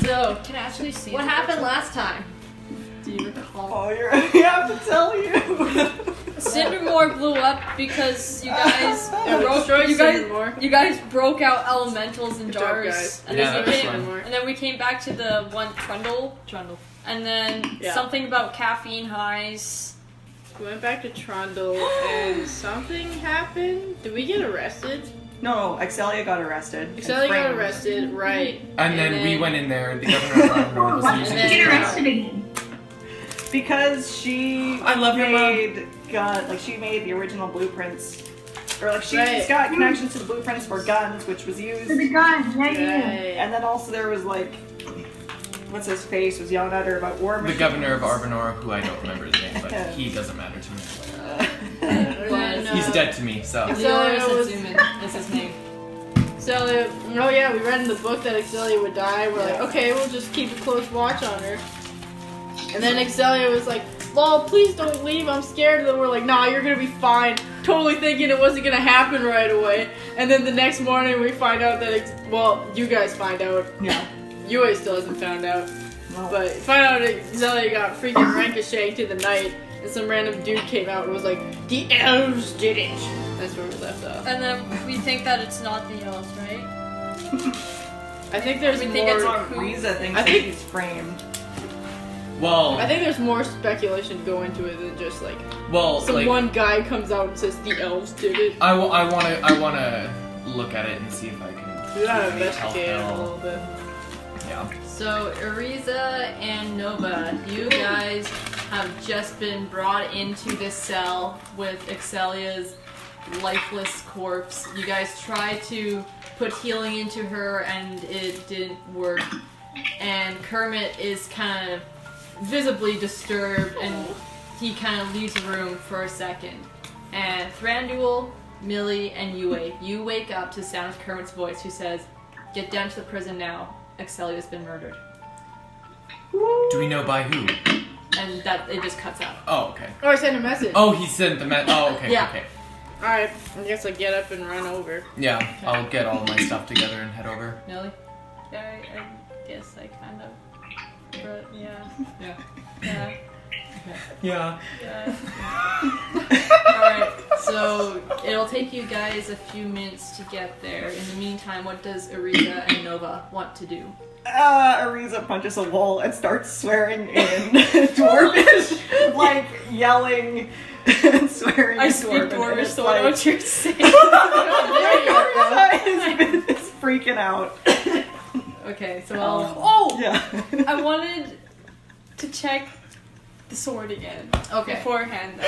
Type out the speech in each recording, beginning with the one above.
So, Can I actually see what happened last time? Do you recall? Oh, we have to tell you. Cindermore blew up because you guys destroyed Cindermore. you guys broke out elementals in Good job, jars. guys. And Yeah, then that was we fun. came, and then we came back to the one Trundle, and then Yeah. something about caffeine highs. We went back to Trundle and something happened. Did we get arrested? No, Axelia got arrested. and Axelia got framed. arrested, right. And then we went in there, the governor of Arnor was Why did using you then- get his arrested again? Because she I love your she made the original blueprints. Or like she's Right. got connections to the blueprints for guns, which was used. For the gun, yeah. Right. And then also there was like, what's his face was yelling at her about war The machines. governor of Arnor, who I don't remember his name, but he doesn't matter to me. And, He's dead to me, so. Axelia was... That's his name. Axelia, oh yeah, we read in the book that Axelia would die. We're like, okay, we'll just keep a close watch on her. And then Axelia was like, "Lol, please don't leave. I'm scared." And then we're like, "Nah, you're gonna be fine." Totally thinking it wasn't gonna happen right away. And then the next morning we find out that you guys find out. Yeah. Yue still hasn't found out. No. But find out that Axelia got freaking ricocheted to the night, and some random dude came out and was like, "The elves did it." That's where we left off. And then we think that it's not the elves, right? I think there's We more. think it's Riza thinks I that think- he's framed. Well, I think there's more speculation to go into it than just like some like, one guy comes out and says the elves did it. I wanna look at it and see if I can. We gotta see any investigate it a telltale- little bit. Yeah. So, Ariza and Nova, you guys have just been brought into this cell with Axelia's lifeless corpse. You guys tried to put healing into her and it didn't work. And Kermit is kind of visibly disturbed and he kind of leaves the room for a second. And Thrandu'al, Millie, and Yue, you wake up to the sound of Kermit's voice who says, "Get down to the prison now. Axelia's been murdered." Do we know by who? And that it just cuts out. Oh, okay. Oh, I sent a message. Oh, he sent the Oh, okay. Yeah. Okay. Alright, I guess I get up and run over. Yeah, I'll get all my stuff together and head over. Millie? Yeah, I guess I kind of. But yeah. Yeah. Yeah. Yeah. Yeah. Alright, so it'll take you guys a few minutes to get there. In the meantime, what does Ariza and Nova want to do? Ariza punches a wall and starts swearing in Dwarvish, like yelling and swearing I in speak Dwarven. and Dwarvish, it's so I know like- what you're saying. Ariza is freaking out. Okay, so I'll. Oh! Yeah. I wanted to check the sword again. Okay. Beforehand.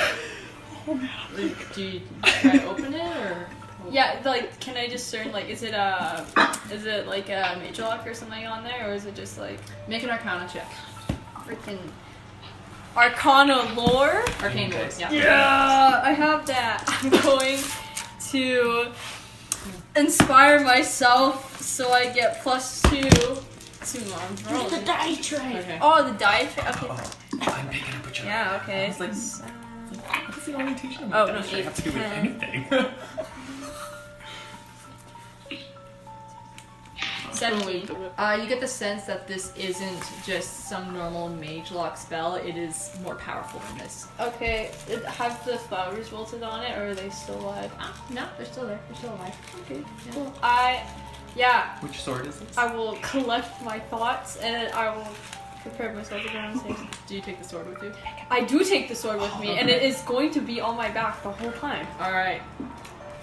Like, Do you try to open it or? Yeah, like, can I discern, like, is it like a mage lock or something on there, or is it just like Make an Arcana check. freaking Arcana lore? Arcane lore, yeah. Yeah, I have that. I'm going to inspire myself so I get +2 to my roll. The die tray. Okay. Oh, the die tray. Okay. I'm picking up a job. Yeah. Okay. I was like, what's the orientation? Oh, That doesn't have to do with 10. anything. 17. You get the sense that this isn't just some normal mage lock spell. It is more powerful than this. Okay. Have the flowers wilted on it, or are they still alive? No, they're still there. They're still alive. Okay. Yeah. Cool. Which sword is this? I will collect my thoughts and I will prepare myself to go on stage. Do you take the sword with you? I do take the sword with me, and it is going to be on my back the whole time. Alright.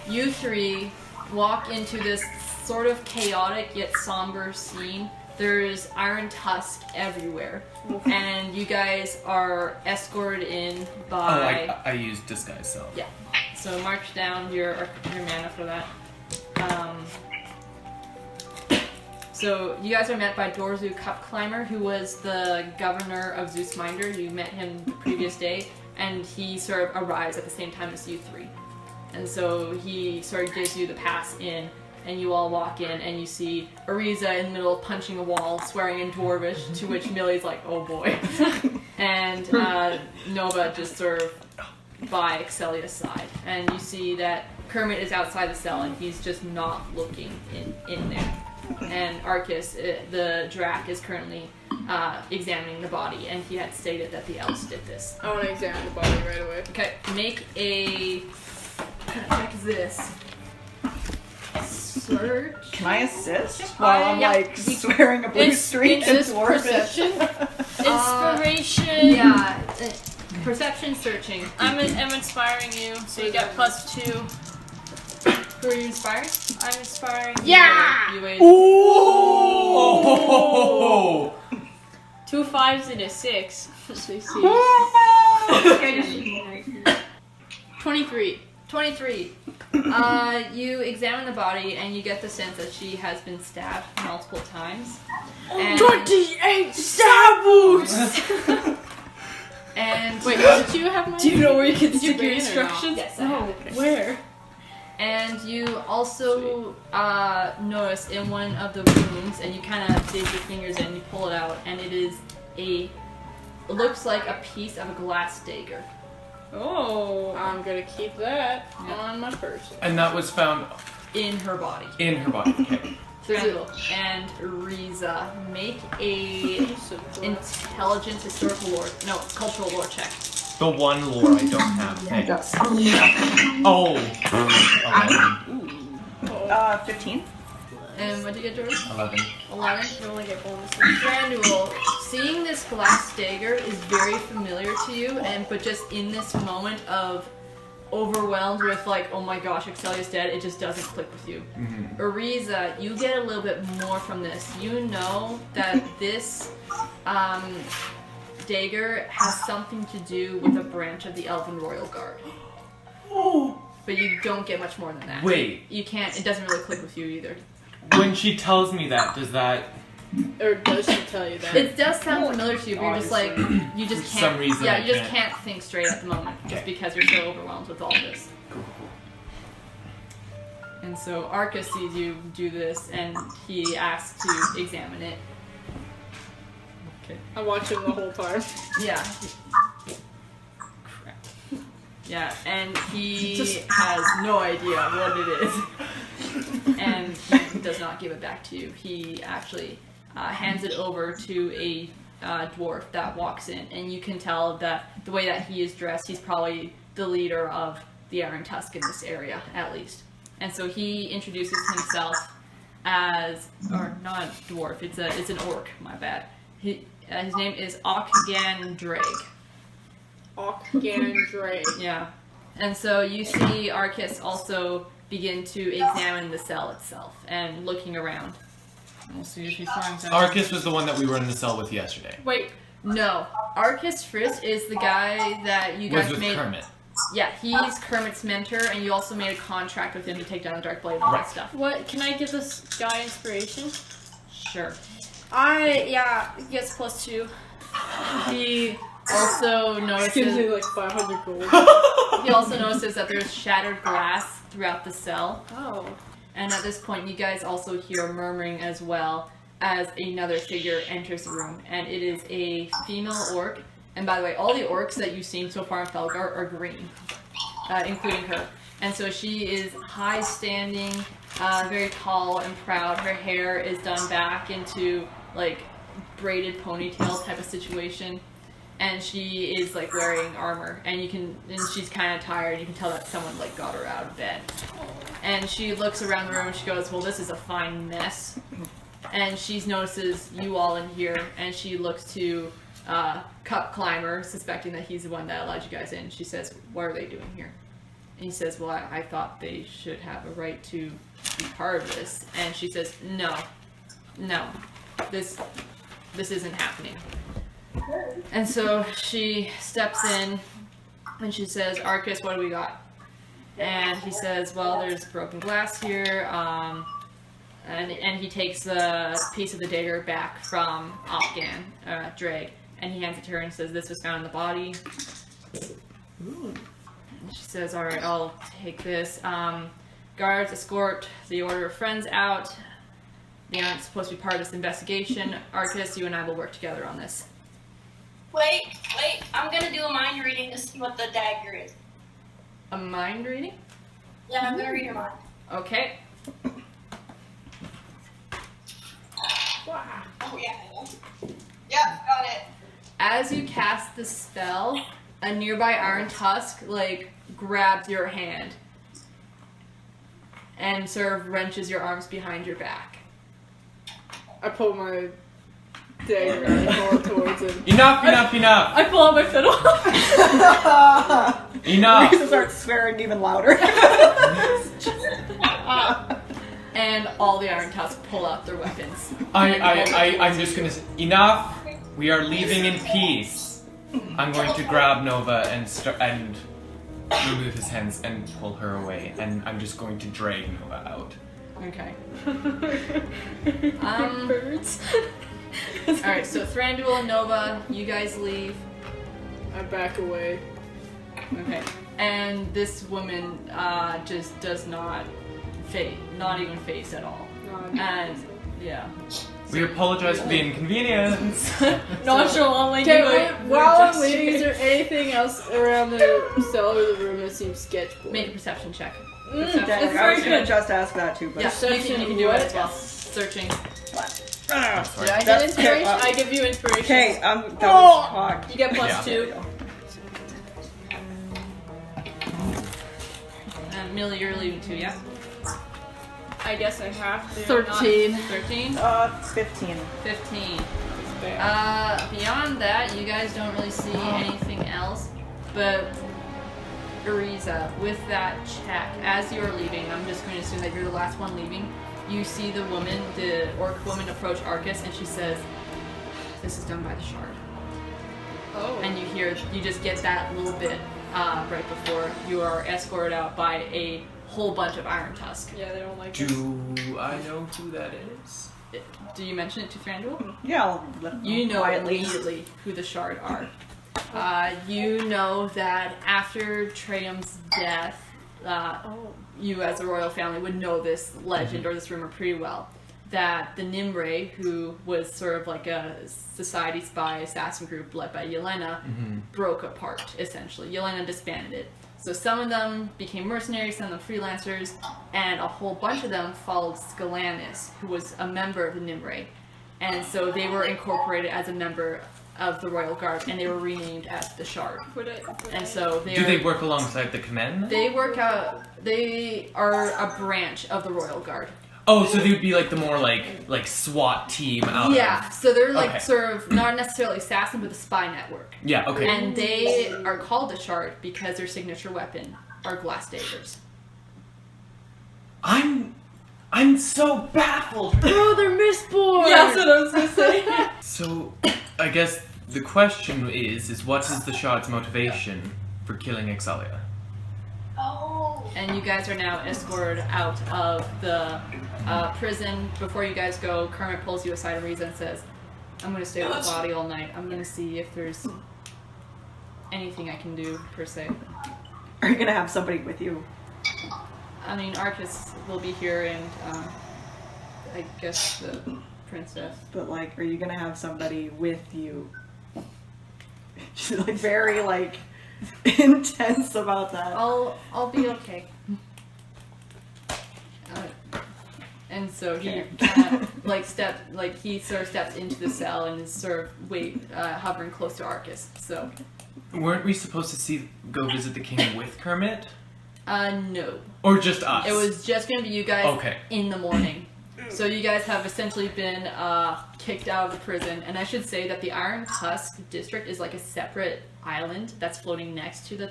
You three walk into this sort of chaotic yet somber scene. There's iron tusk everywhere. And you guys are escorted in by... Oh, I use disguise, so. Yeah. So march down your mana for that. So you guys are met by Dorzu Cup Climber, who was the governor of Zeusminder. You met him the previous day, and he sort of arrives at the same time as you three. And so he sort of gives you the pass in, and you all walk in, and you see Ariza in the middle punching a wall, swearing in Dwarvish, to which Millie's like, oh boy. And Nova just sort of by Axelia's side. And you see that Kermit is outside the cell, and he's just not looking in there. And Arcus, the Drac, is currently examining the body, and he had stated that the elves did this. I want to examine the body right away. Okay, make a... What kind of check is this? Search? Can I assist while I'm like swearing a blue streak Is at this perception? Inspiration. Yeah, perception searching. I'm inspiring you, so you got +2. Who are you inspiring? I'm inspiring Yeah! You wait. Oh! 2 5s and a 6. 23. 23. You examine the body and you get the sense that she has been stabbed multiple times. And 28 stab wounds! And Wait, did you have my... Do you know where you can Did you stick your bring it or not? instructions? Yes, I have it. Where? And you also notice in one of the wounds, and you kind of dig your fingers in, you pull it out, and it is it looks like a piece of a glass dagger. Oh, I'm gonna keep that on my person. And that was found In her body. in her body. Okay. Thrandu'al and Riza, make a intelligence, historical lore, no, cultural lore check. The one lore I don't have. Thanks. Oh. 11. 15. And what did you get, George? 11. 11. You only get bonuses. Thrandu'al, seeing this glass dagger is very familiar to you, but just in this moment of overwhelmed with like, oh my gosh, Axelia's dead, it just doesn't click with you. Mm-hmm. Ariza, you get a little bit more from this. You know that this dagger has something to do with a branch of the Elven Royal Guard. But you don't get much more than that. Wait. You can't, it doesn't really click with you either. When she tells me that, does that... Or does she tell you that? It does sound familiar to you, but you're just like, you just For can't, some reason yeah, I you just can't. can't think straight at the moment, just Okay. because you're so overwhelmed with all this. Cool. And so Arcus sees you do this, and he asks to examine it. Okay. I watch him the whole time. Yeah. Crap. Yeah, and he has no idea what it is. And he does not give it back to you. He actually hands it over to a dwarf that walks in, and you can tell that the way that he is dressed, he's probably the leader of the Iron Tusk in this area, at least. And so he introduces himself as, or not a dwarf, it's an orc, my bad. His name is Ocgandrag. Ocgandrag. Yeah. And so you see Arcus also begin to examine the cell itself and looking around. We'll see if he finds anything. Arcus was the one that we were in the cell with yesterday. Wait, no. Arcus Frisk is the guy that you Was guys with made. Kermit. Yeah, he's Kermit's mentor, and you also made a contract with him to take down the Dark Blade and all that stuff. What? Can I give this guy inspiration? Sure. He gets +2. He also Gives me notices. like 500 gold. He also notices that there's shattered glass throughout the cell. Oh. And at this point, you guys also hear murmuring as well as another figure enters the room. And it is a female orc. And by the way, all the orcs that you've seen so far in Felgar are green, including her. And so she is high-standing, very tall and proud. Her hair is done back into, like, braided ponytail type of situation. And she is, like, wearing armor. And she's kind of tired. You can tell that someone, like, got her out of bed. And she looks around the room and she goes, well, this is a fine mess. And she notices you all in here, and she looks to Cup Climber, suspecting that he's the one that allowed you guys in. She says, what are they doing here? And he says, well, I thought they should have a right to be part of this. And she says, no, this isn't happening. And so she steps in, and she says, Arcus, what do we got? And he says, well, there's broken glass here, and he takes the piece of the dagger back from Opgan, Drake, and he hands it to her and says, this was found in the body. Ooh. And she says, alright, I'll take this. Guards, escort the Order of Friends out. They aren't supposed to be part of this investigation. Arcus, you and I will work together on this. Wait, I'm gonna do a mind reading to see what the dagger is. A mind reading? Yeah, I'm gonna read your mind. Okay. Oh yeah. Yep, got it. As you cast the spell, a nearby iron tusk like grabs your hand and sort of wrenches your arms behind your back. I pull my dagger and pull it towards him. Enough! I pull out my fiddle. Enough! Reese starts swearing even louder. And all the iron tusks pull out their weapons. I'm just gonna say, enough! We are leaving in peace. I'm going to grab Nova and remove his hands and pull her away, and I'm just going to drag Nova out. Okay. Birds. Alright, so Thrandu'al and Nova, you guys leave. I back away. Okay. And this woman just does not even face at all. And yeah. We apologize for the inconvenience. Nonchalantly. Okay, do it. while I'm leaving, is there anything else around the cell or the room that seems sketchful? Make a perception check. I was gonna just ask that too, but Yeah, you can do what? it as well. Searching. Did I get That's- inspiration? I give you inspiration. okay, that was cocked. You get plus Yeah. 2. And Millie, you're leaving too, yeah? I guess I have to. 13. 13? 15. 15. Beyond that, you guys don't really see anything else, but Ariza, with that check, as you're leaving, I'm just going to assume that you're the last one leaving, you see the woman, the orc woman, approach Arcus, and she says, "This is done by the shard." Oh. And you just get that little bit right before you are escorted out by a whole bunch of iron tusk. Yeah, they don't like it. Do I know who that is? Do you mention it to Thrandu'al? Yeah, I'll let him You know quietly. immediately who the shard are. You know that after Trium's death, you as a royal family would know this legend or this rumor pretty well. That the Nimue, who was sort of like a society spy assassin group led by Yelena, broke apart, essentially. Yelena disbanded it. So some of them became mercenaries, some of them freelancers, and a whole bunch of them followed Scalanis, who was a member of the Nimue. And so they were incorporated as a member of the Royal Guard, and they were renamed as the Shard. And so Do they work alongside the command? They are a branch of the Royal Guard. Oh, so they would be like the more like SWAT team out Yeah, so they're like Okay. sort of not necessarily assassin, but the spy network. Yeah, okay. And they are called the Shard because their signature weapon are glass daggers. I'm so baffled. Oh, they're mistborn! Yeah, that's what I was gonna say. So, I guess the question is what is the Shard's motivation for killing Axelia? Oh. And you guys are now escorted out of the prison. Before you guys go, Kermit pulls you aside, Ariza, and says, "I'm going to stay with the body all night. I'm going to see if there's anything I can do, per se." Are you gonna have somebody with you? I mean, Arcus will be here, and I guess the princess. But like, are you gonna have somebody with you? She's like very like intense about that. I'll be okay. And so he kind of he sort of steps into the cell and is sort of hovering close to Arcus. So Weren't we supposed to go visit the king with Kermit? no. Or just us? It was just gonna be you guys Okay. in the morning. So you guys have essentially been kicked out of the prison, and I should say that the Iron Tusk district is like a separate island that's floating next to the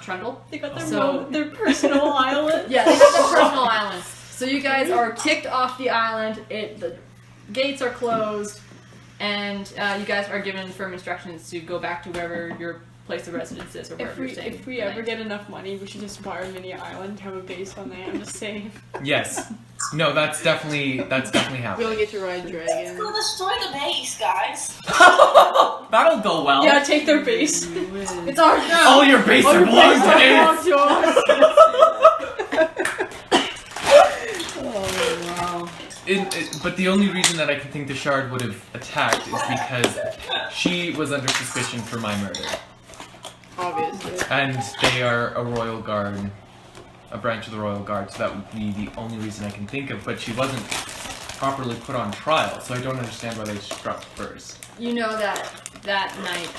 Trundle. They got their their personal island. Yeah, they got their personal islands. So you guys are kicked off the island. The gates are closed, and you guys are given firm instructions to go back to wherever your place of residence is or wherever you're staying. If we ever get enough money, we should just buy a mini island, have a base on there. I'm just saying. Yes. No, that's definitely We happening. only get to ride dragon. Go destroy the base, guys. That'll go well. Yeah, take their base. It's ours now. All your base are belongs to us. Oh wow. But the only reason that I can think the Shard would have attacked is because she was under suspicion for my murder. Obviously. And they are a royal guard, a branch of the royal guard, so that would be the only reason I can think of. But she wasn't properly put on trial, so I don't understand why they struck first. You know that night,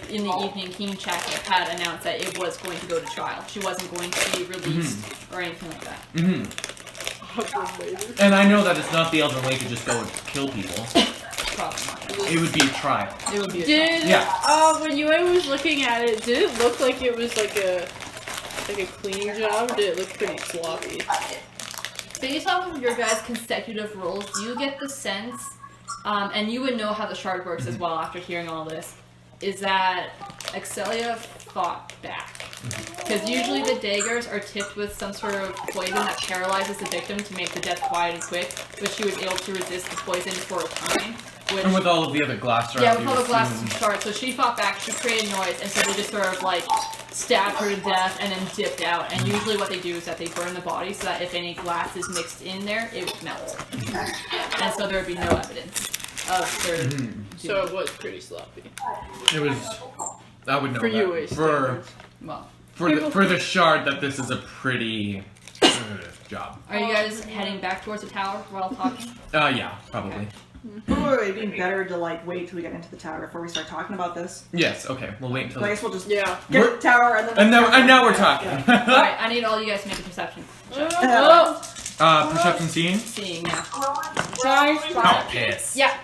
in the evening, King Chakub had announced that it was going to go to trial. She wasn't going to be released or anything like that. And I know that it's not the Elven way to just go and kill people. Probably not. It would be a trial. It would be a trial. Yeah. When Yue was looking at it, did it look like it was like a cleaning job, or did it look pretty sloppy? Based off of your guys' consecutive rolls, you get the sense, and you would know how the shard works as well after hearing all this, is that Axelia fought back. Because usually the daggers are tipped with some sort of poison that paralyzes the victim to make the death quiet and quick, but she was able to resist the poison for a time. And with all of the other glass shards. Yeah, with all the glass shards. So she fought back, she created noise, and so they just sort of like stabbed her to death and then dipped out. And usually what they do is that they burn the body so that if any glass is mixed in there, it would melt. And so there would be no evidence of their So it was pretty sloppy. It was. I would know For that. Yue For the shard, that this is a pretty job. Are you guys heading back towards the tower while talking? Yeah, probably. It'd be better to like wait till we get into the tower before we start talking about this. Yes. Okay. We'll wait until. So I guess we'll just Yeah. get to the tower and then. And now we're talking. Alright, I need all you guys to make a perception. Perception seeing. Seeing now. Oh, piss. Yeah.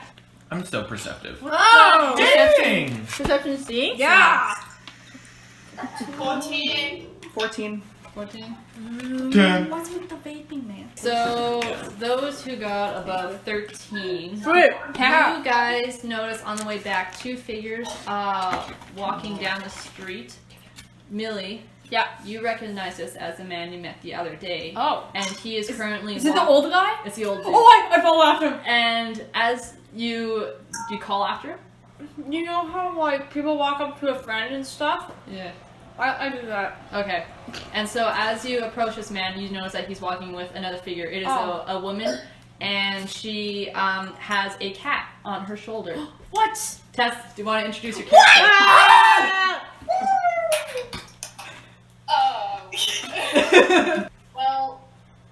I'm so perceptive. Oh! Dang! Perception C? Yeah! 14. 14. 14. 10. What's with the vaping, man? So, those who got above 13. Wait, Have you guys noticed on the way back 2 figures walking down the street? Millie, Yeah. you recognize this as the man you met the other day. Oh. And he is currently Is it the old guy? It's the old dude. Oh, I follow after him. And as you call after him? You know how, like, people walk up to a friend and stuff? Yeah. I do that. Okay. And so as you approach this man, you notice that he's walking with another figure. It is a woman, and she has a cat on her shoulder. What? Tess, do you want to introduce your character? Well,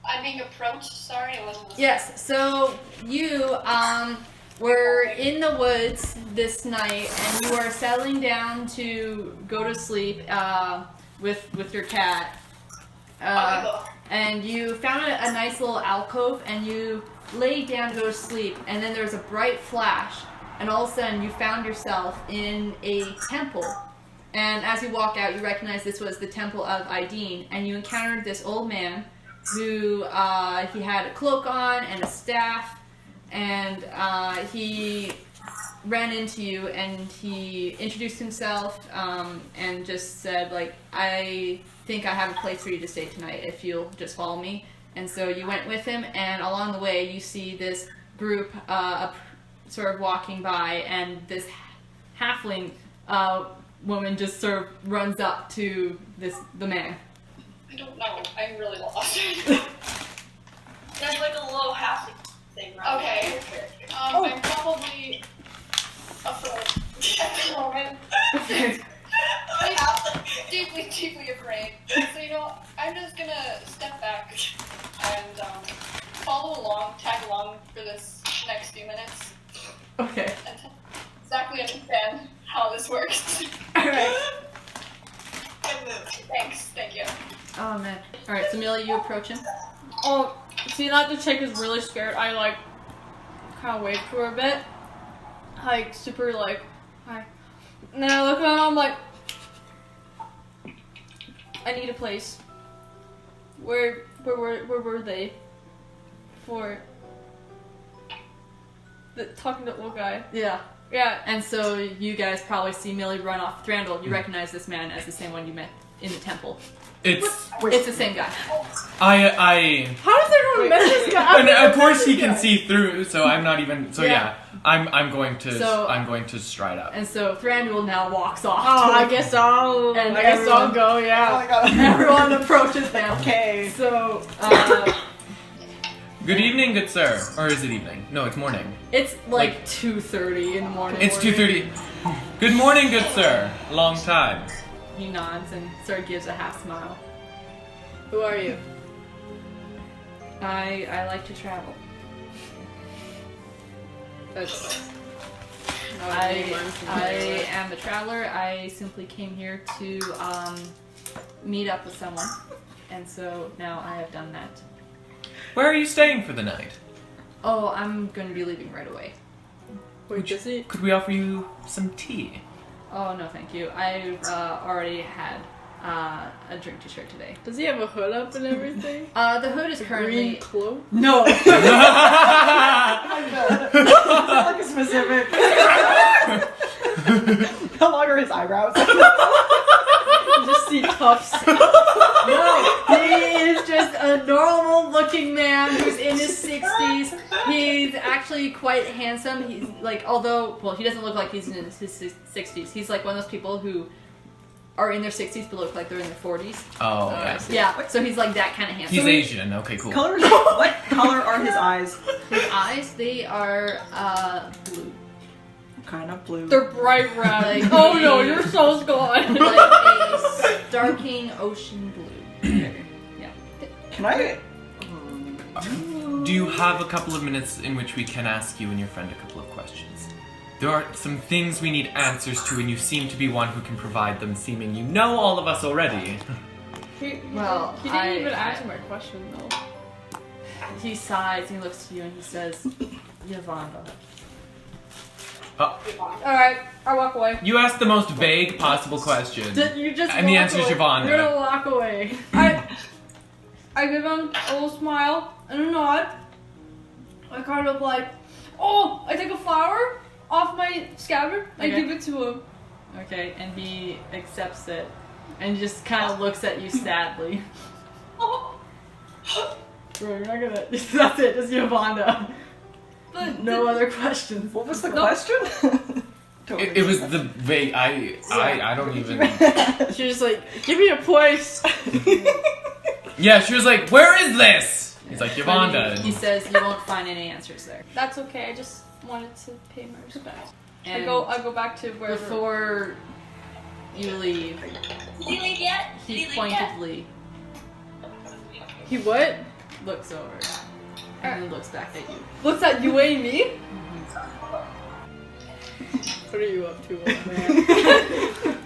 I'm being approached. Sorry, I wasn't listening. Yes, so you were in the woods this night, and you are settling down to go to sleep with your cat. And you found a nice little alcove, and you laid down to go to sleep, and then there was a bright flash, and all of a sudden you found yourself in a temple. And as you walk out, you recognize this was the temple of Ideen, and you encountered this old man who he had a cloak on and a staff, and he ran into you, and he introduced himself and just said, like, I think I have a place for you to stay tonight if you'll just follow me. And so you went with him, and along the way you see this group sort of walking by, and this halfling woman just sort of runs up to the man. I don't know. I'm really lost. There's like a little half thing, right? Okay. I'm probably afraid at the moment. I'm deeply, deeply afraid. So, you know, I'm just gonna step back and follow along, tag along for this next few minutes. Okay. And exactly understand how this works. Alright. Thanks, thank you. Oh man. Alright, so Millie, you approach him. Oh, see, that the chick is really scared. I, like, kind of wave to her a bit. Like, super, like, hi. And then I look at him, I'm like, I need a place. Where were they? For talking to the old guy. Yeah. Yeah. And so you guys probably see Millie run off Thrandu'al. You recognize this man as the same one you met in the temple. It's It's the same guy. I How does everyone miss this guy? and of course he can see through, so I'm not even Yeah. I'm going to So- stride up. And so Thrandu'al now walks off. Oh, I guess I'll go, Oh yeah. my god. Everyone approaches now. Okay. So, Good evening, good sir. Or is it evening? No, it's morning. it's like 2:30 in the morning. It's 2:30. Good morning, good sir. Long time. He nods and sort of gives a half smile. Who are you? I like to travel. That's. I am a traveler. I simply came here to meet up with someone, and so now I have done that. Where are you staying for the night? Oh, I'm going to be leaving right away. Wait, does he? Could we offer you some tea? Oh, no thank you. I've already had a drink to share today. Does he have a hood up and everything? The hood is Green currently... cloak? No. Like a specific. No longer his eyebrows. You just see tufts. No, he is just a normal-looking man who's in his 60s. He's actually quite handsome. He's like, although, well, he doesn't look like he's in his 60s. He's like one of those people who are in their 60s but look like they're in their 40s. Oh, yes. Yeah, so he's like that kind of handsome. He's Asian. Okay, cool. What color are his eyes? His eyes, they are blue. Kind of blue. They're bright red. Like Oh no, your soul's gone. like a starking ocean blue. Yeah. Can I? Do you have a couple of minutes in which we can ask you and your friend a couple of questions? There are some things we need answers to, and you seem to be one who can provide them, seeming you know all of us already. Well, he didn't even answer my question though. He sighs and he looks to you and he says, Yvonne. Alright, I walk away. You asked the most vague possible question. You just And the walk answer is away. Yvonne. You're gonna walk away. I give him a little smile and a nod. I kind of like, oh, I take a flower off my scabbard. I Okay. give it to him. Okay, and he accepts it and just kind of looks at you sadly. Oh, Bro, you're not gonna. That's it, just Yvonne. but No other questions. What was the No. question? It was the vague. I don't even. She's just like, give me a place. Yeah, she was like, "Where is this?" He's like, But "Yvonne." he says you won't find any answers there. that's okay. I just wanted to pay my respects. I And go back to wherever. before you leave, Did you leave yet? Did he you leave yet? pointedly He what? looks over and then looks back at you. What's that? You and me? What are you up to, old man?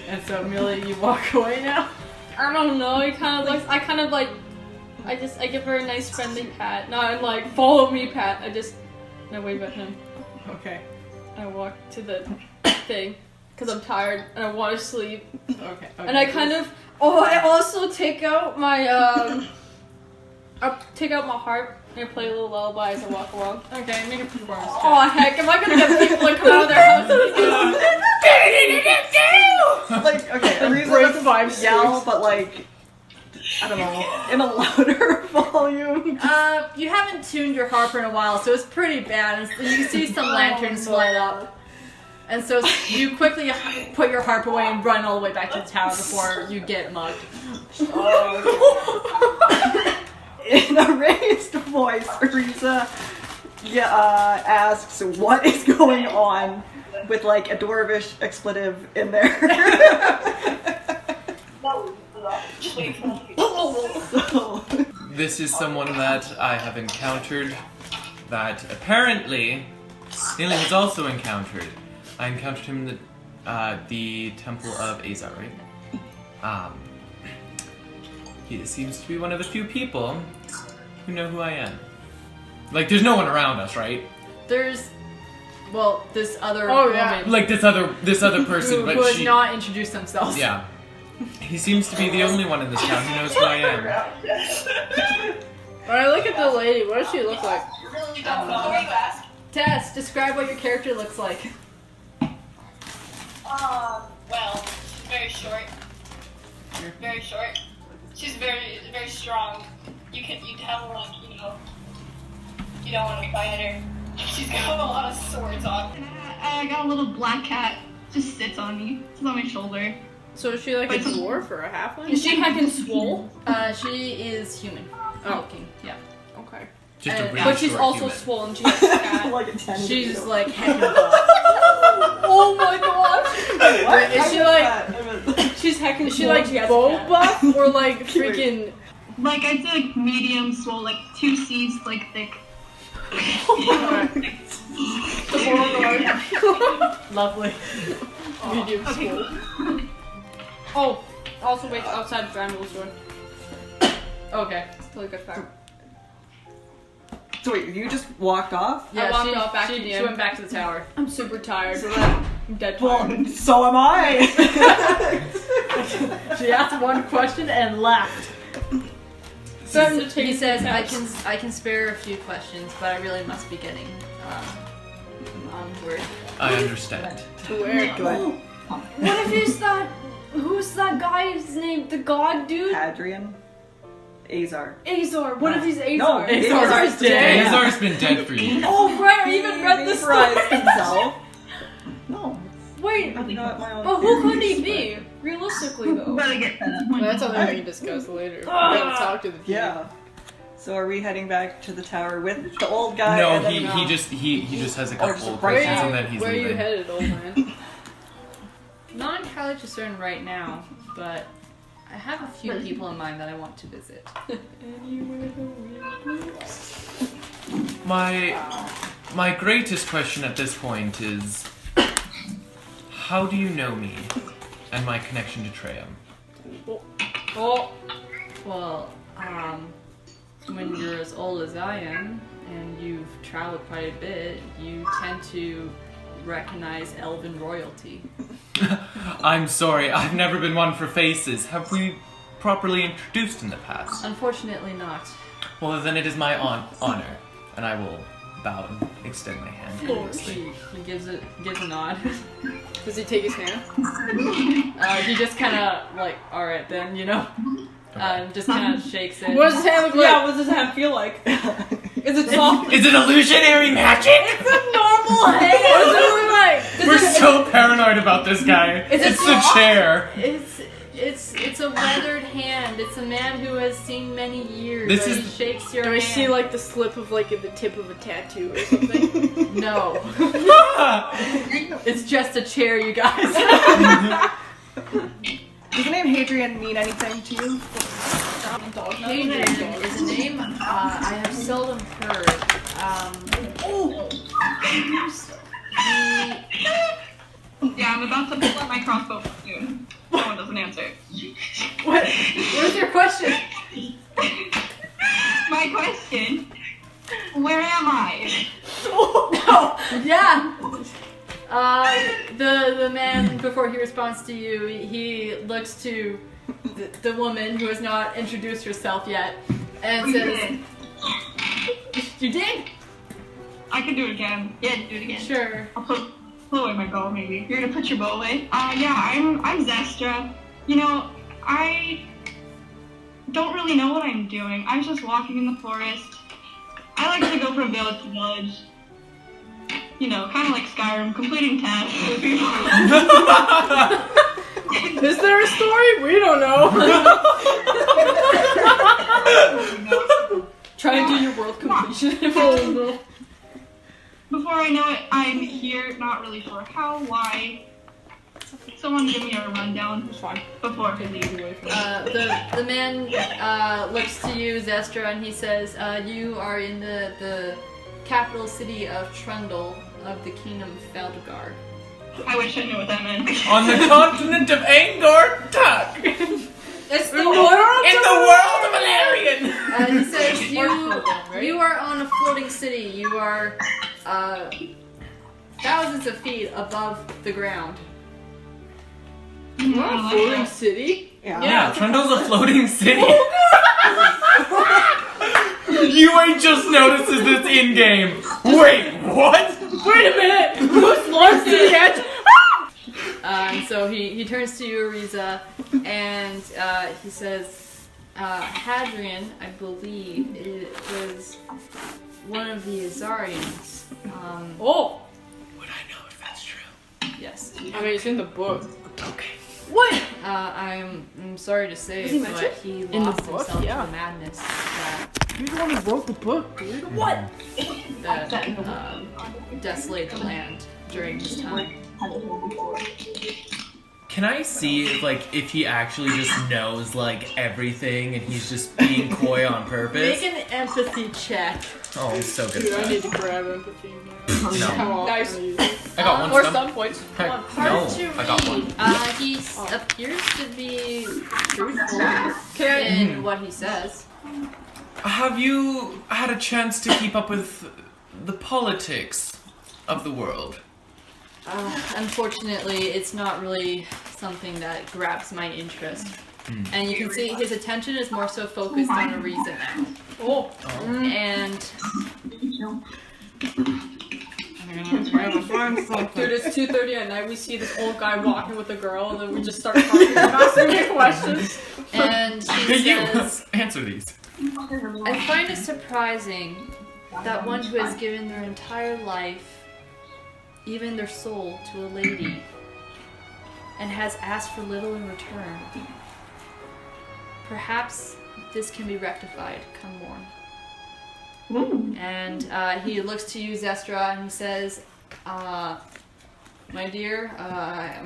And so, Millie, you walk away now? I don't know. He kind of looks. I give her a nice friendly pat. Not like follow me pat. I wave at him. Okay. I walk to the thing because I'm tired and I want to sleep. Okay. And I kind of. Oh, I also take out my I take out my harp and I play a little lullaby as I walk along. Okay, make a performance check. Oh heck! Am I gonna get people to come out of their house? Like, okay, Ariza break doesn't 5 yell, stairs. but like, I don't know, in a louder volume. You haven't tuned your harp in a while, so it's pretty bad. And so you can see some lanterns light up. And so you quickly put your harp away and run all the way back to the tower before you get mugged. In a raised voice, Ariza asks what is going on with like a dwarvish expletive in there. Just wait for me. So, This is someone that I have encountered that apparently Neely has also encountered. I encountered him in the Temple of Azar, right? He seems to be one of the few people who know who I am. Like, there's no one around us, right? There's, well, this other Oh, yeah. woman Like this other person, who but has she. not introduced themselves. Yeah. He seems to be the only one in this town who knows who I am. When I look at the lady, what does she look like? Really don't know. Before you ask, Tess, describe what your character looks like. well, she's very short. Very short. She's very, very strong. You tell, like, you know, you don't want to fight her. She's got a lot of swords on. I got a little black cat. Just sits on me. Sits on my shoulder. So is she like a dwarf or a halfling? Is she heckin' swole? She is human looking. Yeah. Okay. Just a really But she's short also human. swollen. She has a cat. like a 10. She's like heck and buff. Oh my gosh! Wait, is she like She's heckin' is she like swole. bow buff or like freaking? Like, I'd say, like, medium swole, like, 2 C's, like, thick. Lovely. Medium school. Oh, also wait outside the Thrandu'al store. Okay. Till it gets back. So wait, you just walked off? Yeah, walked off back to the she end. went back to the tower. I'm super tired. I'm dead tired. Well, so am I. She asked one question and left. Time to take He says, notes. I can spare a few questions, but I really must be getting onward. I understand. Where? Go ahead. What if he's that? Who's that guy's name? The god dude? Hadrian. Azar. Azor. What if he's Azor? No, Azar's dead. Azar's been dead for years. Oh right, I even read this story. himself. No, Wait, not my own. but who could he be? Realistically though. Better get that. Well, that's something we can discuss later. We gotta talk to the king. Yeah. So are we heading back to the tower with the old guy? No, and then he just has a Or just couple of right questions now. and then he's Where are you leaving. headed, old man? Not entirely certain right now, but I have a few people in mind that I want to visit. My greatest question at this point is, how do you know me and my connection to Treum? Oh, well, when you're as old as I am and you've traveled quite a bit, you tend to recognize elven royalty. I'm sorry, I've never been one for faces. Have we properly introduced in the past? Unfortunately not. Well, then it is my honor, and I will bow and extend my hand courteously. He gives a nod. Does he take his hand? He just kind of like, all right then, you know, just kind of shakes it. What does his hand look like? Yeah, what does his hand feel like? Is it soft? Is it illusionary magic? It's a normal What does hand! it look like? We're so paranoid about this guy. It's the chair. It's a weathered hand. It's a man who has seen many years. This He is- shakes your Do I hand. see like the slip of like the tip of a tattoo or something? No. It's just a chair, you guys. Does the name Hadrian mean anything to you? Hadrian is a name I have seldom heard. Yeah, I'm about to pull out my crossbow soon. No one doesn't answer. What was your question? My question: where am I? Yeah. The man before he responds to you, he looks to the woman who has not introduced herself yet, and says, "You did? I can do it again. Yeah, do it again. Sure. I'll put away my bow, maybe. You're gonna put your bow away? Yeah, I'm Zestra. You know, I don't really know what I'm doing. I was just walking in the forest. I like to go from village to village. You know, kind of like Skyrim, completing tasks with people. Is there a story? We don't know. Try and do your world completion. Oh no. Before I know it, I'm here, not really sure how, why. Someone give me a rundown before. The man looks to you, Zestra, and he says, "You are in the capital city of Trundle of the Kingdom of Feldegar." I wish I knew what that meant. On the continent of Angor, Tuck! It's the In the world of Valerian! He says, you are on a floating city. You are thousands of feet above the ground. What a floating city? Yeah, Trundle's a floating city. You ain't just notices this in-game. Wait, what? Wait a minute! Who's lost the catch? And so he turns to you, Ariza, and he says, Hadrian, I believe, it was one of the Azarians. Oh! Would I know if that's true? Yes. I mean, it's in the book. Okay. What? I'm sorry to say, he but mentioned? he In the lost book? himself Yeah. to the madness that You're the one who wrote the book, dude. What? desolated the land during his time. Can I see if he actually just knows like everything and he's just being coy on purpose? Make an empathy check. Oh, I'm so good Dude, at I that. need to grab empathy. Man. No. How often Nice. I use it. I got one Or stump. some points. I- Hard no, to I got one. read. He appears to be truthful in what he says. Have you had a chance to keep up with the politics of the world? Unfortunately, it's not really something that grabs my interest. And you can see his attention is more so focused on Ariza now. Oh. And Dude, it's 2:30 at night. We see this old guy walking with a girl, and then we just start talking and asking him questions. and he You says, answer these. I find it surprising that one who has given their entire life, even their soul, to a lady, and has asked for little in return. Perhaps this can be rectified come morn. And he looks to you, Zestra, and he says, my dear,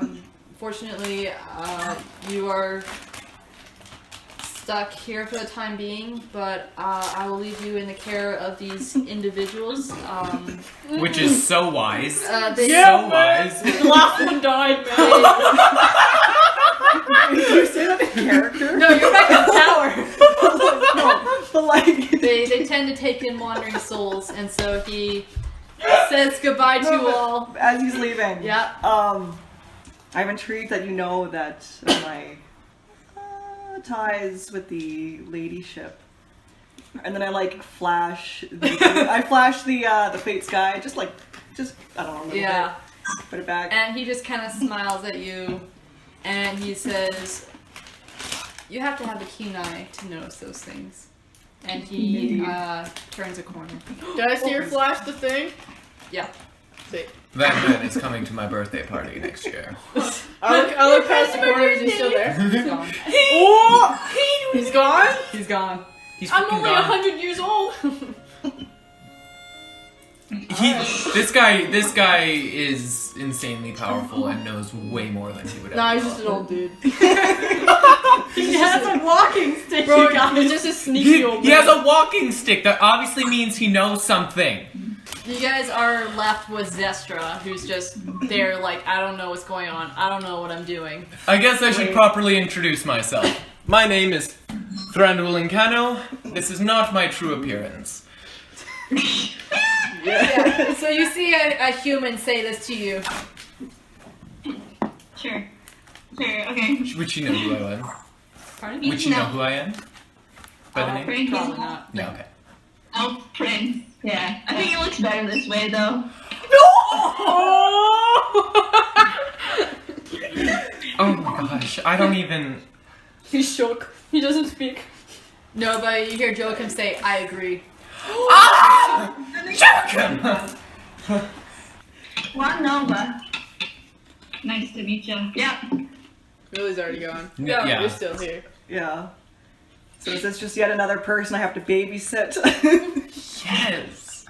unfortunately, you are stuck here for the time being, but I will leave you in the care of these individuals. Which is so wise. They, So wise. The last one died, man. Did you say that in character? No, you're back in the tower. No, but like... They tend to take in wandering souls, and so he says goodbye to you all. As he's leaving. Yeah. I'm intrigued that you know that my ties with the ladyship. And then I like flash the Fates guy, just I don't know, a little Yeah. bit. Put it back. And he just kind of smiles at you, and he says, you have to have a keen eye to notice those things. And he turns a corner. Did I see her flash the thing? Yeah. See. That man is coming to my birthday party next year. I look past the corner. Is he still there? He's gone. Oh! He's gone? He's gone. He's I'm freaking only gone. 100 years old. This guy is insanely powerful and knows way more than he would ever. Nah, he's just an old dude. He has a walking stick, Bro, you guys. he's just a sneaky old He man. has a walking stick. That obviously means he knows something. You guys are left with Zestra, who's just there like, I don't know what's going on. I don't know what I'm doing. I guess I should properly introduce myself. My name is Thrandu'al Incano. This is not my true appearance. Yeah. So you see a human say this to you. Sure, okay. Would you know who I am? Pardon? Would you know who I am? By the name? Frank Probably is not. No, okay. Elf Prince. Yeah, I think it looks better this way though. Oh my gosh, I don't even... He's shook. He doesn't speak. No, but you hear Joachim say, I agree. Juan Nova. Nice to meet you. Yep. Lily's already gone. Yeah. You're still here. Yeah. So is this just yet another person I have to babysit? Yes.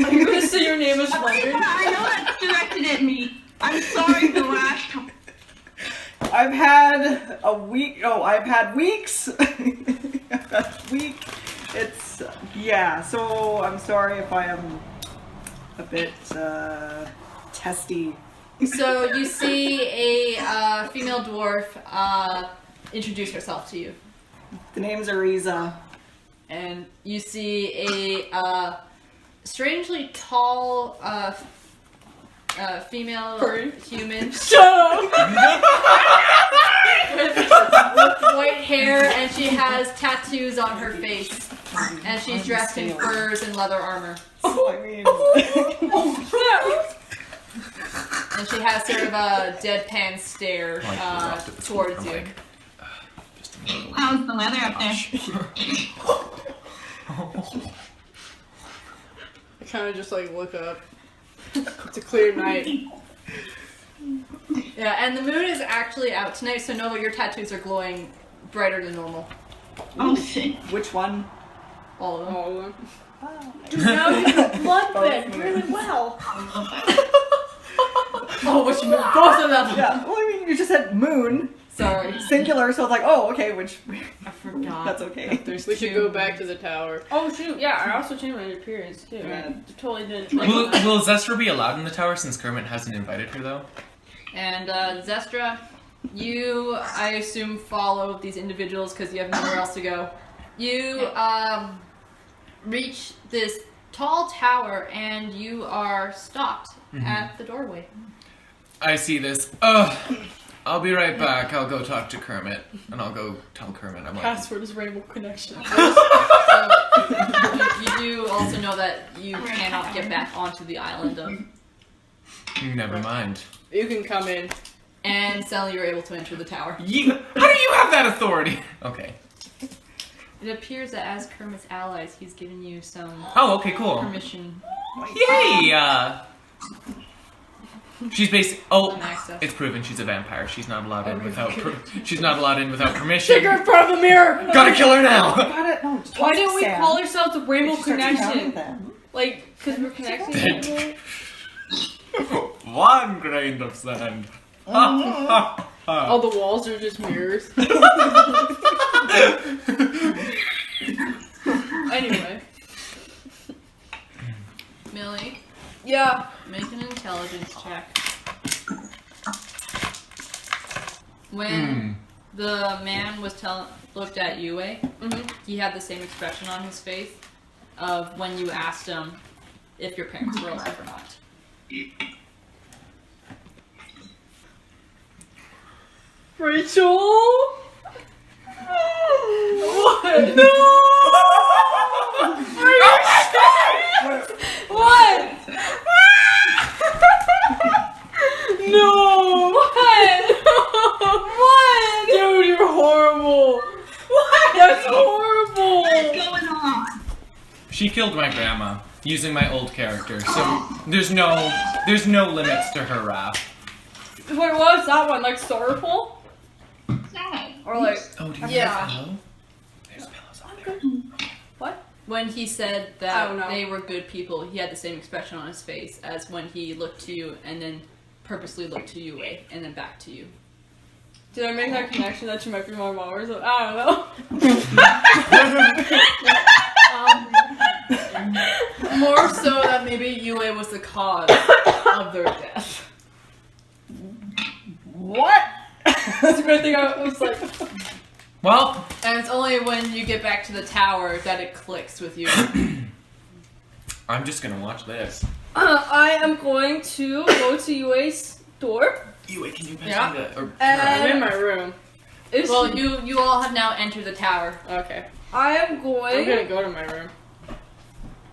Are you gonna say your name is Yeah, Leonard? I know that's directed at me. I'm sorry for last time. I've had a week. Oh, I've had weeks. I've had a week. It's yeah. So I'm sorry if I am a bit testy. So you see a female dwarf introduce herself to you. The name's Ariza. And you see a strangely tall female human Shut up! with white hair, and she has tattoos on her face. And she's dressed in furs and leather armor. So I mean, And she has sort of a deadpan stare towards you. How's the weather up there? I kind of just like look up. It's a clear night. Yeah, and the moon is actually out tonight, so Nova, your tattoos are glowing brighter than normal. Oh shit. which one? All of them. All of them. Dude, now you can blood bed really well. Oh, which you know, both of them. Yeah. Well, I mean, You just said moon, Sorry. singular, so it's like, oh, okay, which I forgot. that's okay. There's We should two. go back to the tower. Oh shoot, yeah, I also changed my appearance too. Yeah. Totally didn't. Will Zestra be allowed in the tower since Kermit hasn't invited her though? And Zestra, you, I assume, follow these individuals because you have nowhere else to go. You reach this tall tower and you are stopped at the doorway. I see this. Ugh. I'll be right back. I'll go talk to Kermit, and I'll go tell Kermit I'm like. Password is Rainbow Connection. So, you do also know that you cannot get back onto the island of... Never mind. You can come in. And suddenly you're able to enter the tower. How do you have that authority? Okay. It appears that as Kermit's allies, he's given you some Oh, okay, cool. permission. Yay! She's basically. Oh, Some access. it's proven she's a vampire. She's not allowed in without. She's not allowed in without permission. Stick her in front of the mirror! Gotta kill her now. Got it? No, just Why toss didn't we sand. call ourselves the Rainbow She starts counting Connection? them. Like, because we're connected. One grain of sand. All the walls are just mirrors. Anyway. Millie, Yeah. make an intelligence check. When the man was looked at Yue, he had the same expression on his face of when you asked him if your parents were alive or not. Rachel? What? No! Are you What? No! What? What? Dude, you're horrible! What? That's horrible! What's going on? She killed my grandma using my old character, so there's no limits to her wrath. Wait, what was that one? Like sorrowful? Sad. Or like, Oh, do you Yeah. have a pillow? There's pillows on there. what? When he said I that don't know. they were good people, he had the same expression on his face as when he looked to you and then purposely looked to Yue and then back to you. Did I make that connection that she might be my mom or something? I don't know. More so that maybe Yue was the cause of their death. What? That's a good thing I was like, Well, And it's only when you get back to the tower that it clicks with you. I'm just gonna watch this. I am going to go to Yue's door. Yue, can you pass Yeah. me the? I'm in my room. Is Well, you all have now entered the tower. Okay. I am I'm gonna going go to my room.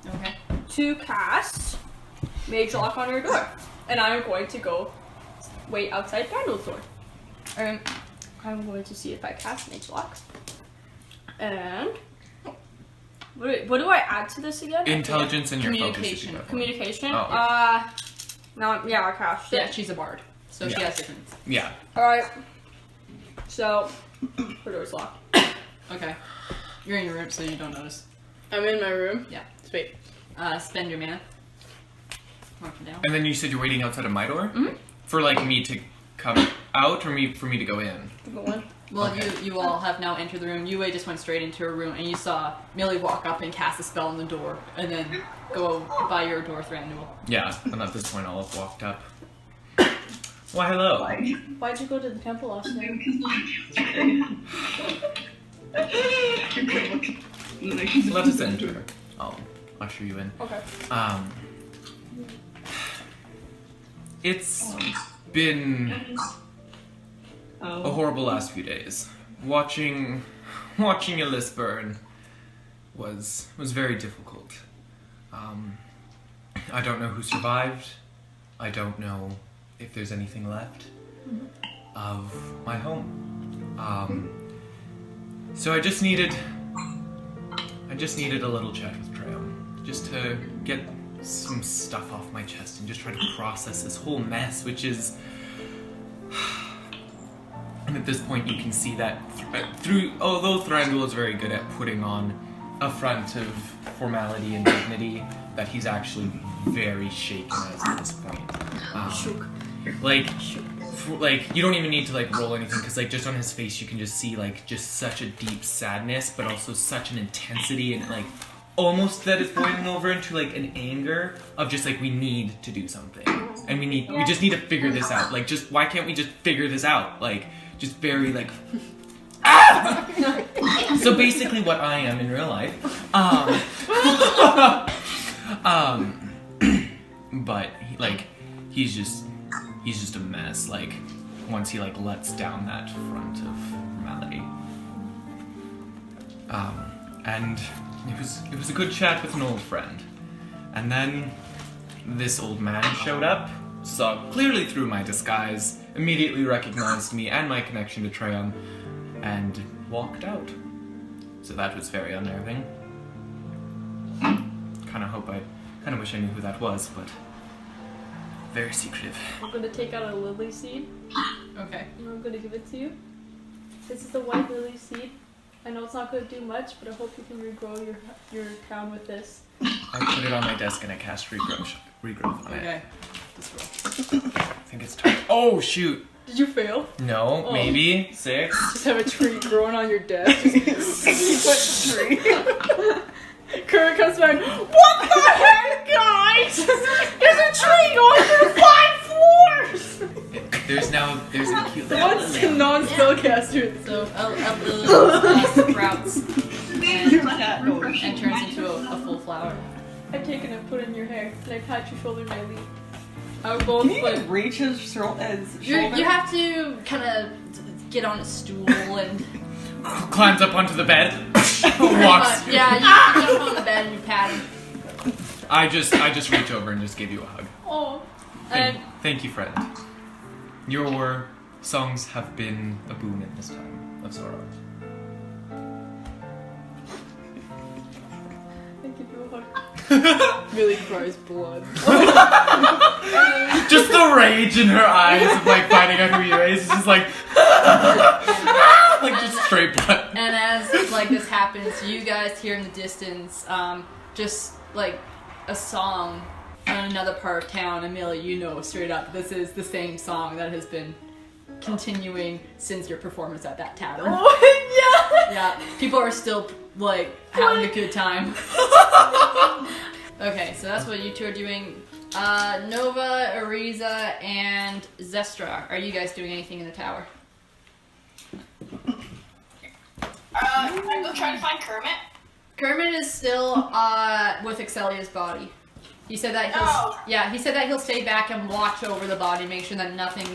Okay. to cast Mage Lock on her door. And I'm going to go wait outside Randall's door. And I'm going to see if I cast Mage Lock. And what do I add to this again? Intelligence and your Communication. focus. Communication? Oh, okay. No, yeah, I cast it. Yeah, she's a bard, so she Yeah. has different. Yeah. Alright. So, her door's locked. Okay. You're in your room, so you don't notice. I'm in my room. Yeah. Sweet. Spend your mana. Mark it down. And then you said you're waiting outside of my door Mhm. for like me to come out, or for me to go in. Go on. Well, Okay. you all have now entered the room. Yue just went straight into her room, and you saw Millie walk up and cast a spell on the door, and then go by your door, Thrandu'al. Yeah. And at this point, I'll have walked up. Why, hello. Why'd you go to the temple last night? Let us enter. I'll usher you in. Okay. It's been a horrible last few days. Watching Ellis burn was very difficult. I don't know who survived. I don't know if there's anything left of my home. So I just needed a little chat with Treum, just to get some stuff off my chest and just try to process this whole mess, which is. And at this point, you can see that although Thrandu'al is very good at putting on a front of formality and dignity, that he's actually very shaken at this point. Like, like, you don't even need to like roll anything, because like just on his face you can just see like just such a deep sadness, but also such an intensity, and like almost that it's boiling over into like an anger of just like, we need to do something, and we just need to figure this out. Like, just why can't we just figure this out? Like, just very like so basically what I am in real life. But he's just a mess. Like, once he like lets down that front of normality. And it was a good chat with an old friend. And then this old man showed up, saw clearly through my disguise, immediately recognized me and my connection to Treon, and walked out. So that was very unnerving. Kind of wish I knew who that was, but very secretive. I'm gonna take out a lily seed. Okay. And I'm gonna give it to you. This is the white lily seed. I know it's not gonna do much, but I hope you can regrow your town with this. I put it on my desk and I cast regrowth on it. Okay. I think it's time. Oh shoot! Did you fail? No, maybe 6. Just have a tree growing on your desk. Just tree. Kurt comes back. What the heck, guys? There's a tree going through 5 floors. There's a cute little What's lily. a non-spellcaster? So a lily sprouts and turns And into a full flower. I've taken it, put it in your hair, and I pat your shoulder, my leaf. I would Can both you like. reach his shoulder? You have to kind of get on a stool and Climbs up onto the bed. Walks. yeah, you jump on the bed and you pat him. I just reach over and just give you a hug. Oh. And Thank you, friend. Your songs have been a boon in this time of sorrow. I give you a hug. Really cries blood. Just the rage in her eyes of like finding out who he is. It's just like like just straight blood. And as like this happens, you guys hear in the distance, just like a song on another part of town, and Millie, you know straight up this is the same song that has been continuing since your performance at that tavern. Oh, Yeah, people are still like having a good time. Okay, so that's what you two are doing. Nova, Ariza, and Zestra, are you guys doing anything in the tower? I go try to find Kermit. Kermit is still with Axelia's body. He said that he said that he'll stay back and watch over the body, make sure that nothing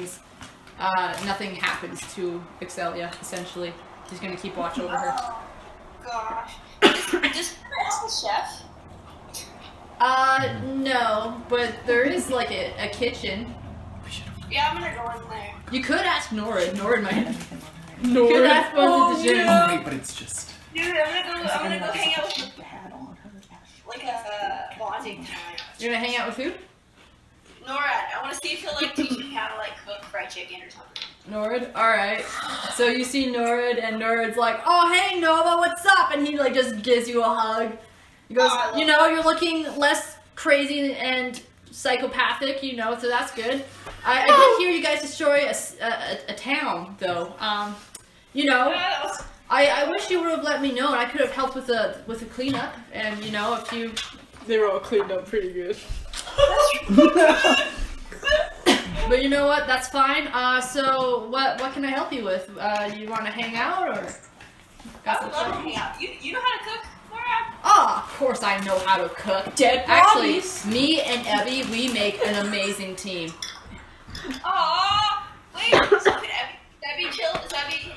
happens to Axelia. Essentially, he's gonna keep watch over her. Oh, gosh. Does Kermit have a chef? No, but there is like a kitchen. Yeah, I'm gonna go in there. You could ask Norid. Norid might. no. You could ask both of the gyms. Oh, wait, but it's just. Dude, I'm gonna go hang out with like a bonding time. You're gonna hang out with who? Norad, I want to see if he'll like teach me how to like cook fried chicken or something. Norid? Alright. So you see Norid, and Norid's like, oh, hey, Nova, what's up? And he, like, just gives you a hug. He goes, you know, you're looking less crazy and psychopathic, you know, so that's good. I did hear you guys destroy a town, though. You know, I wish you would have let me know, and I could have helped with a cleanup, and, you know, if you... They were all cleaned up pretty good. But you know what? That's fine. So what can I help you with? You want to hang out or? I would love to hang out. You know how to cook, Norad? Ah, of course I know how to cook. Dead Actually, bodies. me and Evie, we make an amazing team. Aww. Wait, so could Abby chill? Is Abby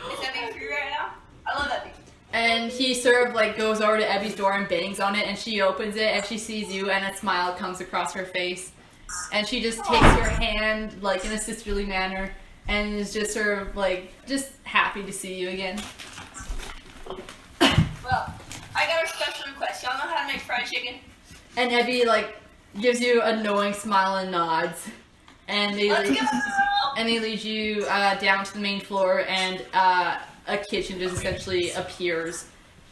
free right now? I love Abby. And he sort of like goes over to Evie's door and bangs on it, and she opens it and she sees you, and a smile comes across her face. And she just takes your hand, like, in a sisterly manner, and is just sort of, like, just happy to see you again. Well, I got a special request. Y'all know how to make fried chicken? And Evie, like, gives you a knowing smile and nods. And they Let's lead, go! and they lead you down to the main floor, and a kitchen just essentially appears.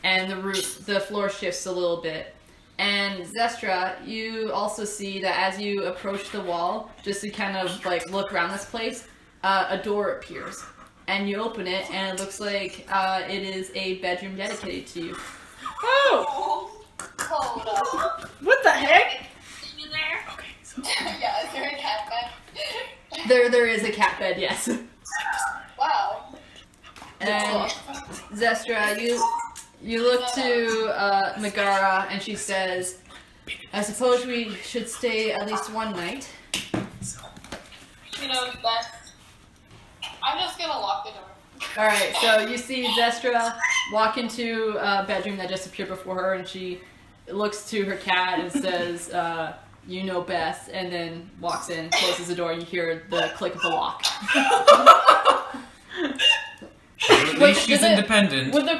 And the floor shifts a little bit. And Zestra, you also see that as you approach the wall, just to kind of like look around this place, a door appears. And you open it, and it looks like it is a bedroom dedicated to you. Oh! Hold up. What the heck? You there? Okay, so Yeah, is there a cat bed? There is a cat bed, yes. Wow. And Zestra, you look to Megara, and she says, I suppose we should stay at least one night. You know, best. I'm just gonna lock the door. Alright, so you see Zestra walk into a bedroom that just appeared before her, and she looks to her cat and says, you know best, and then walks in, closes the door, and you hear the click of the lock. at least she's independent. Was the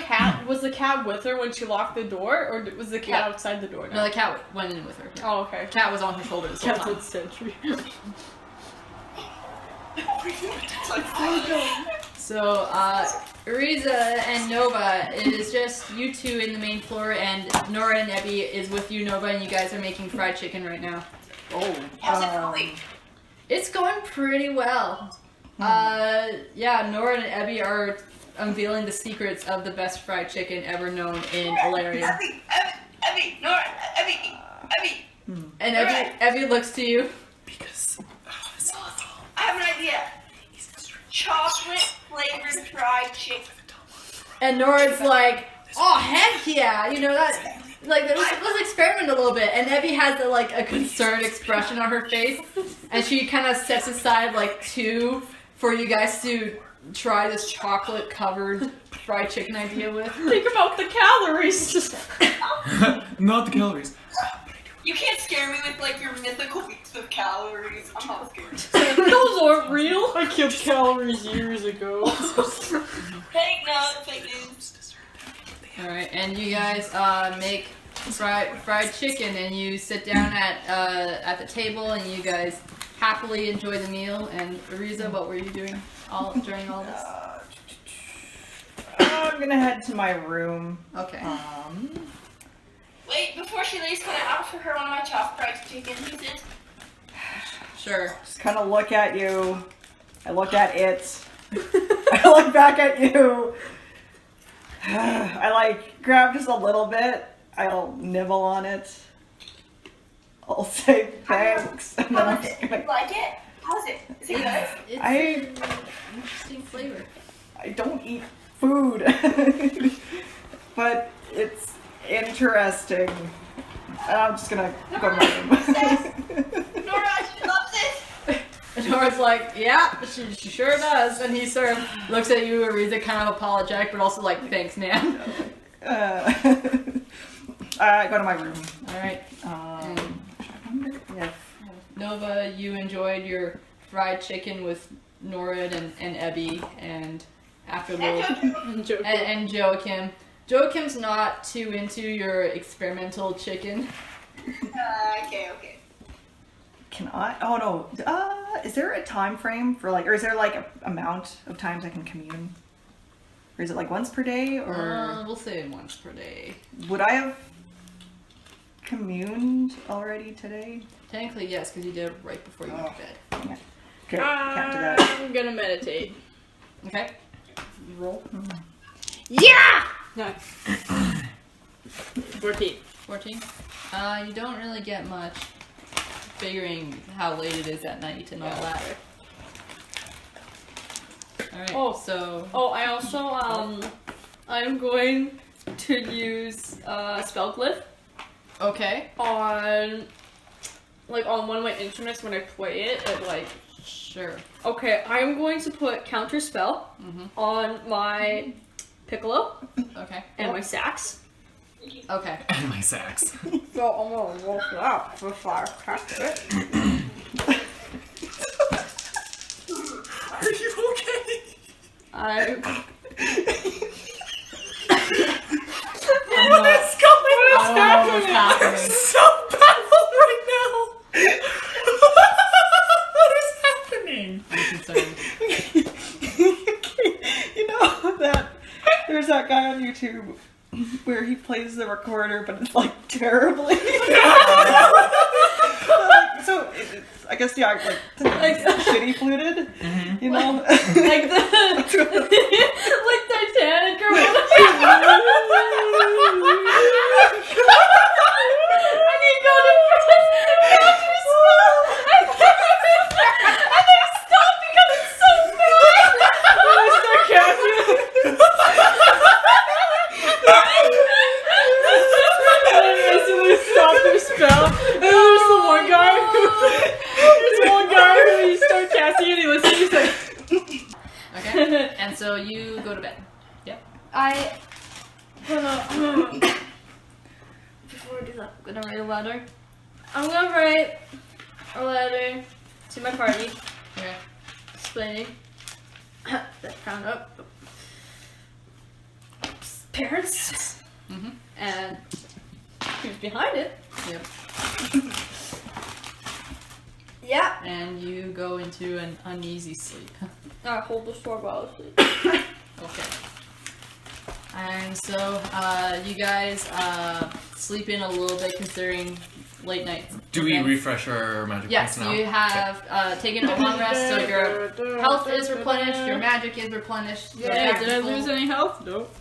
cat with her when she locked the door, or was the cat outside the door now? No, the cat went in with her. Oh, okay. The cat was on her shoulders. Cat's with Sentry. So, Ariza and Nova, it is just you two in the main floor, and Nora and Ebby is with you, Nova, and you guys are making fried chicken right now. Oh. How's it going? It's going pretty well. Yeah, Nora and Ebby are unveiling the secrets of the best fried chicken ever known in Alaria. Ebby, Nora, Ebby. And Ebby looks to you. Because I have an idea. Chocolate flavored fried chicken. And Nora's like, oh, heck yeah! You know, that, like, let's experiment a little bit. And Ebby has, a concerned expression on her face. And she kind of sets aside, 2 for you guys to try this chocolate-covered fried chicken idea with. Think about the calories. not the calories. You can't scare me with your mythical beats of calories. I'm not scared. Those aren't real. I killed calories years ago. Fake news. Alright, and you guys make fried chicken, and you sit down at the table, and you guys happily enjoy the meal. And Ariza, what were you doing during all this? I'm gonna head to my room. Okay. Wait, before she leaves, can I offer her one of my chopped fried chicken pieces? Sure. Just kind of look at you. I look at it. I look back at you. I grab just a little bit. I'll nibble on it. I'll say thanks. And then I'm just gonna... Like it? How's it? Is it good? It's I- an interesting flavor. I don't eat food. But it's interesting. And I'm just gonna go to my room. Nora, she loves it. And Nora's like, yeah, she sure does. And he sort of looks at you, Ariza, kind of apologetic, but also like, thanks, man. I go to my room. Alright. Yes. Nova, you enjoyed your fried chicken with Norid and Ebby, and after a little... and Joachim. Joachim's not too into your experimental chicken. Okay. Can I? Oh no. Is there a time frame for or is there a amount of times I can commune? Or is it once per day, or We'll say once per day. would I have communed already today? Technically, yes, because you did it right before you went to bed. Okay, can't do that. I'm gonna meditate. Okay. Roll. Yeah! No. 14. 14. You don't really get much, figuring how late it is at night and all that. Alright, so... Oh, I also, I'm going to use, spell glyph Okay. on one of my instruments when I play it, Sure. okay, I'm going to put counter spell on my piccolo Okay. and my sax. Okay. And my sax. So I'm gonna roll it up before I cast it. Are you okay? What is going on? I don't know what's happening. So baffled right now. What is happening? I'm concerned. You know that there's that guy on YouTube where he plays the recorder, but it's terribly. So I guess yeah, like shitty fluted. You know, Like the like Titanic or whatever. And you go to press and they stop because it's so fast. Stop their spell. And there's the one guy who you start casting and he listens and he's like, Okay. And so you go to bed. I before I do that, I'm gonna write a letter. I'm gonna write a letter to my party Okay. explaining that found up parents and who's behind it. Yep. Yeah. And you go into an uneasy sleep. I hold the store while I sleep. Okay. And so, you guys sleep in a little bit considering late nights. Do we Okay. refresh our magic Yes, points now? you have taken a long rest, so your health is replenished, your magic is replenished. your yeah, attack did I is full. lose any health? Nope.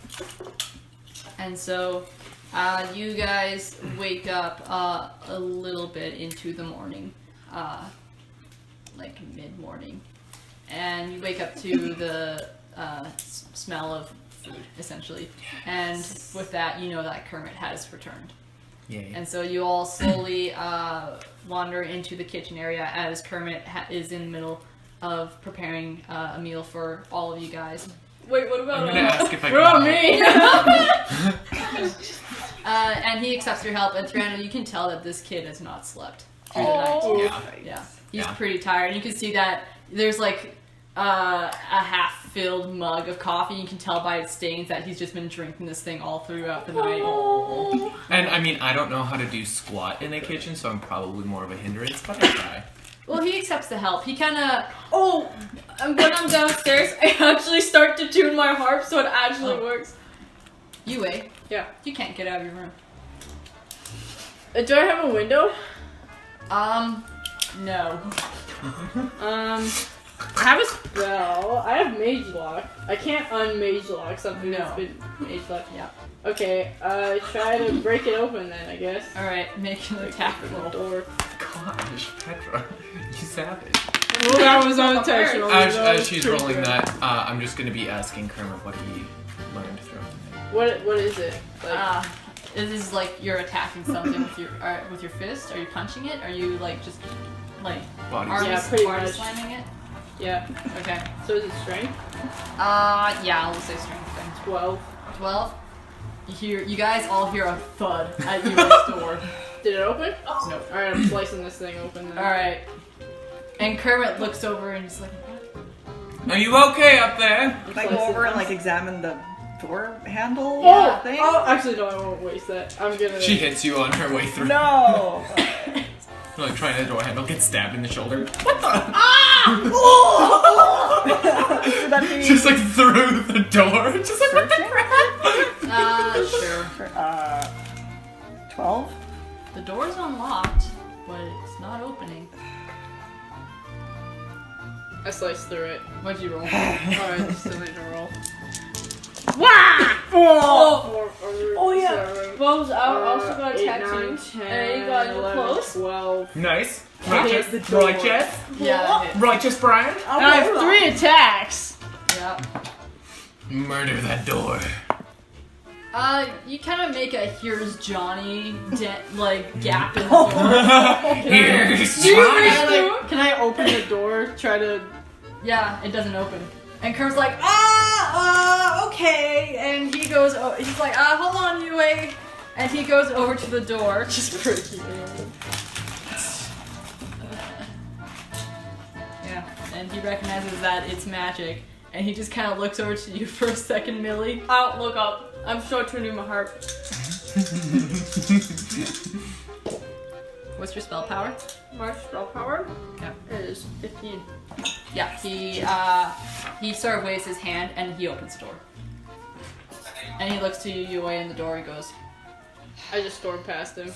And so, you guys wake up a little bit into the morning, like mid-morning, and you wake up to the smell of food, essentially. And with that, you know that Kermit has returned. Yay. And so you all slowly wander into the kitchen area as Kermit is in the middle of preparing a meal for all of you guys. Wait, what I'm about gonna ask if I What about can me? And he accepts your help, and Thrandu'al, you can tell that this kid has not slept through the night. Yeah. Yeah, he's Yeah. pretty tired. You can see that there's like a half-filled mug of coffee. You can tell by its stains that he's just been drinking this thing all throughout the night. And I mean, I don't know how to do squat in a kitchen, so I'm probably more of a hindrance, but I try. Well, he accepts the help. He kind of... when I'm downstairs, I actually start to tune my harp so it actually works. You wait. Yeah. You can't get out of your room. Do I have a window? No. I have a spell. I have mage lock. I can't unmage lock something that's No. been mage lock. Yeah. Okay, try to break it open then, I guess. Alright, make an attack roll. Door. Gosh, Petra, you savage. Well, that was unintentional. As she's rolling that, I'm just gonna be asking Kermit what he learned throughout the night. What is it? Like, This is like you're attacking something with your fist. Are you punching it? Are you like just like Body arm Yeah, pretty arm much. slamming it? yeah. Okay. So is it strength? Yeah, I'll say strength then. 12. 12. You guys all hear a thud at your door. Did it open? Nope. Alright, I'm slicing this thing open then. Alright. And Kermit looks over and he's like, what? Are you okay up there? Can I go over and like examine the door handle Yeah. thing? Oh, actually no, I won't waste that. I'm gonna... She hits you on her way through. No. Like trying the door handle, gets stabbed in the shoulder. Should that be Just like through the door. Just like, what the searching? crap? Sure. 12? The door's unlocked, but it's not opening. I sliced through it. What'd you roll? Alright, still need to roll. Oh yeah. Well, I also got 8, attack 9, too. 10, And you got you 11, close. 12. Nice. Hit the door. Righteous. Yeah, that hits. Righteous Brian. And I have 3 attacks! Yeah. Murder that door. You kind of make a here's Johnny gap in the door. Here's Can Johnny. I, can I open the door? Try to... Yeah, it doesn't open. And Kermit's like, okay. And he goes, he's like, hold on, you wait. And he goes over to the door. Just breaking it open. Yeah, and he recognizes that it's magic. And he just kind of looks over to you for a second, Millie. I don't look up. I'm still tuning my harp. What's your spell power? My spell power Yeah. is 15. Yeah, he sort of waves his hand and he opens the door. And he looks to you away in the door and goes, I just stormed past him.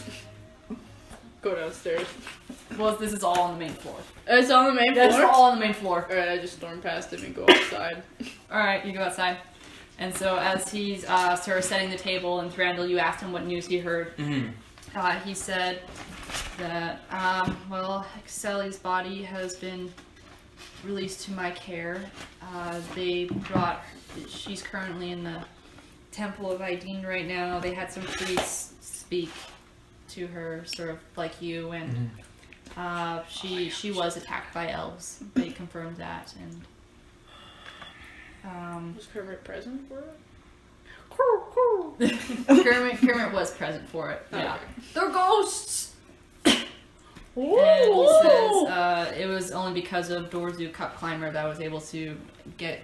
Go downstairs. Well, this is all on the main floor. It's on the main floor? That's all on the main floor. Alright, I just storm past him and go outside. Alright, you go outside. And so as he's sort of setting the table, and Thrandu'al, you asked him what news he heard. Mm-hmm. He said that, well, Axelia's body has been released to my care. She's currently in the Temple of Aideen right now. They had some priests speak to her, sort of like you, and she was attacked by elves. They confirmed that, and Was Kermit present for it? Kermit was present for it. Yeah, they're ghosts. And he says it was only because of Dorzu Cup Climber that I was able to get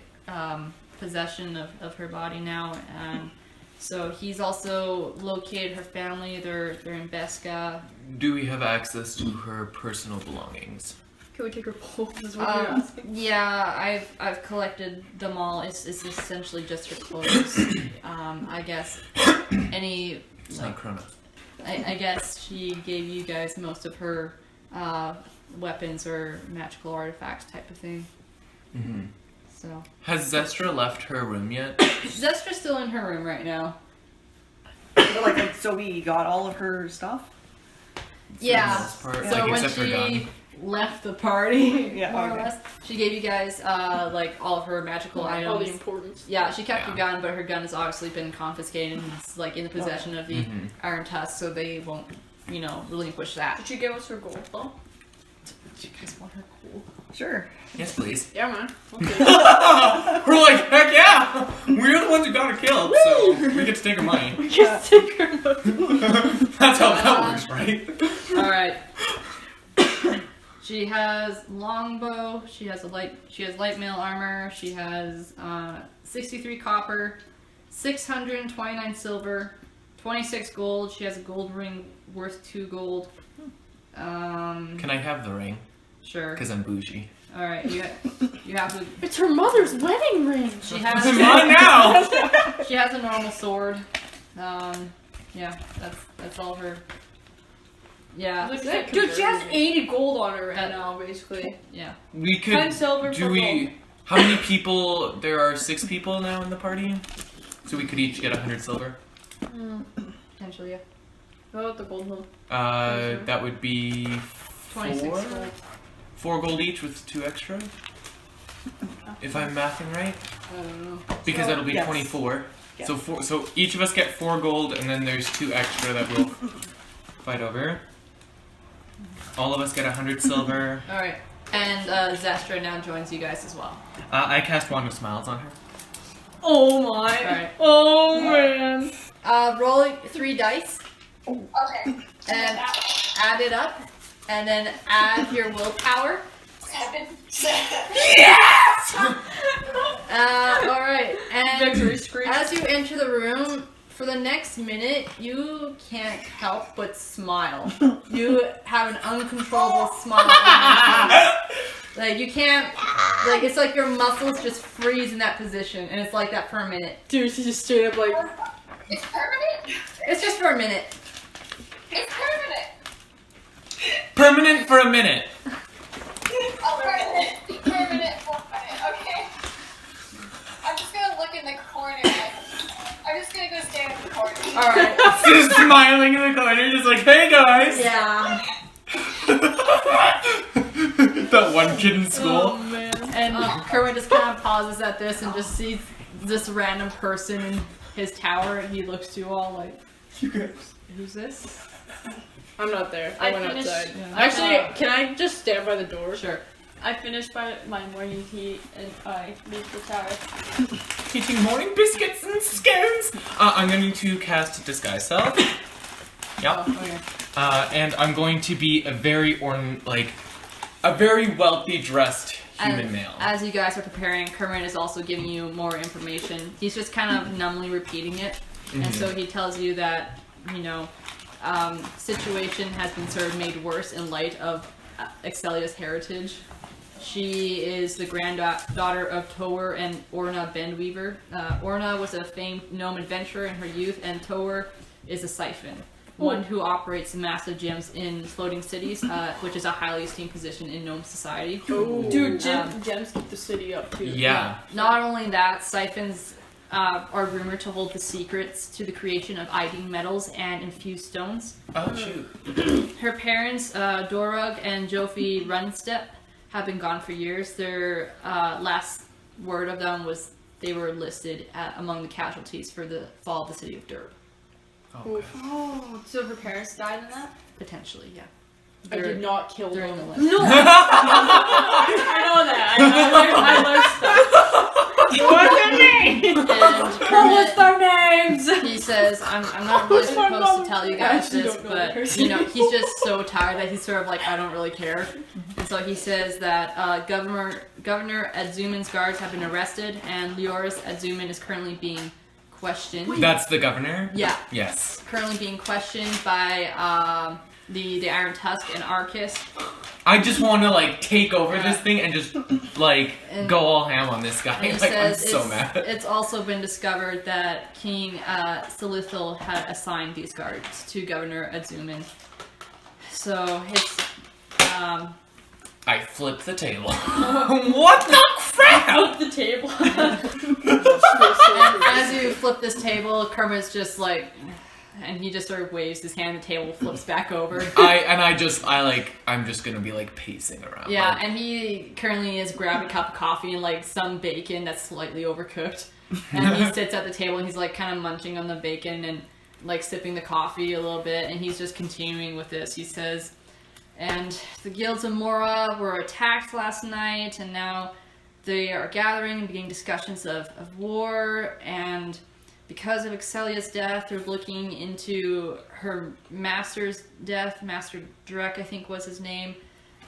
possession of her body now, and so he's also located her family. They're in Beska. Do we have access to her personal belongings? Can we take her clothes? Is what you're asking. Yeah, I've collected them all. It's essentially just her clothes. I guess any It's not Chrono. I guess she gave you guys most of her weapons or magical artifacts type of thing. Mm-hmm. So Has Zestra left her room yet? Zestra's still in her room right now. Like, so we got all of her stuff? Yeah. For the most part, So like, when except for gun. she left the party, Yeah, more or okay. less, she gave you guys like all of her magical All the items. importance. Yeah, she kept Yeah. her gun, but her gun has obviously been confiscated and it's like in the possession of the Mhm. Iron Tusk, so they won't, relinquish that. Did you give us her gold though? Do you guys want her cool? Sure. Yes, please. Yeah, man. Okay. We're like, heck yeah! We're the ones who got her killed, so we get to take her money. Just take her. That's how that works, right? Alright. She has longbow, she has light mail armor, she has 63 copper, 629 silver, 26 gold, she has a gold ring worth 2 gold. Can I have the ring? Sure. Because I'm bougie. Alright, you have to. It's her mother's wedding ring! She has It's mine now! She has a normal sword. Yeah, that's all her. Yeah. Dude, she has 80 gold on her right now, basically. Yeah. We could. 10 silver Do for we? gold. How many people? There are 6 people now in the party, so we could each get 100 silver. Potentially, yeah. What about the gold one? That would be 26 4? gold. 4 gold each with 2 extra. If I'm mathing right, I don't know. because that'll be Yes. 24. Yes. So each of us get 4 gold, and then there's 2 extra that we'll fight over. All of us get 100 silver. Alright. And Zestra now joins you guys as well. I cast Wand of Smiles on her. Oh my! Alright. Oh man! Roll 3 dice Okay. and add it up, and then add your willpower. 7. Alright. And Victory scream. as you enter the room, for the next minute, you can't help but smile. You have an uncontrollable smile on your face. Like, you can't, like, it's like your muscles just freeze in that position, and it's like that for a minute. Dude, she just straight up like, It's permanent? It's just for a minute. It's permanent. Permanent for a minute. Oh, permanent. Permanent for a minute. Okay. I'm just gonna look in the corner. I'm just gonna go stand in the corner. Alright. Just smiling in the corner, just like, hey guys! Yeah. That one kid in school. oh man. And Kerwin just kind of pauses at this and just sees this random person in his tower, and he looks to you all like, You guys. who's this? I'm not there. I went finished- outside. Yeah. Actually, can I just stand by the door? Sure. I finished my morning tea and I leave the tower. Eating morning biscuits and scones. I'm going to cast Disguise Self. Yep. Oh, okay. And I'm going to be a very wealthy dressed human And male. as you guys are preparing, Kermit is also giving you more information. He's just kind of numbly repeating it. And so he tells you that, situation has been sort of made worse in light of Axelia's heritage. She is the granddaughter of Tower and Orna Bendweaver. Orna was a famed gnome adventurer in her youth, and Tower is a siphon. one who operates the massive gyms in floating cities, which is a highly esteemed position in gnome society. Dude, gems keep the city up too. Yeah. Not only that, siphons are rumored to hold the secrets to the creation of iodine metals and infused stones. Oh, shoot. Her parents, Dorug and Jofi Runstep, have been gone for years. Their last word of them was they were listed among the casualties for the fall of the city of Durb. Okay. Oh, so her parents died in that? Potentially, yeah. I did not kill They're in them. the list. No! I know that. I learned stuff. What's their name? And What's their names? he says, I'm not really Who's my supposed mom? to tell you I guys actually this, don't know but, the person. you know, he's just so tired that he's sort of like, I don't really care. And so he says that Governor Adzuman's guards have been arrested, and Leoris Adzuman is currently being questioned. That's the governor? Yeah, Yes. currently being questioned by the Iron Tusk and Arcus. I just want to, like, take over this thing and just, like, And- go all ham on this guy. And he Like, I'm says so mad. it's also been discovered that King Silithil had assigned these guards to Governor Adzuman. So it's I flipped the table. What the crap? The table. and as you flip this table, Kermit's just like, and he just sort of waves his hand. The table flips back over. I'm just gonna be like pacing around. Yeah, like, and he currently has grabbed a cup of coffee and like some bacon that's slightly overcooked. And he sits at the table and he's like kind of munching on the bacon and like sipping the coffee a little bit. And he's just continuing with this. He says, and the guilds of Mora were attacked last night, and now they are gathering and beginning discussions of war. And because of Axelia's death, they're looking into her master's death. Master Drek, I think was his name.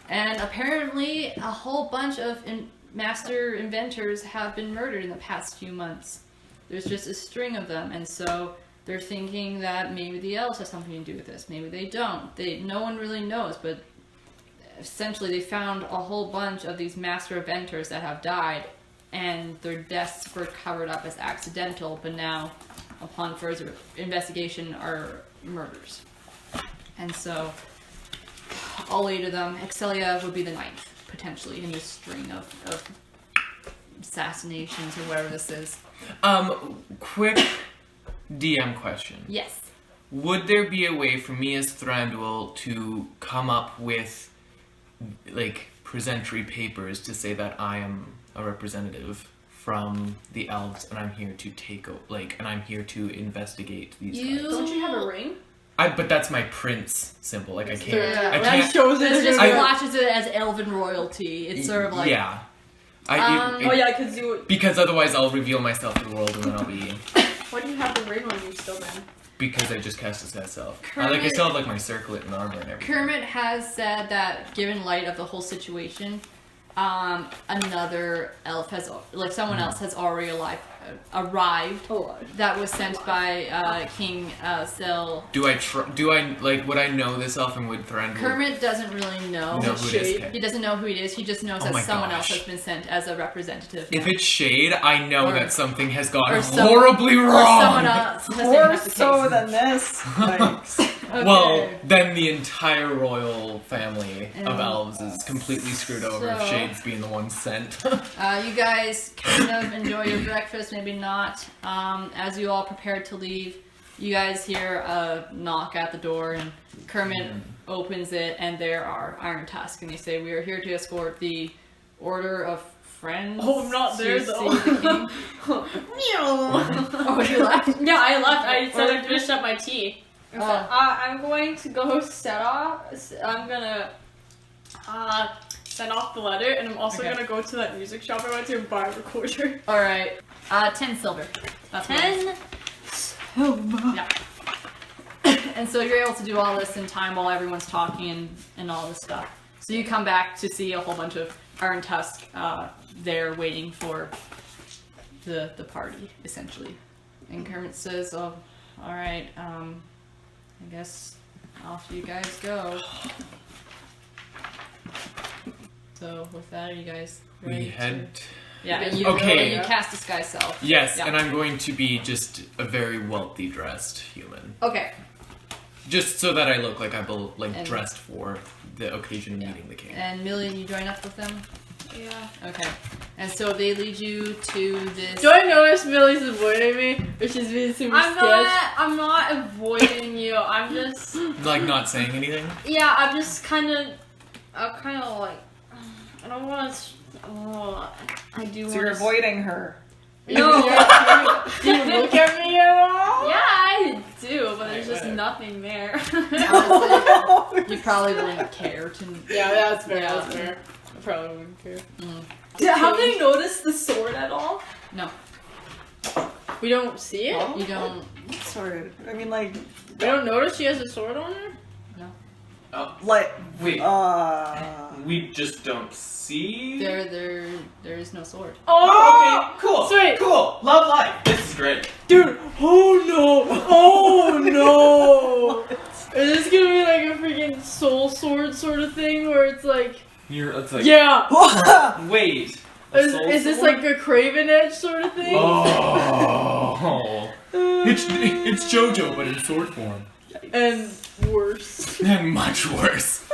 And apparently a whole bunch of master inventors have been murdered in the past few months. There's just a string of them, and so they're thinking that maybe the elves have something to do with this. Maybe they don't. No one really knows, but essentially they found a whole bunch of these master inventors that have died, and their deaths were covered up as accidental, but now, upon further investigation, are murders. And so, all 8 of them, Axelia would be the 9th, potentially, in this string of assassinations or whatever this is. Quick DM question. Yes. Would there be a way for me as Thrandu'al to come up with, like, presentory papers to say that I am a representative from the elves and I'm here to and I'm here to investigate these guys? Don't you have a ring? But that's my prince symbol. Like, I can't. Yeah. I That can't. shows This it. just I- flashes it as elven royalty. It's sort of like... Yeah. Oh yeah, because you. Because otherwise I'll reveal myself to the world and then I'll be... Why do you have the ring on you still, man? Because I just cast this myself. I Kermit- still have like my circlet and armor and everything. Kermit has said that, given light of the whole situation, another elf has, like someone else has already arrived. That was sent by King Sil. Would I know this elf and would Thrandu'al Kermit doesn't really know. know who it is? He doesn't know who it is. He just knows Oh that my someone else gosh. has been sent as a representative. If now. it's Shade, I know Or- that something has gone or some- horribly Or wrong. someone else. has been More at the so case. than this. Yikes. Okay. Well, then the entire royal family of And elves is completely screwed over if so- Shade's being the one sent. You guys kind of enjoy your breakfast, maybe not. As you all prepare to leave, you guys hear a knock at the door, and Kermit opens it, and there are Iron Tusk, and they say, "We are here to escort the Order of Friends." Oh, I'm not there, to though. see the king." Oh, you left? Yeah, I left. I said I finished up my tea. Oh. I'm going to go set off. I'm gonna send off the letter, and I'm also Okay. gonna go to that music shop I went to and buy a recorder. All right. 10 silver. That's what it is. 10. Yeah. And so you're able to do all this in time while everyone's talking and all this stuff. So you come back to see a whole bunch of Iron Tusk there waiting for the party, essentially. And Kermit says, "Oh, all right. I guess off you guys go." So with that, are you guys ready? We head... Yeah, and you, Okay. you cast Disguise Self. Yes, Yeah. and I'm going to be just a very wealthy dressed human. Okay. Just so that I look like I'm And- dressed for the occasion of meeting the king. And Millie, you join up with them? Yeah. Okay. And so they lead you to this... Do I notice Millie's avoiding me? Or she's being super sketch? I'm not avoiding you. I'm just. Like not saying anything? Yeah, I'm just kind of like. I don't want to. Oh, I do. So you're avoiding her. No. Do you look at me at all? Yeah, I do, but there's just nothing there. Honestly, you probably wouldn't care to... Yeah, that's fair. Yeah. That's fair. I probably wouldn't care. Have they noticed the sword at all? No, We don't see it? Oh. you don't... Sorry. I mean, like, We don't notice she has a sword on her? like, Wait, we just don't see? There is no sword. Oh, okay, cool. Sweet. Cool. Love life. This is great. Dude, oh no! Oh no! Is this gonna be like a freaking soul sword sort of thing where it's like... It's like, Yeah! wait. A Is soul this sword? like a Craven Edge sort of thing? Oh. It's JoJo, but in sword form. And worse. And much worse.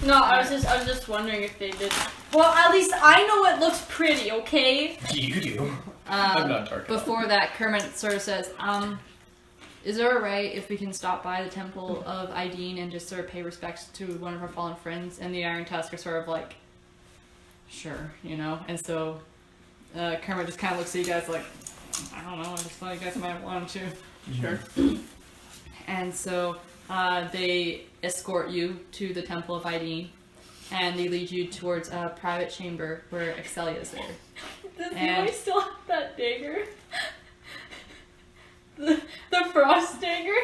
No, I was just wondering if they did. Well, at least I know it looks pretty, okay? You do. I'm not dark. Before that, Kermit sort of says, is it alright if we can stop by the Temple of Ideen and just sort of pay respects to one of our fallen friends? And the Iron Tusk are sort of like, sure, you know? And so Kermit just kind of looks at you guys like, I don't know, I just thought you guys might want to. Sure. And so they escort you to the Temple of Ideen, and they lead you towards a private chamber where Axelia is there. Does And- Levi still have that dagger? the frost dagger?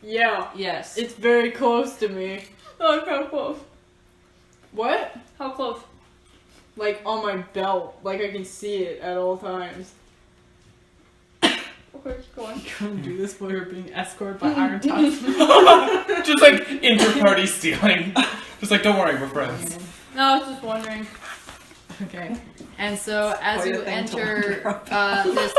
Yeah. Yes. It's very close to me. Oh, how close? What? How close? Like on my belt. Like I can see it at all times. Where's it going? Couldn't do this while you're being escorted by Iron Tusk. Just like inter-party stealing. Just like, don't worry, we're friends. No, I was just wondering. Okay. And so as Quite a you thing to enter wonder about.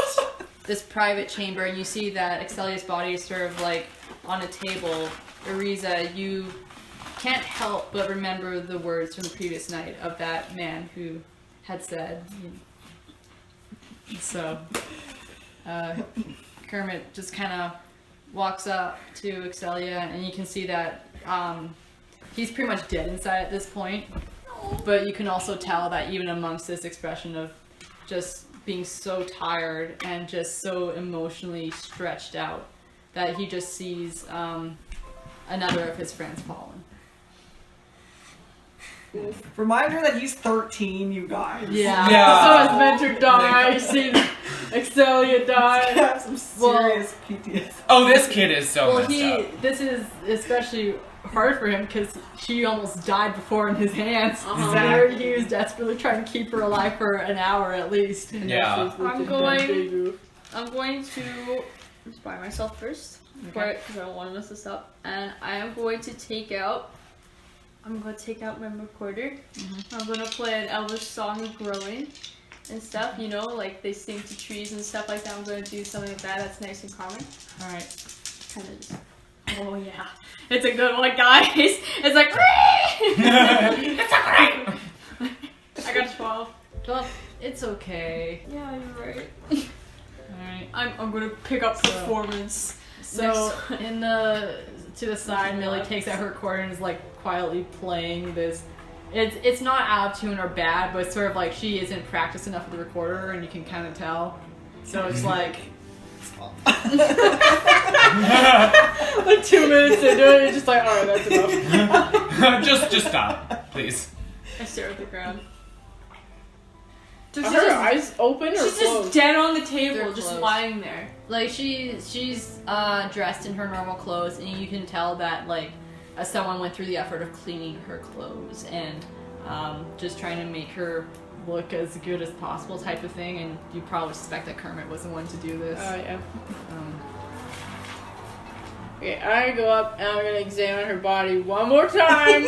this private chamber, and you see that Axelia's body is sort of like on a table, Ariza, you can't help but remember the words from the previous night of that man who had said. So Kermit just kind of walks up to Axelia, and you can see that he's pretty much dead inside at this point. But you can also tell that even amongst this expression of just being so tired and just so emotionally stretched out, that he just sees another of his friends fallen. Reminder that he's 13, you guys. Yeah. So his mentor died. You see Axelia die. Have some serious PTSD. Oh, this kid is so Well, messed up. this is especially hard for him because she almost died before in his hands. So he was desperately trying to keep her alive for an hour at least. Yeah. I'm going to just buy myself first, Okay. because I don't want to mess this up. And I am going to take out my recorder. I'm going to play an Elvish song of growing and stuff, you know, like they sing to trees and stuff like that. I'm going to do something like that that's nice and calming. Alright. Kind of just, oh yeah. It's a good one, guys. It's like, It's alright. I got 12. Well, it's okay. Yeah, you're right. Alright. I'm going to pick up So- performance. So to the side, Millie takes out her recorder and is like quietly playing this. It's not out of tune or bad, but it's sort of like she isn't practiced enough with the recorder, and you can kind of tell. So it's like Like 2 minutes into it, you're just like, alright, that's enough. just stop, please. I stare at the ground. Are her eyes open or She's closed? just dead on the table, They're just closed. lying there. like she's dressed in her normal clothes, and you can tell that like someone went through the effort of cleaning her clothes and just trying to make her look as good as possible type of thing. And you probably suspect that Kermit was the one to do this. Oh, yeah. Um, Okay, I'm gonna go up and I'm gonna examine her body one more time.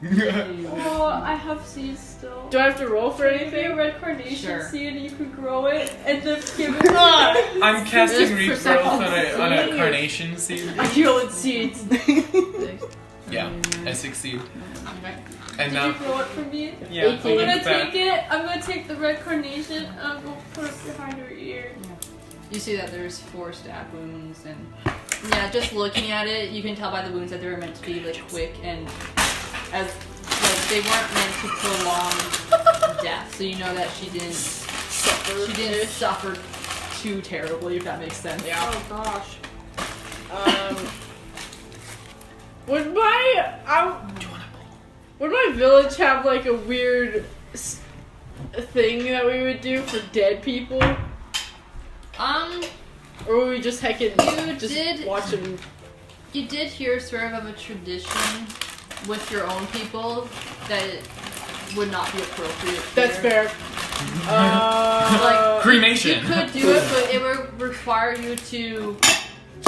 Oh, I have seeds still. Do I have to roll for Maybe a anything? red carnation Sure. seed and you could grow it and then give it I'm casting There's regrowth on percent. a carnation seed. I feel it seeds. Yeah, I succeed. Okay. And Did now, you grow it for me? yeah, I'm gonna like that. take it. I'm gonna take the red carnation and I'm gonna put it behind her ear. You see that there's 4 stab wounds, and yeah, just looking at it, you can tell by the wounds that they were meant to be like quick and as like they weren't meant to prolong death. So you know that she didn't suffer too terribly, if that makes sense. Yeah. Oh gosh. Would my village have like a weird thing that we would do for dead people? Or would we just watch them? You did hear sort of a tradition with your own people that it would not be appropriate. That's here. fair. Like Cremation. You could do it, but it would require you to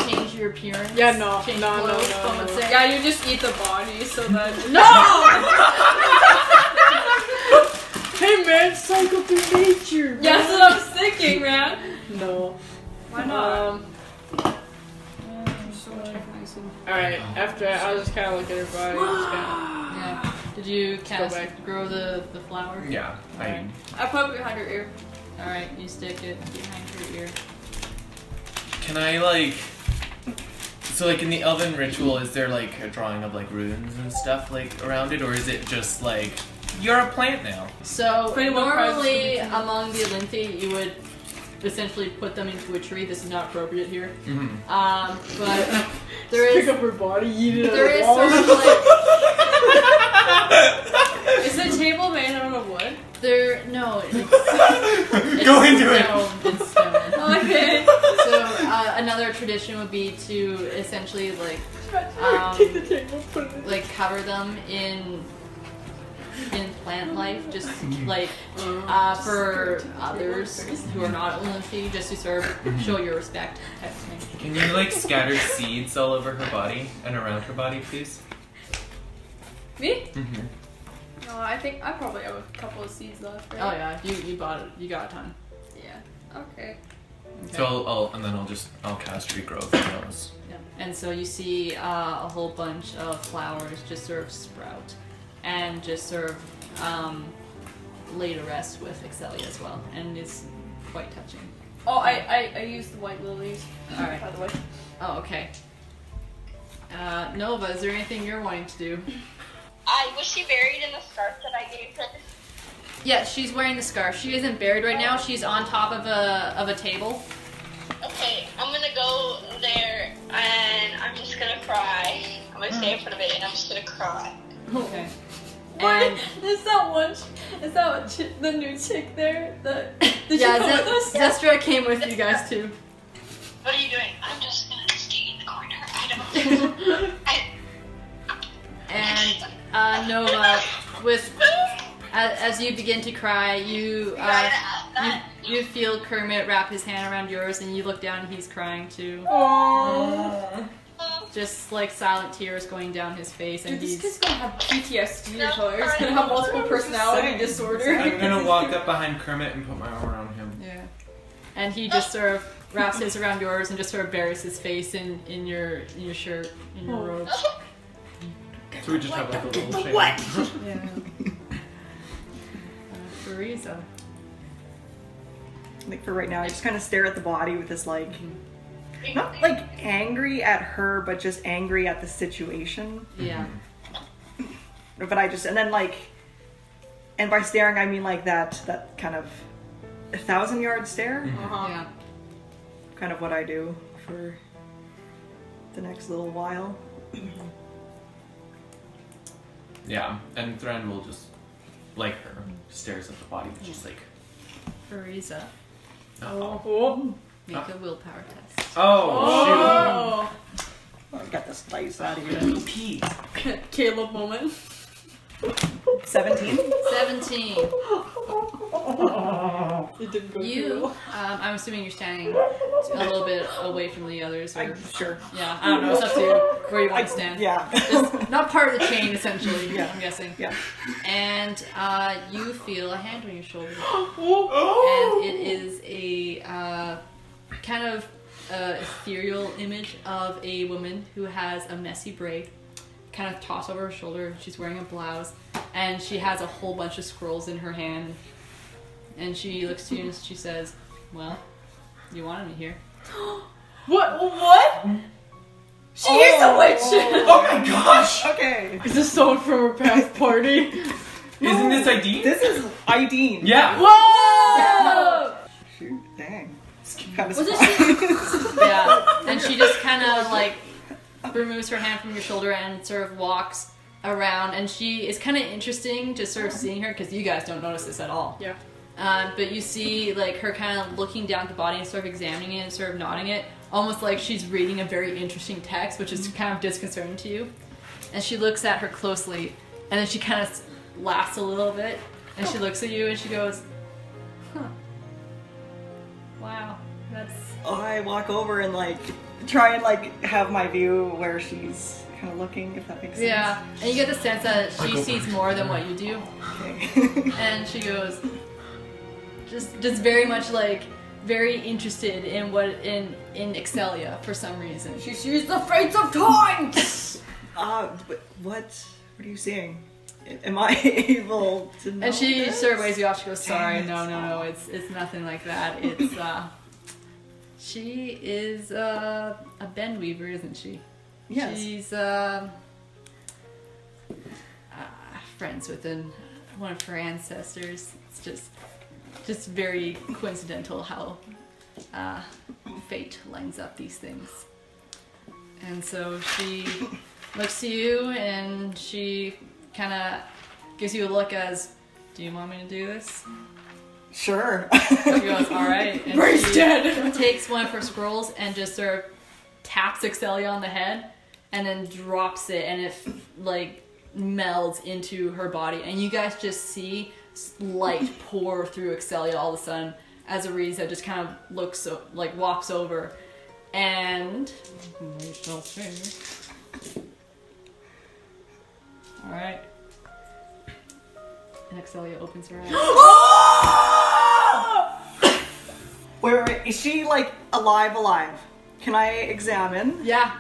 change your appearance. Yeah, no, change no, clothes, no, some would no. say. Yeah, you just eat the body so that. Hey man, cycle through nature. Yeah, that's what I was thinking, man. No. Why not? Alright, after that, I was just kind of looking at her body. Just kinda, Yeah. Did you cast back. grow the flower? Yeah, I. I put it behind her ear. All right, you stick it behind your ear. Can I like? So like in the elven ritual, is there like a drawing of like runes and stuff like around it, or is it just like you're a plant now? So If anyone normally cries, among the Olynthe, you would essentially put them into a tree. This is not appropriate here. Mm-hmm. But there pick is up her body, eat it. there is out sort of of the like Is the table made out of wood? there no. It's Go into it. stone, it's stone. Okay. So another tradition would be to essentially like Take the table, put it in. like cover them in plant life, just like for others who are not Olympy, just to sort of show your respect type of thing. Can you like scatter seeds all over her body and around her body, please? Me? Mm-hmm. No, I think I probably have a couple of seeds left. Right? Oh yeah, you bought it. You got a ton. Yeah. Okay. Okay. So I'll cast regrowth on those. Yeah. And so you see a whole bunch of flowers just sort of sprout and just sort of lay to rest with Axelia as well, and it's quite touching. Oh, I used the white lilies. All right. By the way. Oh, okay. Nova, is there anything you're wanting to do? Was she buried in the scarf that I gave her? Yeah, she's wearing the scarf. She isn't buried right now. She's on top of a table. Okay, I'm gonna go there and I'm just gonna cry. I'm gonna stay in front of it and I'm just gonna cry. Okay. What? And Is that one? Is that the new chick there? Did yeah, you come with us? Zestra came with you guys too. What are you doing? I'm just gonna stay in the corner. I don't. And Nova, with as you begin to cry, you feel Kermit wrap his hand around yours, and you look down, and he's crying too. Aww. Just like silent tears going down his face, and Dude, this he's kid's gonna have PTSD or he's gonna have multiple personality disorder. I'm gonna walk up behind Kermit and put my arm around him. yeah, and he just sort of wraps his around yours and just sort of buries his face in your shirt, in your robes. So we just have like a little chain. Yeah. Teresa. Like for right now, I just kind of stare at the body with this like, not like angry at her, but just angry at the situation. Yeah. But I just, and then like, and by staring I mean like that kind of 1,000-yard stare. Uh-huh. Yeah. Kind of what I do for the next little while. Yeah, and Thran will just, like her, stares at the body, but she's like, Teresa. Oh. Make a willpower test. oh, Oh, I got this dice out of shoot. here. Pee. Caleb moment. 17. 17. It didn't go You, I'm assuming you're standing a little bit away from the others. Or, Sure. yeah, I don't know. It's up to you. where you want to stand. Yeah. Just not part of the chain, essentially. Yeah. I'm guessing. Yeah. And you feel a hand on your shoulder, Oh. and it is a kind of ethereal image of a woman who has a messy braid, kind of tossed over her shoulder. She's wearing a blouse, and she has a whole bunch of scrolls in her hand. And she looks to you and she says, "Well, you wanted me here." What? She is a witch! Oh my gosh! Okay. Is this someone from her past party? Isn't this ID? This is Ideen. Yeah. Whoa! Shoot, dang. Kind of Wasn't surprised. Yeah. And she just kind of like removes her hand from your shoulder and sort of walks around. And she is kind of interesting, just sort of seeing her, because you guys don't notice this at all. Yeah. But you see like her kind of looking down at the body and sort of examining it and sort of nodding it, almost like she's reading a very interesting text, which is kind of disconcerting to you. And she looks at her closely, and then she kind of laughs a little bit, and she looks at you and she goes, "Huh. Wow, that's..." I walk over and like try and like have my view where she's kind of looking, if that makes sense. Yeah, and you get the sense that she sees more than what you do. Okay. And she goes, just very much like very interested in in Axelia for some reason. She sees the fates of time! What are you seeing? Am I able to know? And she this? sort of waves you off. She goes, "Sorry, Dang it. no, it's nothing like that. It's she is a bend weaver, isn't she? Yes. She's friends with one of her ancestors. It's just very coincidental how fate lines up these things." And so she looks to you and she kind of gives you a look as, "Do you want me to do this?" Sure. She goes, "All right." And Brace she dead. takes one of her scrolls and just sort of taps Axelia on the head and then drops it, and it like melds into her body, and you guys just see light pour through Axelia all of a sudden as Ariza just kind of walks over, and we shall see. All right. And Axelia opens her eyes. Wait, is she like alive? Can I examine? Yeah.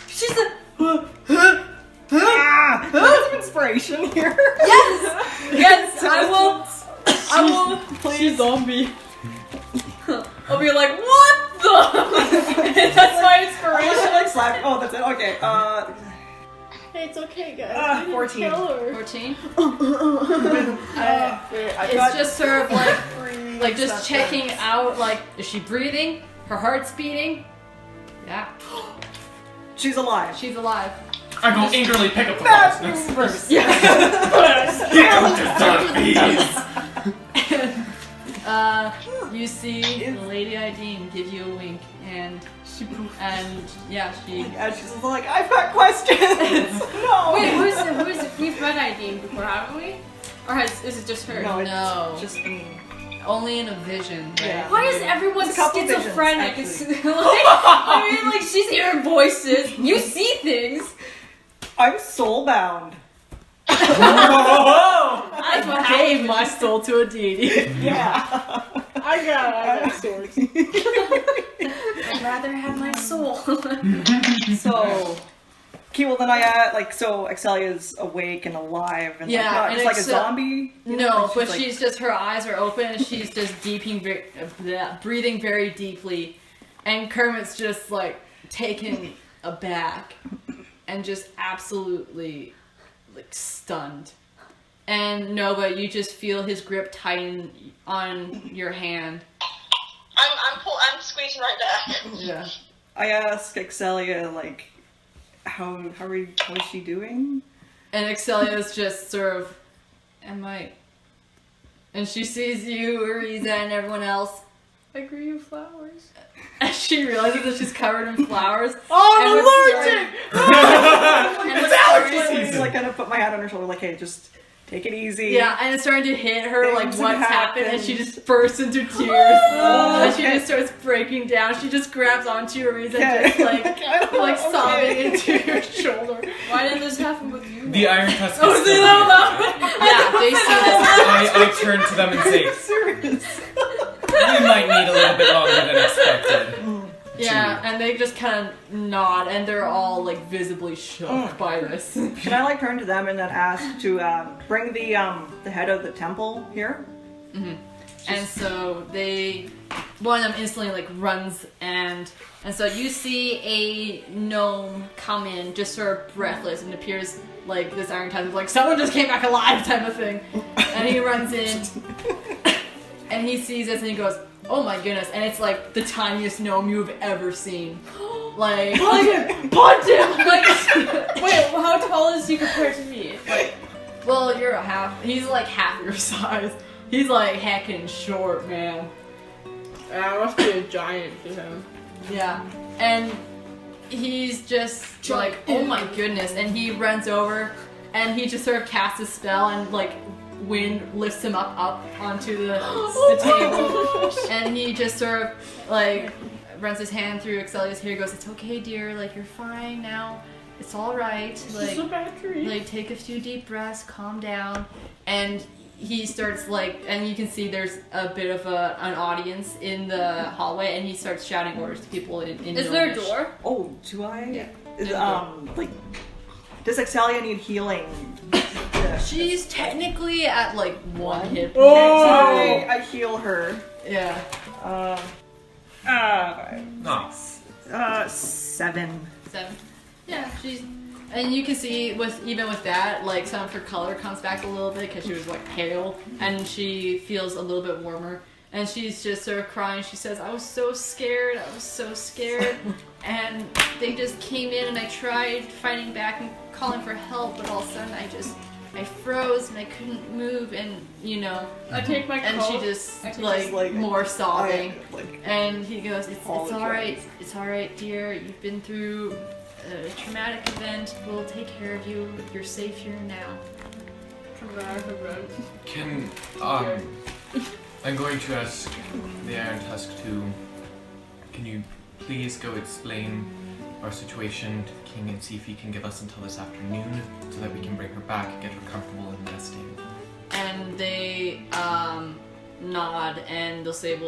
She's a. There's some inspiration here. Yes, I will. She's zombie. I'll be like, what the? That's my inspiration. Like slap. Oh, that's it. Okay. Hey, it's okay, guys. 14. Kill her. 14. I've It's got just sort of like 3 just success. checking out, like, is she breathing? Her heart's beating? Yeah, She's alive. she's alive. I go angrily pick up the Bad box. universe. You see Lady Ideen give you a wink, and yeah, she. And she's like, I've got questions. No. Wait, we've met Ideen before, haven't we? Or is it just her? No, it's No. just me. Only in a vision. Right? Yeah. Why is everyone It's a couple visions, schizophrenic? It's actually. I mean, like, she's hearing voices. You see things. I'm soulbound. I gave my soul to a deity. Yeah. I got swords. I'd rather have my soul. So, okay, well then so Axelia's awake and alive and Yeah, not and just like a Axel- zombie. You know, No, like, but like- she's just, her eyes are open and she's just breathing very deeply. And Kermit's just like taken aback and just absolutely like stunned. And Nova, you just feel his grip tighten on your hand. I'm squeezing right back. Yeah. I asked Axelia like, how is she doing? And Axelia's just sort of, and she sees you, Ariza, and everyone else. I grew you flowers. And she realizes that she's covered in flowers. Oh, And I'm allergic! what's It's like kind of put my hand on her shoulder, like, hey, just Take it easy. Yeah, and it's starting to hit her like Things what's have happened, and happened. she just bursts into tears. And she okay. just starts breaking down. She just grabs onto your and Okay. just like sobbing Okay. into your shoulder. Why didn't this happen with you? The Iron Tusk. Oh, is they still don't know. Yeah, they see this. I turn to them and say, Serious. "You might need a little bit longer than expected." Yeah, and they just kind of nod, and they're all like visibly shook by this. Can I like turn to them and then ask to bring the head of the temple here? And so one of them instantly like runs, and so you see a gnome come in, just sort of breathless, and appears like this Iron Tusk, like someone just came back alive type of thing. And he runs in, and he sees this, and he goes, "Oh my goodness!" And it's like the tiniest gnome you've ever seen. Like, punch him! Like, Wait, how tall is he compared to me? Like, well, you're he's like half your size. He's like heckin' short, man. I must be a giant to him. Yeah, and he's just like, oh my goodness, and he runs over, and he just sort of casts a spell, and like wind lifts him up onto the table, and he just sort of like runs his hand through Axelia's hair, goes, "It's okay, dear, like you're fine now, it's all right, like take a few deep breaths, calm down," and he starts like, and you can see there's a bit of an audience in the hallway, and he starts shouting orders to people in is there a Gnomish. door? Oh, do I? Yeah. Is, like, does Axelia need healing? She's technically at like one hit point. Oh! I heal her. Yeah. No. 7. 7. Yeah, she's, and you can see even with that, like some of her color comes back a little bit because she was like pale, and she feels a little bit warmer. And she's just sort of crying. She says, "I was so scared. I was so scared, and they just came in, and I tried fighting back and calling for help, but all of a sudden I froze and I couldn't move, and you know." I take my And coat. she just just, like more sobbing. like, And he goes, it's all right. apologize. It's all right, dear. You've been through a traumatic event. We'll take care of you. You're safe here now." Can I'm going to ask the Iron Tusk to. Can you please go explain our situation to the king and see if he can give us until this afternoon so that we can bring her back and get her comfortable and resting. And they nod, and they'll say,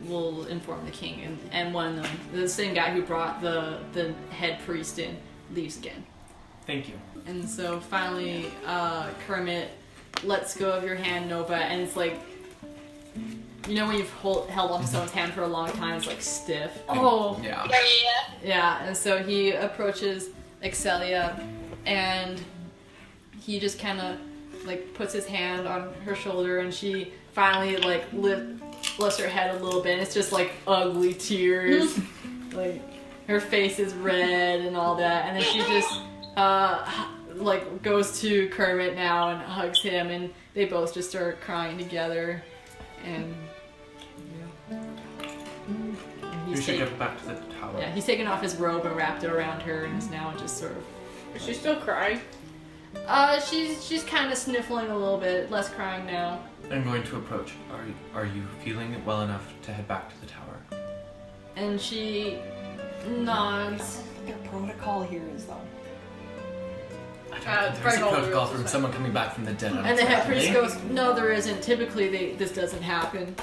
we'll inform the king. And one of them, the same guy who brought the head priest in, leaves again. Thank you. And so finally, Kermit lets go of your hand, Nova, and it's like, you know when you've held onto someone's hand for a long time, it's like stiff. Oh. Yeah. Yeah, and so he approaches Axelia, and he just kind of like puts his hand on her shoulder, and she finally like lifts her head a little bit, and it's just like ugly tears. Like her face is red and all that, and then she just like goes to Kermit now and hugs him, and they both just start crying together, and We should get back to the tower. yeah, he's taken off his robe and wrapped it around her, and is now just sort of. Is she still crying? She's kind of sniffling a little bit, less crying now. I'm going to approach. Are you feeling well enough to head back to the tower? And she nods. The protocol here is though. I don't think there's a protocol from someone coming back from the dead. And the head priest unexpectedly. goes, "No, there isn't. Typically, this doesn't happen.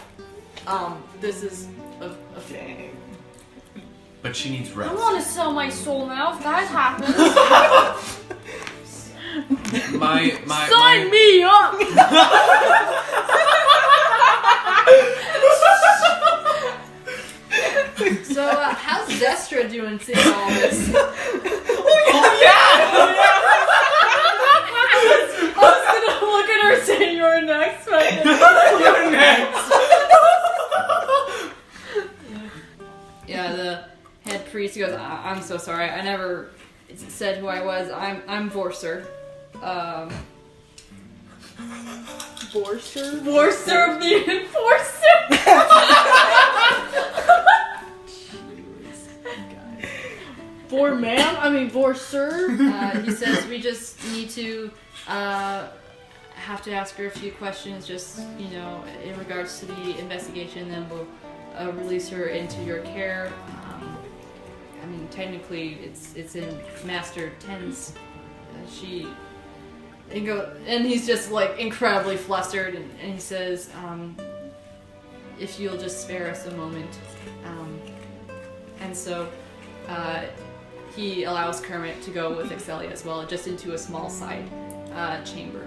This is a Dang. But she needs I rest. want to sell my soul now if that happens. my Sign me up! So, how's Destra doing seeing all this? I was gonna look at her saying you're next, but You're next. Yeah, the head priest goes, "I'm so sorry. I never said who I was. I'm Vorser. Borster? Vorser of the Enforcer! Vor ma'am? I mean, vor sir? He says we just need to have to ask her a few questions, just, you know, in regards to the investigation, then we'll release her into your care. I mean, technically, it's in Master 10's. And he's just like incredibly flustered, and he says, if you'll just spare us a moment. And so he allows Kermit to go with Axelia as well, just into a small side chamber.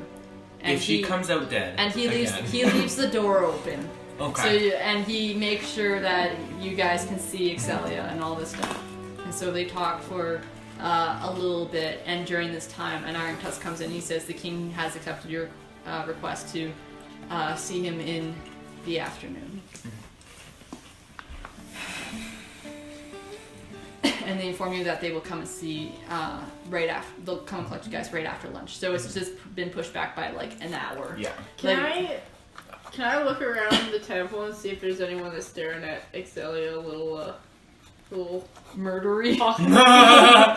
And if she comes out dead, and he leaves the door open. Okay. And he makes sure that you guys can see Axelia and all this stuff. And so they talk for a little bit, and during this time, an Iron Tusk comes in. He says the king has accepted your request to see him in the afternoon. And they inform you that they will come and see right after. They'll come and collect you guys right after lunch. So it's just been pushed back by like an hour. Yeah. Can I look around the temple and see if there's anyone that's staring at Axelia a little murdery?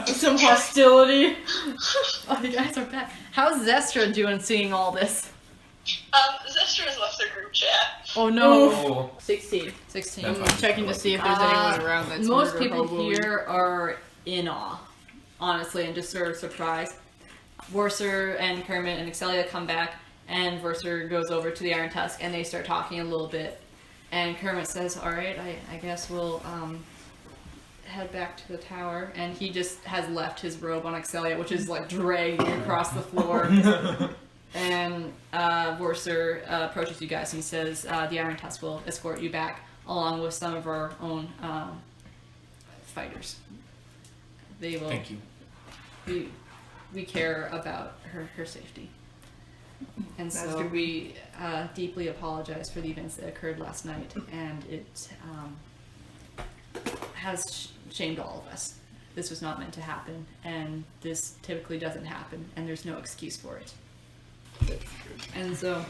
Some hostility. Oh, you guys are back. How's Zestra doing seeing all this? Zestra has left their group chat. Oh no. Oh. 16. I'm checking to see if there's anyone around that's most murder, people probably. here are in awe, honestly, and just sort of surprised. Worcer and Kermit and Axelia come back, and Worcer goes over to the Iron Tusk, and they start talking a little bit. And Kermit says, "Alright, I guess we'll head back to the tower." And he just has left his robe on Axelia, which is like dragging across the floor. And Worcer approaches you guys and he says, the Iron Tusk will escort you back along with some of our own fighters. They will. Thank you. We care about her safety. And so we deeply apologize for the events that occurred last night, and it has shamed all of us. This was not meant to happen, and this typically doesn't happen, and there's no excuse for it. And so,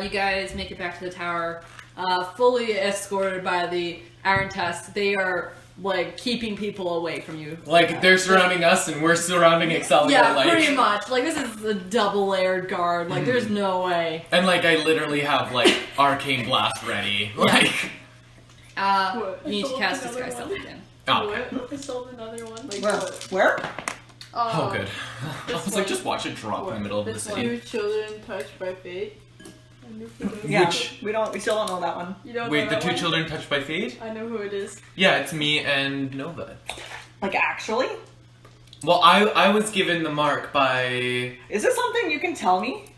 you guys make it back to the tower, fully escorted by the Iron Tusk. They are, like, keeping people away from you. Like, they're surrounding us and we're surrounding Axelia. Yeah, like, pretty much. Like, this is a double-layered guard. Like, there's no way. And, like, I literally have, like, Arcane Blast ready. Like... you need to cast Disguise Self again. Oh, okay. I sold another one. Like Where? what? Where? Oh, good. I this was like, one. just watch it drop in the middle of the This city. 2 children touched by fate. Yeah, Which- we still don't know that one. You don't Wait, know the that 2 one? children touched by fate? I know who it is. Yeah, it's me and Nova. Like, actually? Well, I was given the mark by... Is this something you can tell me?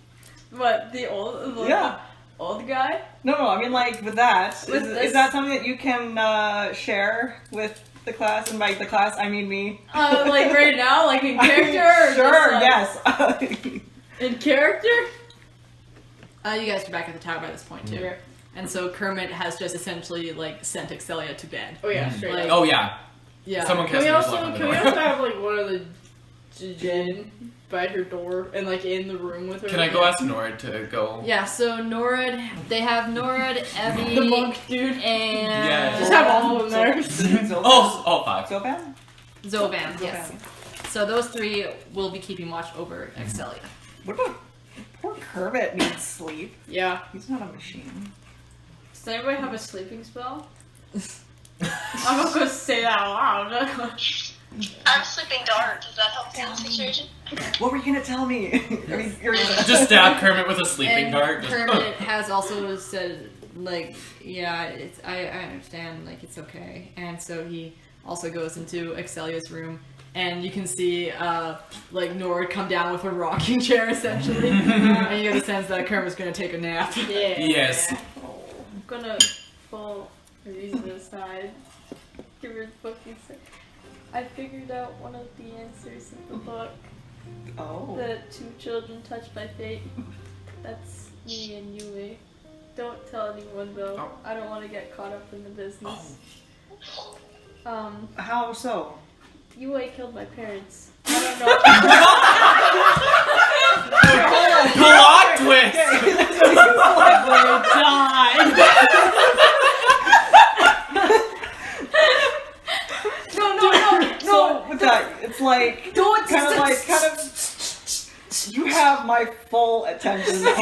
What, the old guy? No, I mean, like, with that, With is this- that something that you can share with the class? And by the class, I mean me. Like right now, like in character? Or Sure, just, yes. In character? You guys are back at the tower by this point, too. Yeah. And so Kermit has just essentially, like, sent Axelia to bed. Oh yeah, straight Like, up. Oh, yeah. Yeah. Someone Can we cast also on the can we door. also have like one of the Jin by her door and like in the room with her? Can I go ask Nord to go? Yeah, so Norad, they have Norad, Evie, the monk dude? and Yes. Just have all of them there. Oh, 5. Zoban? Zovan, yes. So those 3 will be keeping watch over Axelia. What about poor Kermit needs sleep? Yeah. He's not a machine. Does anybody have a sleeping spell? I'm not gonna say that out loud. I'm sleeping dart. Does that help in the situation? What were you gonna tell me? I mean, you're Just stab Kermit with a sleeping And dart. Just, Kermit has also said, like, yeah, it's, I understand, like, it's okay. And so he also goes into Axelia's room, and you can see, like, Nord come down with a rocking chair, essentially. And you get the sense that Kermit's gonna take a nap. Yeah. Yes. I'm gonna pull these to the side. Give her the book and say, I figured out one of the answers in the book. Oh. The 2 children touched by fate. That's me and Yue. Don't tell anyone though. Oh. I don't want to get caught up in the business. How so? Yue killed my parents. I Plot twist! No, with that, it's like Don't kind of You have my full attention. Where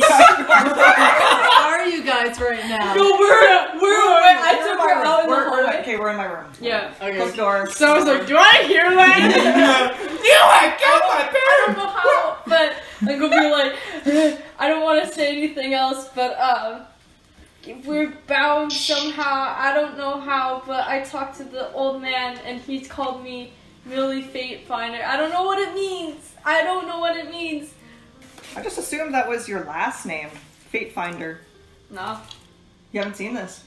are you guys right now? No, I took her out in the hallway. Okay, we're in my room. Yeah. Okay. Close the door. So I was like, do I hear that? I don't know how, but I'm gonna be like, I don't want to say anything else, but we're bound somehow. I don't know how, but I talked to the old man and he's called me Millie Fate Finder. I don't know what it means. I don't know what it means. I just assumed that was your last name, Fate Finder. No, You haven't seen this?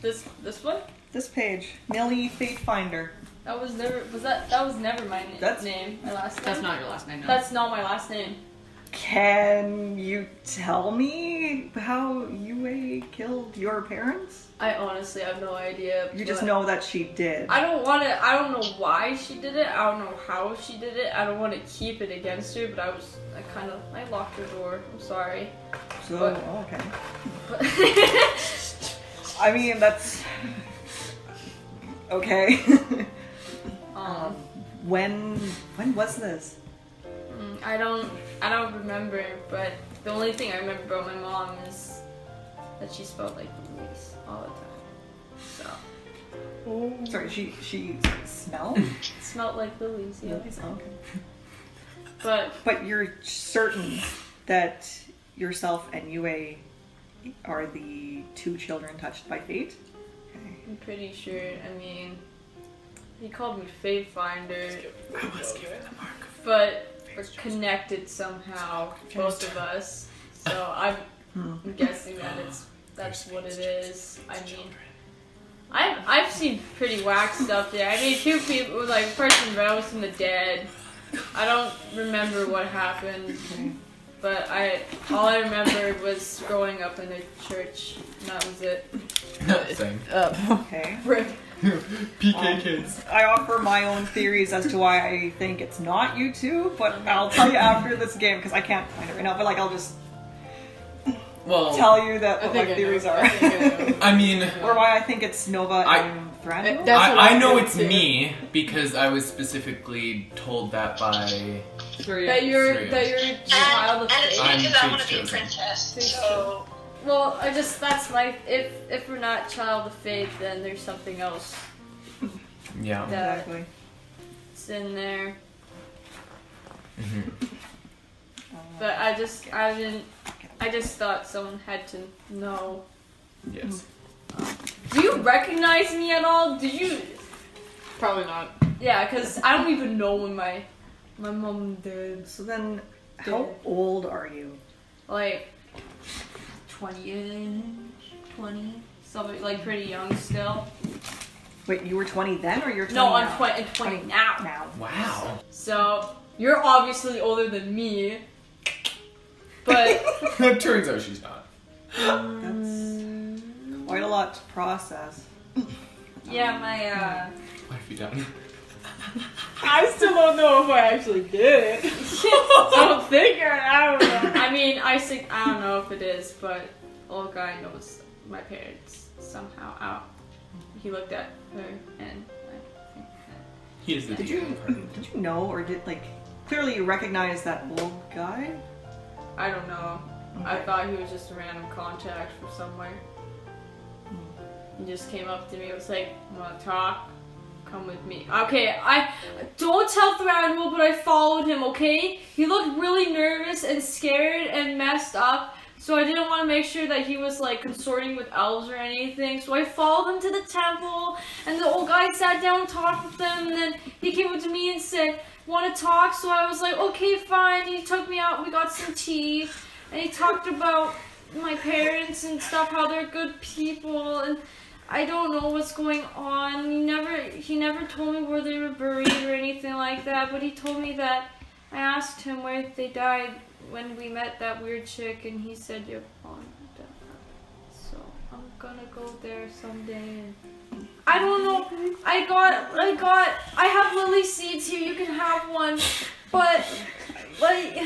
this one. This page, Millie Fate Finder. That was never my That's- name. My last name. That's not your last name, no. That's not my last name. Can you tell me how Yue killed your parents? I honestly have no idea. You just but know that she did. I don't want to. I don't know why she did it. I don't know how she did it. I don't want to keep it against her. But I locked her door. I'm sorry. So, but- okay. But I mean, that's okay. When was this? I don't remember. But the only thing I remember about my mom is that she smelled like lilies all the time. So Sorry, she smelled? smelled like lilies. Yeah. Okay. But You're certain that yourself and Yue are the two children touched by fate? Okay. I'm pretty sure. I mean, he called me Fate Finder. But we're connected somehow, both of us. So I'm guessing that that's what it is. I mean, I've seen pretty whack stuff there. I mean, two people, like, a person rose from the dead. I don't remember what happened, but all I remembered was growing up in a church, and that was it. Same. Okay. PK kids. I offer my own theories as to why I think it's not you two, but I'll tell you after this game because I can't find it right now. But like, I'll just Well, tell you that I what my think I theories know. are, I think I know. I mean, or why I think it's Nova and Thrandu'al. That's what I I know think it's too. me because I was specifically told that by. That you're a child of And it's fate. I'm because I want to fate's be a chosen. princess, so... Well, that's my if we're not child of fate, then there's something else Yeah. Exactly. that's in there. Mhm. But I just thought someone had to know. Yes. Do you recognize me at all? Did you? Probably not. Yeah, because I don't even know when my mom did. So then, how old are you? Like 20, something like pretty young still. Wait, you were 20 then, or you're 20 No, now? I'm 20 now. Now. Wow. So you're obviously older than me, but It turns out she's not. That's quite a lot to process. yeah, my What have you done? I still don't know if I actually did it. I don't think I don't know. I mean, I don't know if it is, but old guy knows my parents somehow out. He looked at her and I think that. He is the Did DM. you know, or did clearly you recognize that old guy? I don't know. I Okay. thought he was just a random contact from somewhere. He just came up to me and was like, "Wanna talk? Come with me." Okay, I don't tell Thrandu'al, but I followed him, okay? He looked really nervous and scared and messed up, so I didn't want to make sure that he was like consorting with elves or anything. So I followed him to the temple, and the old guy sat down and talked with them, and then he came up to me and said, "Want to talk?" So I was like, "Okay, fine." And he took me out, we got some tea, and he talked about my parents and stuff, how they're good people, and I don't know what's going on. He never told me where they were buried or anything like that, but he told me that I asked him where they died when we met that weird chick, and he said your pond. So I'm gonna go there someday. And I don't know. I have lily seeds here. You can have one, but like.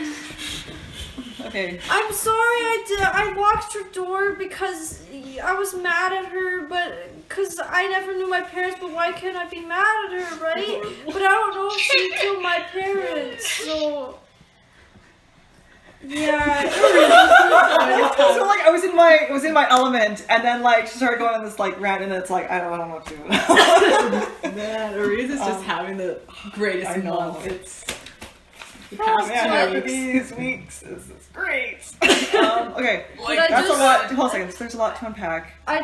Okay. I'm sorry I locked her door because I was mad at her, but because I never knew my parents, but why can't I be mad at her, right? But I don't know if she killed my parents, so Yeah. So like I was in my element, and then like she started going on this like rant, and it's like I don't know what to do. Man, Ariza's just having the greatest I know. month. It's the Oh past man, 2 after weeks. these weeks, this is great. Okay, But I that's just- a lot. Hold on a second. There's a lot to unpack. I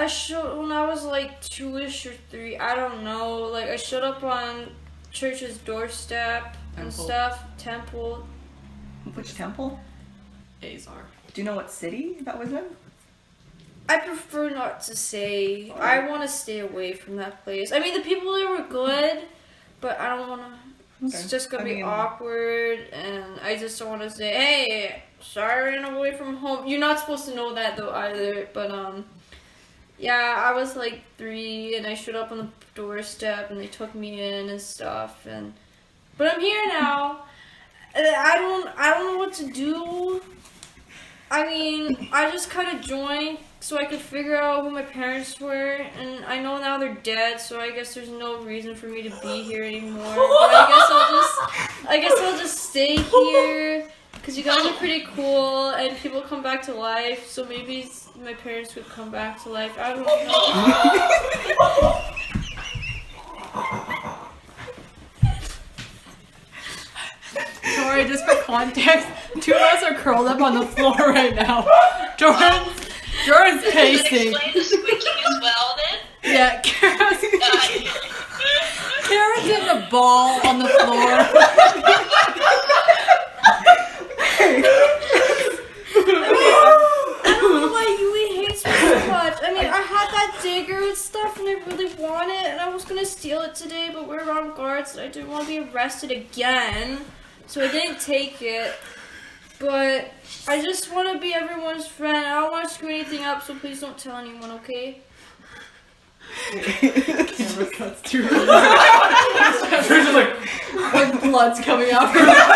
showed when I was like 2-ish or 3. I don't know. Like I showed up on church's doorstep and Temple. stuff. Temple. Which temple? Azar. Do you know what city that was in? I prefer not to say. I want to stay away from that place. I mean, the people there were good, but I don't want to. Okay. It's just gonna I be mean- awkward, and I just don't want to say, "Hey, sorry, I ran away from home." You're not supposed to know that though either. But yeah, I was like 3, and I showed up on the doorstep, and they took me in and stuff, but I'm here now. I don't know what to do. I mean, I just kind of joined so I could figure out who my parents were, and I know now they're dead, so I guess there's no reason for me to be here anymore. But I guess I'll just stay here because you guys are pretty cool, and people come back to life. So maybe my parents would come back to life. I don't know. Sorry, just for context, 2 of us are curled up on the floor right now. Jordan's Does it pacing. explain the squeaking as well then? Yeah, Kara's in a ball on the floor. I don't know why Yui hates me so much. I mean, I had that dagger and stuff, and I really want it, and I was gonna steal it today, but we're on guard, so I didn't want to be arrested again, so I didn't take it. But I just want to be everyone's friend. I don't want to screw anything up, so please don't tell anyone, okay? Camera cuts to her. She's just like, Like blood's coming out her mouth.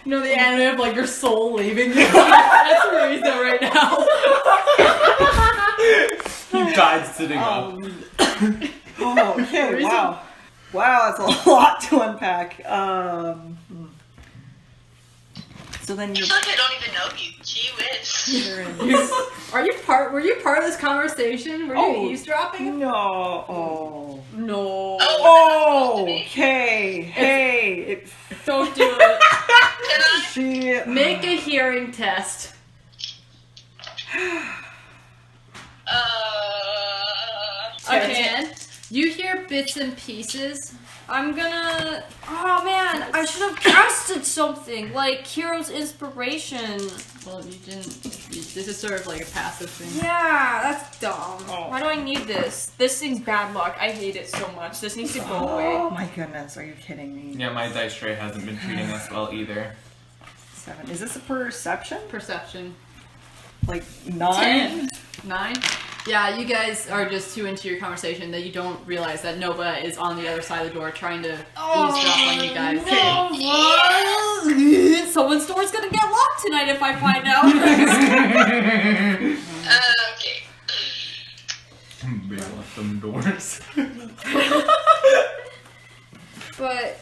You know the anime of like your soul leaving you? That's Ariza right now. you died sitting up. Oh, okay, wow. Wow, that's a lot to unpack. So then I you're... feel like I don't even know you. Gee whiz. Were you part of this conversation? Were you Oh. eavesdropping? No. Oh. No. Oh, okay. Hey. Don't do it. Can I? She... Make a hearing test. Okay. You hear bits and pieces. I'm gonna... Oh, man, I should have casted something, like Kiro's inspiration. Well, you didn't. This is sort of like a passive thing. Yeah, that's dumb. Oh. Why do I need this? This thing's bad luck. I hate it so much. This needs to go Oh away. my goodness, are you kidding me? Yeah, my dice tray hasn't been treating us well either. 7. Is this a perception? Perception. Like 9? 9? Yeah, you guys are just too into your conversation that you don't realize that Nova is on the other side of the door trying to eavesdrop on you guys. Someone's door's gonna get locked tonight if I find out. Okay. Big left them doors. But,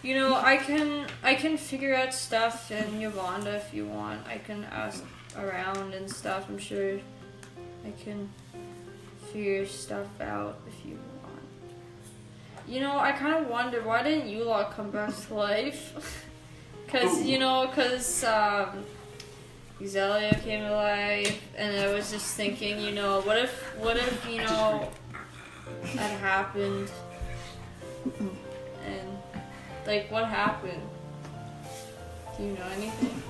you know, I can figure out stuff in Yolanda if you want. I can ask around and stuff. I'm sure I can figure stuff out if you want. You know, I kind of wonder, why didn't you lot come back to life? Because Axelia came to life, and I was just thinking, you know, what if, you know, that happened? And, like, what happened? Do you know anything?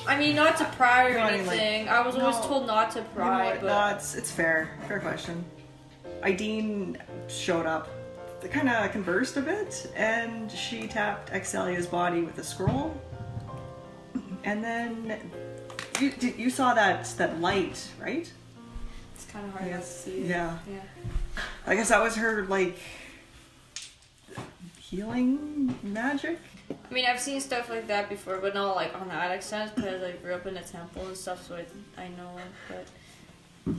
I mean, not to pry or No, I mean, like, anything. I was always no. told not to You know pry, what? but... No, it's fair. Fair question. Ideen showed up. They kind of conversed a bit, and she tapped Axelia's body with a scroll. And then you saw that light, right? It's kind of hard not to see. Yeah. Yeah. I guess that was her, like, healing magic? I mean, I've seen stuff like that before, but not like on that extent, because I grew up in a temple and stuff, so I know. But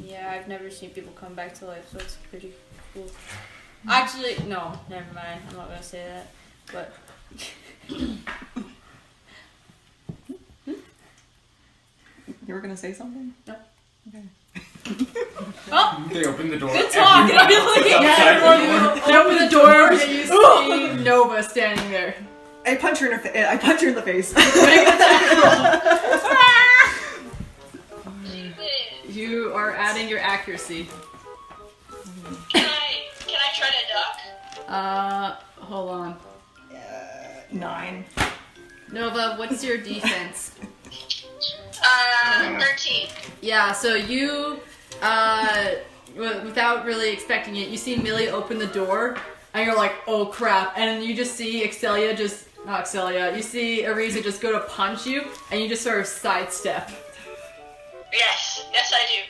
Yeah, I've never seen people come back to life, so it's pretty cool. Actually, no, never mind. I'm not gonna say that. But You were gonna say something? No. Okay. oh, They open the door. good talk. You open the door and you see Nova standing there. I punch her in the face. You are adding your accuracy. Can I try to duck? Hold on. 9. Nova, what's your defense? 13. Yeah, so you, without really expecting it, you see Millie open the door, and you're like, oh crap, and you just see not Axelia, you see Ariza just go to punch you, and you just sort of sidestep. Yes, I do.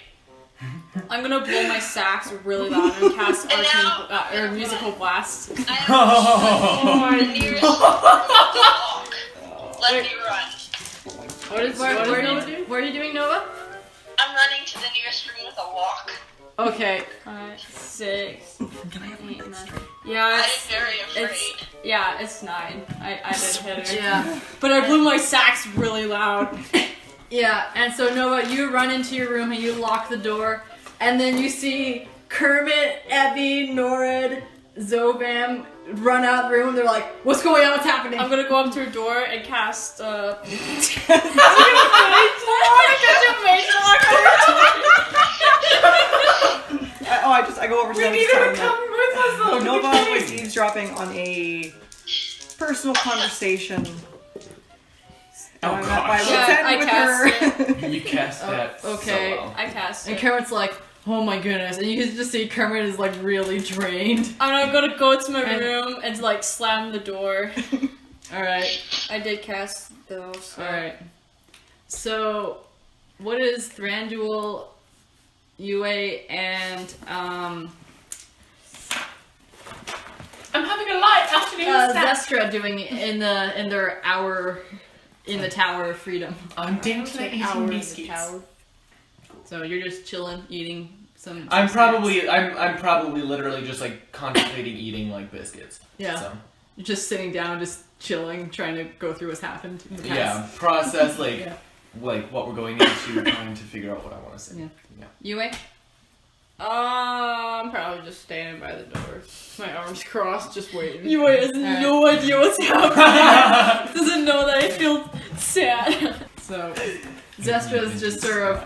I'm gonna blow my sax really loud and cast arcane musical blast. I am the nearest walk. Let me run. What are you doing, Nova? I'm running to the nearest room with a walk. Okay. 5, 6, 8, 9. Yeah, I'm it's, very afraid. it's 9. I did hit her. Yeah. But I blew my sax really loud. Yeah, and so Nova, you run into your room and you lock the door, and then you see Kermit, Ebby, Norid, Zovam run out of the room. They're like, "What's going on? What's happening?" I'm gonna go up to her door and cast I go over to them. We need her to come with us. Nova was eavesdropping on a personal conversation. Oh, I'm at gosh. my wit's end I with cast her. You cast that okay. so well. I cast And it. Kermit's like, "Oh my goodness!" And you can just see Kermit is like really drained. I'm gonna go to my room and like slam the door. All right, I did cast those. all right. So, what is Thrandu'al, Yue, and I'm having a light afternoon snack. Zestra doing in their hour in the Tower of Freedom? I'm dancing eating biscuits. So you're just chilling, eating some. I'm probably literally just like contemplating eating like biscuits. Yeah. So, You're just sitting down, just chilling, trying to go through what's happened in the past. yeah, process like Yeah. like what we're going into, trying to figure out what I want to say. Yeah. Yue? I'm probably just standing by the door. My arms crossed, just waiting. You has no idea what's happening. Doesn't know that I feel sad. So Zestra's just sort of,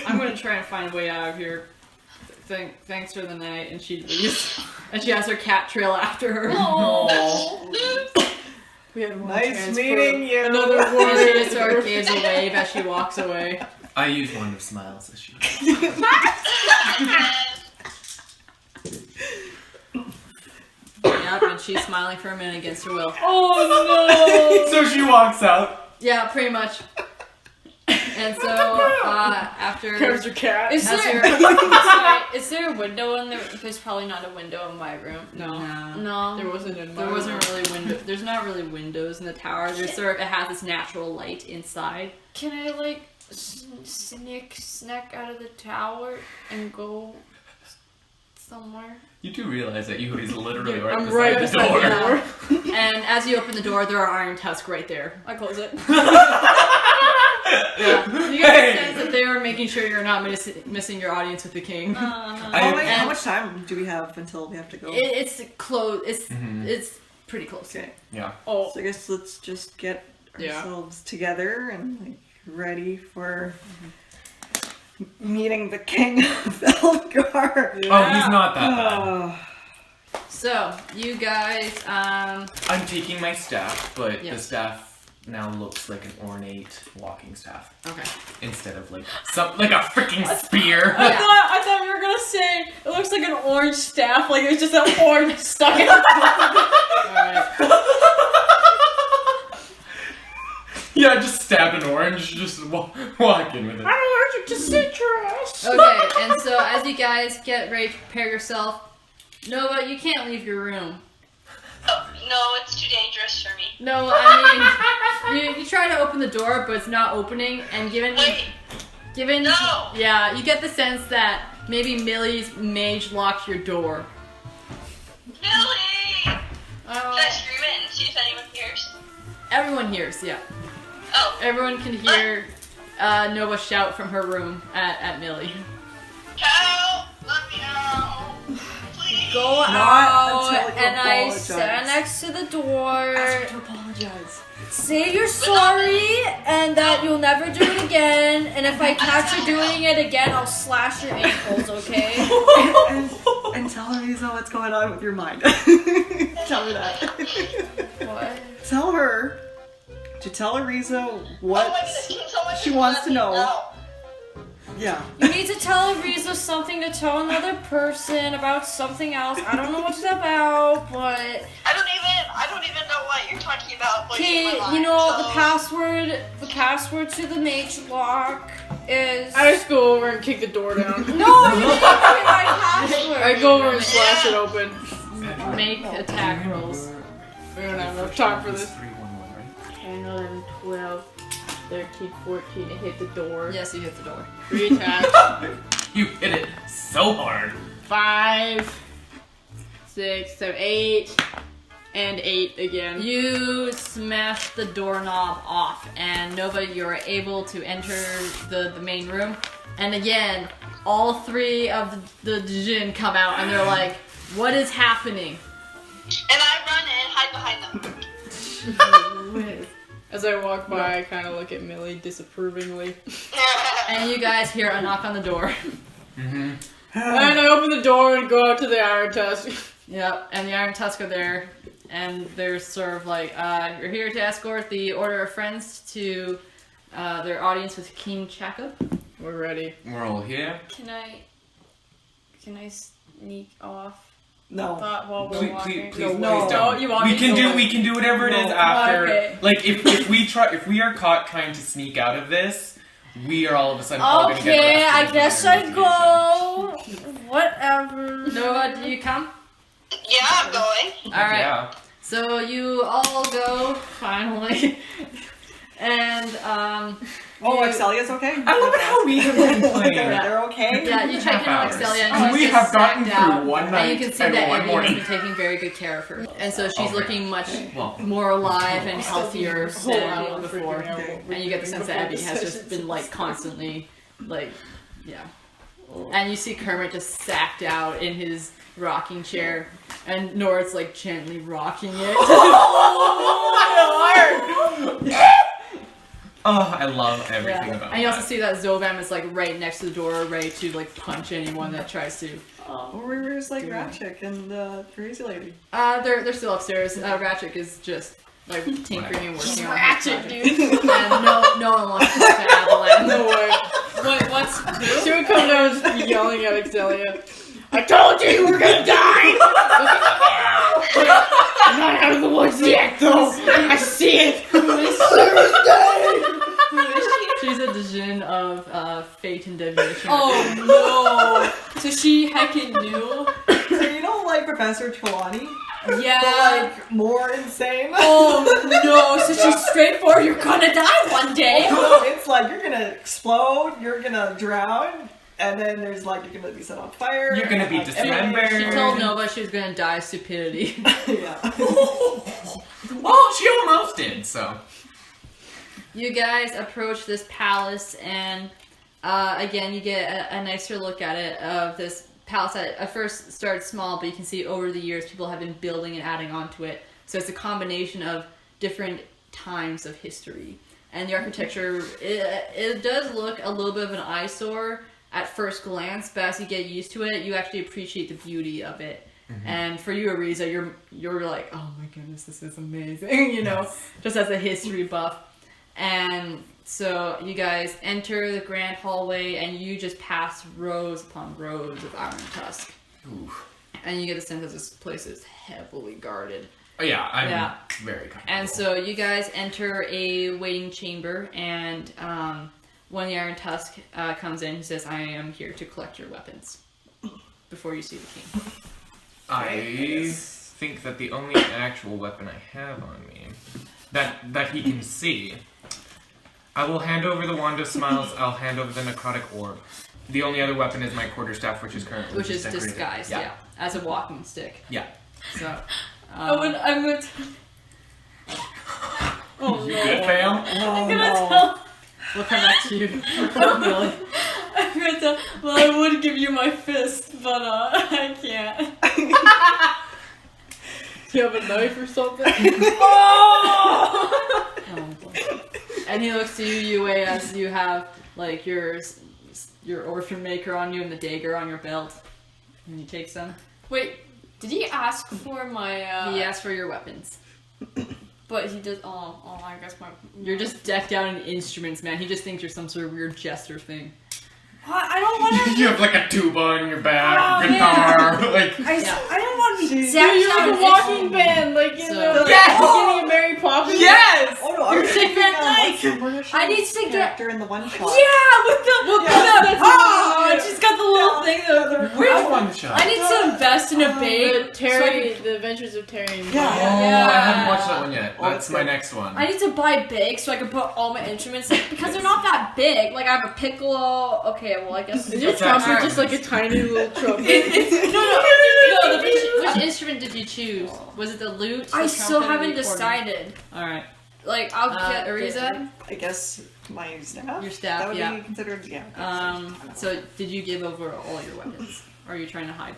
I'm going to try and find a way out of here. Thanks for the night, and she leaves. And she has her cat trail after her. We had one Nice transfer. meeting you. Another one. And she just sort of gives a wave as she walks away. I use one of smiles as she. Yep, and she's smiling for a minute against her will. Oh So she walks out. Yeah, pretty much. And so, after... Comes your cat. Is That's there, your- sorry, is there a window in there? There's probably not a window in my room. No. No. There wasn't in my There wasn't room. really window. There's not really windows in the tower. There's sort of, it has this natural light inside. Can I like snack out of the tower and go somewhere? You do realize that you is literally right I'm beside right the beside door. the door. And as you open the door, there are Iron Tusk right there. I close it. Yeah. You get the sense that they are making sure you're not missing your audience with the king. How much time do we have until we have to go? It's close. It's Mhm. it's pretty close. Okay. Yeah. Oh, So I guess let's just get Yeah. ourselves together and like ready for meeting the king of Elgar. Oh, he's not that bad. Oh. So you guys, I'm taking my staff, but the Yes. staff now looks like an ornate walking staff okay. instead of like a freaking spear. I thought you were gonna say it looks like an orange staff, like there's just an orange stuck in it. Alright. Yeah, just stab an orange, just walk in with it. I'm allergic to citrus. Okay, and so as you guys get ready to prepare yourself, Nova, you can't leave your room. Oh, no, it's too dangerous for me. No, I mean, you try to open the door, but it's not opening, and given Wait, Given, No! yeah, you get the sense that maybe Millie's mage locked your door. Millie! Should I scream it and see if anyone hears? Everyone hears, yeah. Oh. Everyone can hear Nova shout from her room at Millie. Help! Let me out! Please! Go Not out, until you and I apologize. stand next to the door. To apologize. Say you're sorry, and that you'll never do it again. And if I catch you doing it again, I'll slash your ankles, okay? and tell Ariza what's going on with your mind. Tell her that. What? Tell her to tell Ariza Oh what my goodness, can someone she just wants let to me know. Yeah. You need to tell Ariza something to tell another person about something else. I don't know what it's about, but I don't even know what you're talking about. But okay, you're my you know mind, the password to the mage lock is. I just go over and kick the door down. No, you can't give me my password. I go over and slash it open. Make attack rolls. We don't have enough time for this. 311, right? 10, 11, 12, 13, 14 to hit the door. Yes, you hit the door. 3 attacks. You hit it so hard. 5, 6, 7, 8, and 8 again. You smash the doorknob off, and Nova, you're able to enter the main room. And again, all 3 of the Jin come out, and they're like, "What is happening?" And I run and hide behind them. As I walk by, I kind of look at Millie disapprovingly. And you guys hear a knock on the door. Mm-hmm. And I open the door and go out to the Iron Tusk. Yep, and the Iron Tusk are there, and they're sort of like, you're here to escort the Order of Friends to their audience with King Chakub. We're ready. We're all here. Can I sneak off? No. While we're Please, walking. please No. don't. You want we me can to? do whatever it is No. after. Okay. Like if we are caught trying to sneak out of this, we are all of a sudden all gonna get Okay, arrested I for guess their I investigation. go. Whatever. Nova, do you come? Yeah, I'm going. Alright. Yeah. So you all go, finally. And, Oh, you- Axelia's okay? I love it how we have been playing. They're okay? Yeah, you check in on Half Axelia, hours. and We she's have just gotten sacked through out, one and night you can see and that one Evie has morning. been taking very good care of her. And so she's Oh, looking much Well, more alive and healthier Whole hour than before. freaking out what we're And you get the doing sense that before Abby has the just session been like constantly, like, yeah. And you see Kermit just sacked out in his rocking chair, and Nora's like gently rocking it. oh, I love everything Yeah. about And you also that. see that Zovam is like right next to the door, ready to like punch anyone that tries to. Where's like Ratchik and the crazy lady? They're still upstairs. Ratchik is just like tinkering and working on his Ratchet, project. dude. And no one wants to talk to Avalanche. No way. What's She would come down and just be yelling at Axelia. I told you you were gonna die! Look at you now! I'm not out of the woods yet, though! I see it! She's a Djinn of fate and divination. Oh no! So she heckin' knew. So you know like Professor Trelawney? Yeah. But like more insane? Oh no! So she's straightforward. You're gonna die one day. It's like you're gonna explode, you're gonna drown, and then there's like you're gonna be set on fire. You're gonna be and, like, dismembered. She told Nova she was gonna die of stupidity. Yeah. Well, she almost did. So. You guys approach this palace, and again, you get a nicer look at it of this palace that at first started small, but you can see over the years people have been building and adding onto it. So it's a combination of different times of history. And the architecture, it does look a little bit of an eyesore at first glance, but as you get used to it, you actually appreciate the beauty of it. Mm-hmm. And for you, Ariza, you're like, oh my goodness, this is amazing, you know, just as a history buff. And so you guys enter the grand hallway, and you just pass rows upon rows of Iron Tusk. Oof. And you get the sense that this place is heavily guarded. Oh yeah, I'm Yeah. very comfortable. And so you guys enter a waiting chamber, and when the Iron Tusk comes in, he says, I am here to collect your weapons before you see the king. I think that the only actual weapon I have on me that he can see I will hand over the Wand of Smiles. I'll hand over the necrotic orb. The only other weapon is my quarterstaff, which is currently decorated. Disguised, yeah, as a walking stick. Yeah. So, I would. Oh You no. good, fam? I'm gonna tell. we'll come back to you. Really? I'm gonna tell. Well, I would give you my fist, but I can't. Do you have a knife or something? Oh! Oh, boy. And he looks to you, Yue, as you have like your orphan maker on you and the dagger on your belt. And he takes them. Wait, did he ask for my? He asks for your weapons. But he does. Oh, I guess my. You're just decked out in instruments, man. He just thinks you're some sort of weird jester thing. I don't want to. You have like a tuba on your back, Oh, guitar, like. I don't want to be Dude, decked you're out like a in walking band, like in So- the Yes! beginning of Mary Poppins. Yes! Oh no, You're I'm Dick Van thinking, Dyke. what's I need to get- character in the one shot. Yeah, with the that's oh, what she's got the little thing. Which one shot? I need to invest in a bait. The Adventures of Terry. And Yeah. Oh, Yeah. I haven't watched that one yet. Oh, That's it's my good. next one. I need to buy big so I can put all my instruments in because they're not that big. Like I have a piccolo. Okay, well I guess. Is your That's trumpet actually- just like a tiny little trumpet? No, Which instrument did you choose? Was it the lute? I the still trumpet, or haven't the accordion? decided. Alright. Like I'll get Ariza? I guess my staff. Your staff, That would yeah. be considered, yeah. So did you give over all your weapons? Or are you trying to hide?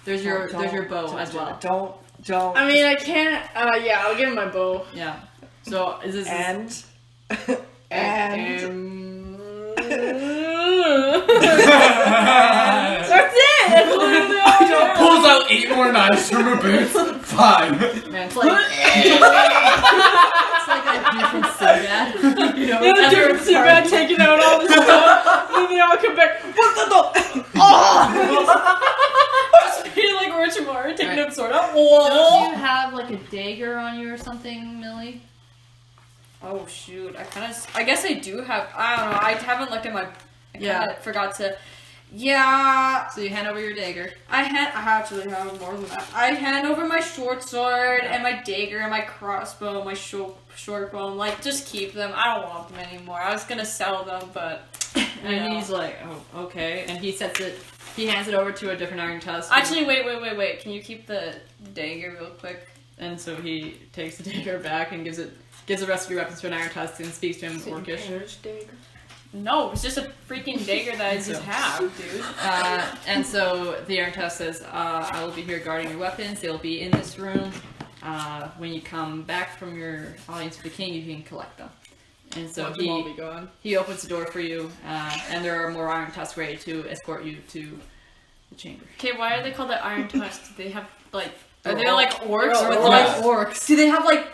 There's your bow as well. Don't. I mean, I can't. Yeah, I'll give him my bow. Yeah. So is this and That's it. That's literally all I got. Pulls out 8 more knives from her boots. Fine. man, it's like it's like that dude from Sinbad. You know, The as dude they're from Sinbad taking out all the stuff, and then they all come back. What the? Just being like Orochimaru taking Right. up sword. Oh, Don't you have like a dagger on you or something, Millie? oh shoot! I guess I do have. I don't know. I haven't looked at my. I kinda forgot to. Yeah. So you hand over your dagger. I actually have more than that. I hand over my short sword and my dagger and my crossbow, my short bow. I'm like, just keep them. I don't want them anymore. I was gonna sell them, but. And he's like, oh, okay. And he hands it over to a different iron tusk. Actually, wait. Can you keep the dagger real quick? And so he takes the dagger back and gives the rest of your weapons to an iron tusk and speaks to him in Orcish. No, it's just a freaking dagger that I just have, dude. And so the iron tusk says, I will be here guarding your weapons. They'll be in this room. When you come back from your audience with the king, you can collect them. And so Watch them all be gone. he opens the door for you, and there are more iron tusks ready to escort you to the chamber. Okay, why are they called the Iron Tusks? Do they have like? Are they They're like orcs they're with all like? orcs. Do they have like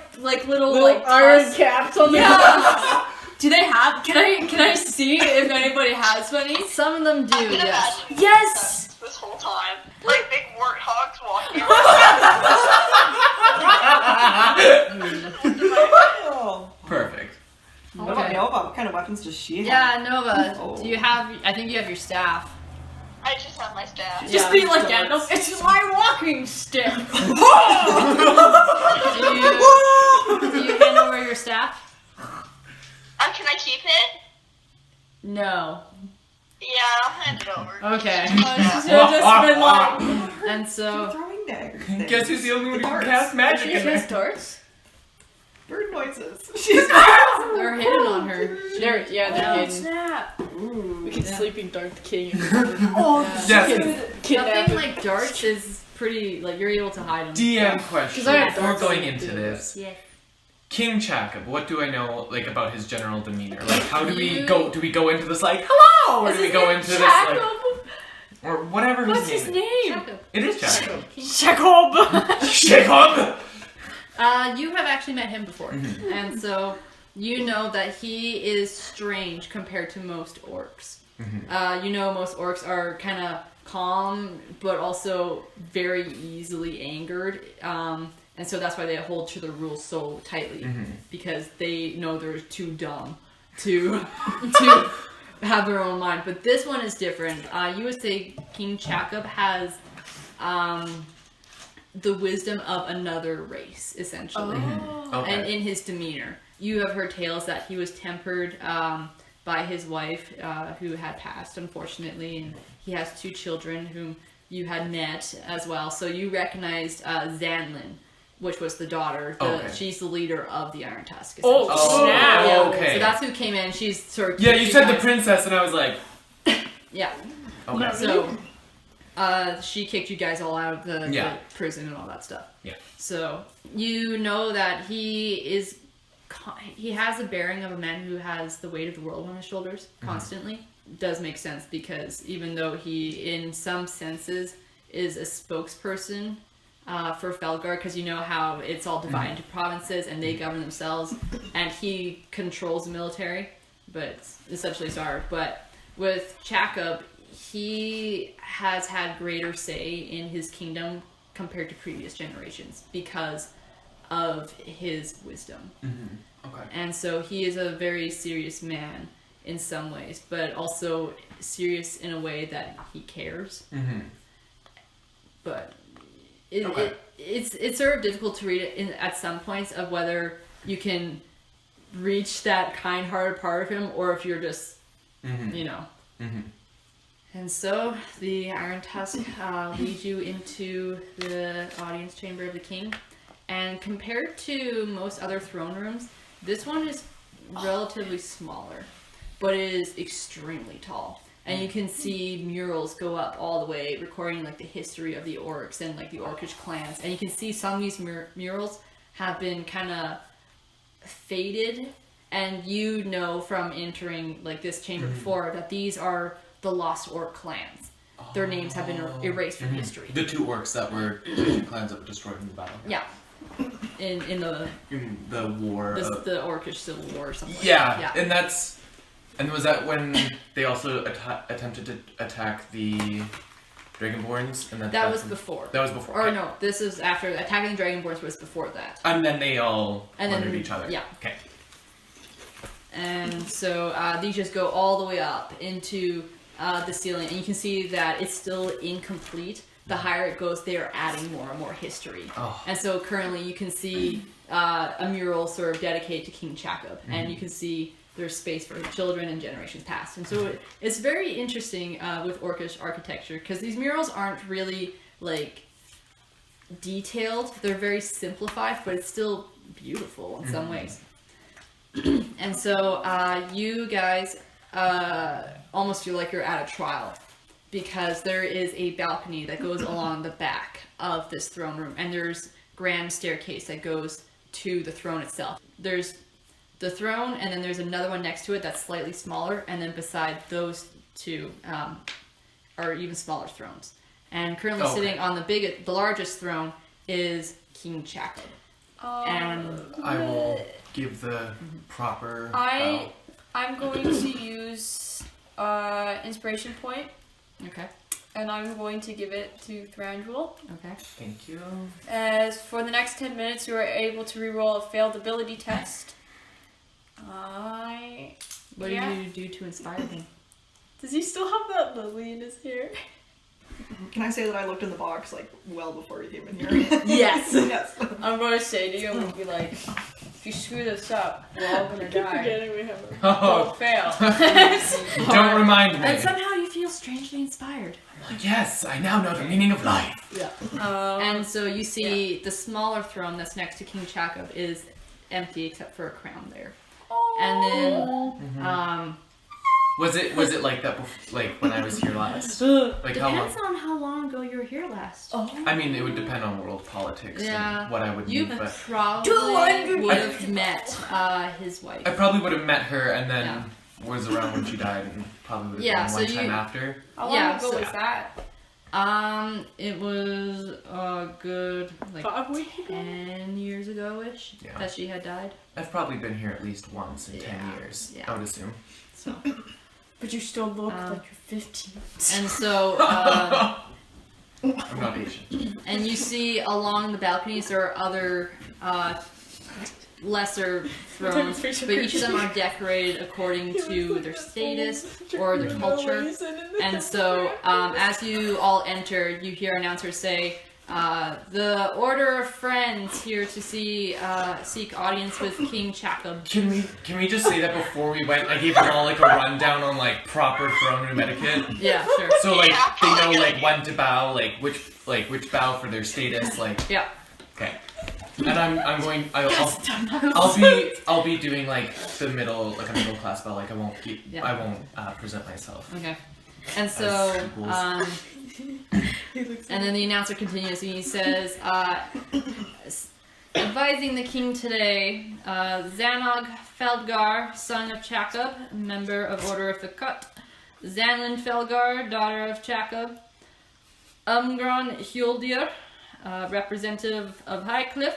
little Little like iron tusks? caps on their Yeah. Do they have? Can I see if anybody has any? Some of them do, I can yes. imagine Yes. this whole time. Like big warthogs walking Oh. Perfect. What about Okay. Nova? What kind of weapons does she have? Yeah, Nova. Oh. Do you have? I think you have your staff. I just have my staff. Just Yeah, be like darts. Gandalf. It's my walking stick. Do you hand over your staff? Can I keep it? No. Yeah, I'll hand it over. Okay. Just been like. And so Throwing daggers. Guess who's the only one who can Darts. cast magic in there? darts. Bird noises. they're hidden on her. They're hidden. Snap. We can sleeping dart the king. Yes. Kidnap Nothing him. like darts is pretty. Like you're able to hide them. DM question 'Cause I have before darts going on into too. this. Yeah. King Chakub, what do I know like about his general demeanor? Like how do we You- go? Do we go into this like hello, or do we go into this like or whatever What's his his name is? name? It is Chakub. Chakub. Chakub. You have actually met him before, and so you know that he is strange compared to most orcs. You know most orcs are kind of calm, but also very easily angered. And so that's why they hold to the rules so tightly, because they know they're too dumb to have their own mind. But this one is different. You would say King Chakub has the wisdom of another race, essentially. Okay. And in his demeanor. you have heard tales that he was tempered by his wife, who had passed, unfortunately, and he has 2 children whom you had met as well. So you recognized Zanlin, which was the daughter. She's the leader of the Iron Tusk. Oh, snap! Yeah. Okay. So that's who came in. She's sort of... Yeah, you said the princess, and I was like... Yeah. Okay. So, she kicked you guys all out of the prison and all that stuff. Yeah. So, you know that he has the bearing of a man who has the weight of the world on his shoulders constantly. Does make sense, because even though he, in some senses, is a spokesperson for Felgard, because you know how it's all divided into provinces and they govern themselves, and he controls the military, but essentially Tsar. But with Chakub, he has had greater say in his kingdom compared to previous generations because of his wisdom. Okay. And so he is a very serious man in some ways, but also serious in a way that he cares. But it's sort of difficult to read it at some points of whether you can reach that kind-hearted part of him, or if you're just, you know. And so the Iron Tusk leads you into the audience chamber of the king. And compared to most other throne rooms, this one is relatively smaller, but it is extremely tall. And you can see murals go up all the way, recording like the history of the orcs and like the orcish clans. And you can see some of these murals have been kind of faded. And you know from entering like this chamber before that these are the lost orc clans. Their names have been erased from history. The 2 orcs that were clans that were destroyed in the battle. Yeah. In the war. The orcish civil war or something. Yeah, and that's... And was that when they also attempted to attack the Dragonborns? And that was before. That was before. Or okay. no, this is after. Attacking the Dragonborns was before that. And then they all murdered each other. Yeah. Okay. And so these just go all the way up into the ceiling, and you can see that it's still incomplete. The higher it goes, they are adding more and more history. And so currently you can see a mural sort of dedicated to King Chakub, and you can see there's space for children and generations past. And so it's very interesting with orcish architecture, because these murals aren't really like detailed. They're very simplified, but it's still beautiful in some ways. And so you guys almost feel like you're at a trial, because there is a balcony that goes along the back of this throne room, and there's grand staircase that goes to the throne itself. There's the throne, and then there's another one next to it that's slightly smaller, and then beside those 2 are even smaller thrones. And currently sitting on the largest throne is King Chakub. And I will give the proper... I'm going to use inspiration point. Okay. And I'm going to give it to Thrandu'al. Okay. Thank you. As for the next 10 minutes, you are able to reroll a failed ability test. What do you do to inspire him? Does he still have that lily in his hair? Can I say that I looked in the box like well before you came in here? Yes. Yes. I'm going to say to you, I'm going to be like, if you screw this up, we're all going to die. Forgetting we have a... Don't fail. Don't remind me. And somehow you feel strangely inspired. Yes, I now know the meaning of life. Yeah. And so you see the smaller throne that's next to King Chakub is empty except for a crown there. And then, Was it like that like when I was here last? Like how long? depends on how long ago you were here last. I mean, it would depend on world politics and what I would You need, but probably would have met his wife. I probably would have met her and then was around when she died, and probably would have so one time after. How long ago was that? It was a good 5 weeks ago? 10 years ago-ish that she had died. I've probably been here at least once in 10 years, I would assume. So, But you still look like you're 15. and so, I'm not Asian. and you see along the balconies there are other lesser thrones, but each of them are decorated according to their status or their culture. And so, as you all enter, you hear announcers say, The Order of Friends here to seek audience with King Chakub. Can we just say that before we went, I gave them all like a rundown on like proper throne room etiquette. Yeah, sure. So like they know like when to bow, like which bow for their status, like. Yeah. Okay. And I'll be doing like the middle, like a middle class bow. Like I won't present myself. Okay. And so, and then the announcer continues and he says, advising the king today, Zanog Feldgar, son of Chakub, member of Order of the Cut, Zanlin Felgar, daughter of Chakub, Umgron Hjuldir, representative of Highcliff,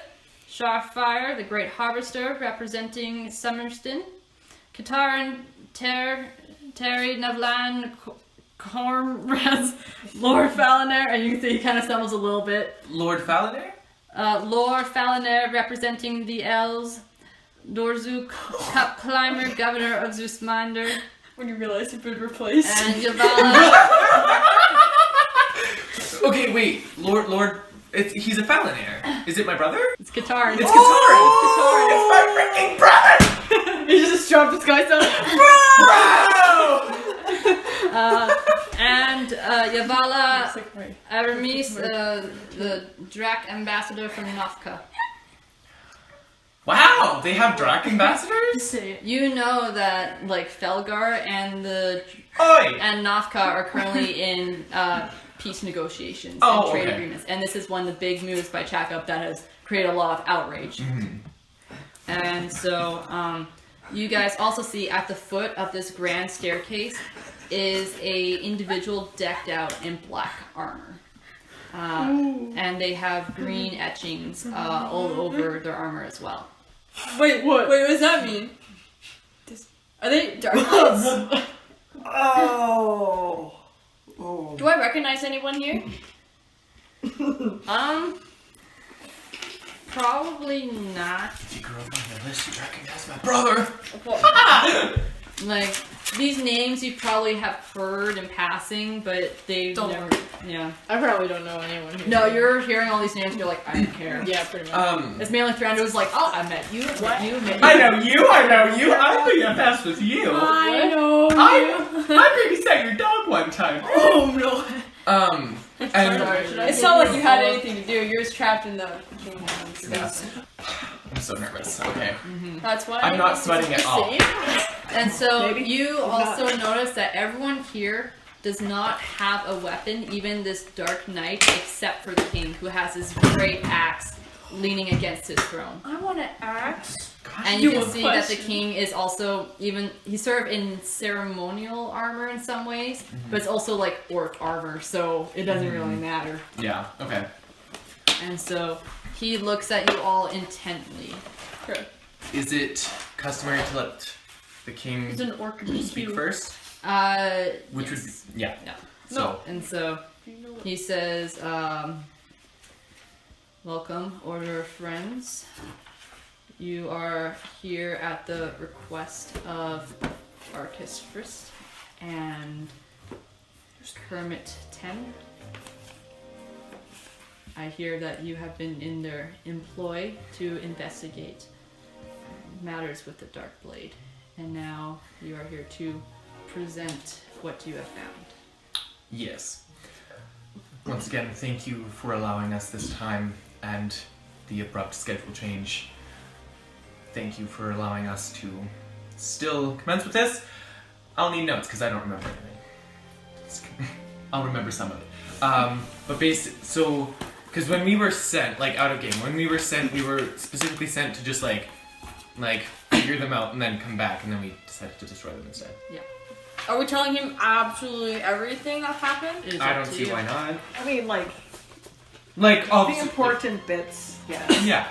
Sharfire, the Great Harvester, representing Summerston, Kataran Terry Navlan Cormraz, Lord Falinair, and you can see he kind of stumbles a little bit. Lord Falinair? Lord Falinair, representing the Elves, Dorzuk, Cup Climber, Governor of Zusmander, When you realize you've been replaced. and Yavala. Okay, wait, Lord. He's a Falinair. Is it my brother? It's Kataran. It's Kataran! It's my freaking brother! He just dropped his guy down. And Yavala It's like, right. Aramis, the Drac ambassador from Nafka. Wow, they have Drac ambassadors? You know that like Felgar and Oi! Nafka are currently in peace negotiations Oh, and trade okay. agreements, and this is one of the big moves by Chakub that has created a lot of outrage. Mm-hmm. And so you guys also see at the foot of this grand staircase is a individual decked out in black armor. And they have green etchings all over their armor as well. Wait, what does that mean? Are they dark knights? Oh. Do I recognize anyone here? Probably not. If you grew up on the list, you recognize my brother! Like, these names you probably have heard in passing, but they've Don't never... worry. Yeah. I probably don't know anyone here. No, you're hearing all these names and you're like, I don't care. Yeah, pretty much. It's Millie Thrandu'al like, oh, I met you, met you. I know you, I'm BFFs with you! I know. I babysat your dog one time! Oh no. And... It's not like you had anything to do. You're just trapped in the kingdom. Yeah. I'm so nervous, okay. That's why I'm not sweating at all. And so Maybe. you also notice that everyone here does not have a weapon, even this Dark Knight, except for the king, who has his great axe leaning against his throne. I want an axe. And you can see that the king is also he's sort of in ceremonial armor in some ways, but it's also like orc armor, so it doesn't really matter. Yeah, okay. And so he looks at you all intently. Sure. Is it customary to let the king It's an orc speak first? Which would be, yeah. No. So, And so he says, welcome, Order of Friends. You are here at the request of Archistrist and Kermit 10. I hear that you have been in their employ to investigate matters with the Dark Blade, and now you are here to present what you have found. yes. Once again, thank you for allowing us this time and the abrupt schedule change. Thank you for allowing us to still commence with this. I'll need notes because I don't remember anything. I'll remember some of it. But so, because when we were sent, like out of game, when we were sent, we were specifically sent to just like figure them out and then come back, and then we decided to destroy them instead. Yeah. Are we telling him absolutely everything that happened? It is I up don't to see you. why not. I mean, like, Like, the obviously, important bits. Yeah. yeah.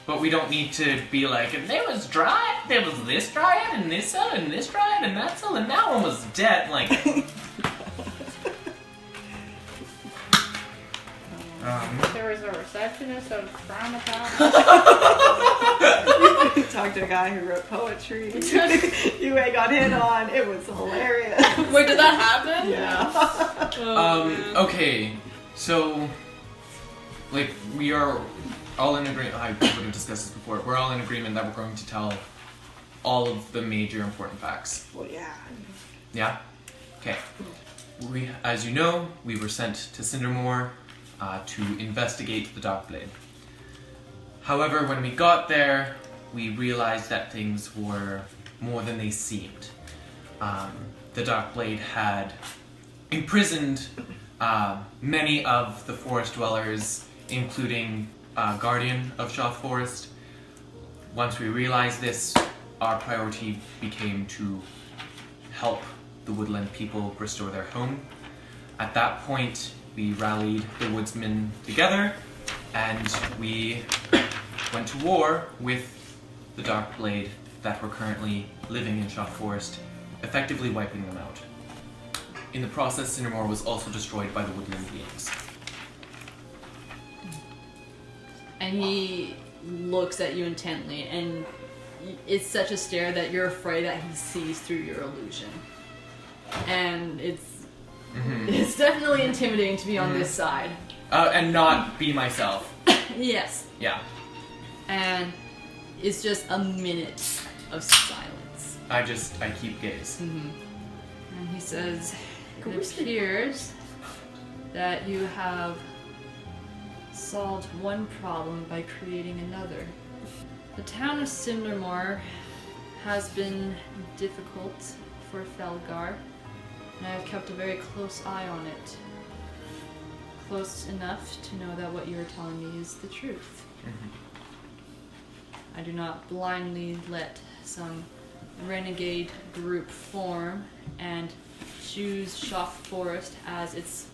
But we don't need to be like, and there was dryad, there was this dryad, and this cell, and this dryad, and that cell, and that one was dead. Like, There was a receptionist that was traumatized. Talked to a guy who wrote poetry. You got hit on. It was hilarious. Wait, did that happen? Yeah. Oh, man. okay, so like, we are all in agreement. I would have discussed this before. We're all in agreement that we're going to tell all of the major important facts. Well, yeah. Yeah? Okay. We, as you know, we were sent to Cindermore to investigate the Darkblade. However, when we got there, we realized that things were more than they seemed. The Darkblade had imprisoned many of the forest dwellers, including Guardian of Shoth Forest. Once we realized this, our priority became to help the woodland people restore their home. At that point, we rallied the woodsmen together, and we went to war with the Darkblade that were currently living in Shoth Forest, effectively wiping them out. In the process, Cindermore was also destroyed by the woodland beings. And he looks at you intently, and it's such a stare that you're afraid that he sees through your illusion. And it's definitely intimidating to be on this side. And not be myself. Yes. Yeah. And it's just a minute of silence. I keep gaze. And he says, it appears that you have solved one problem by creating another. The town of Cindermore has been difficult for Felgar, and I have kept a very close eye on it. Close enough to know that what you are telling me is the truth. I do not blindly let some renegade group form and choose Shoth Forest as its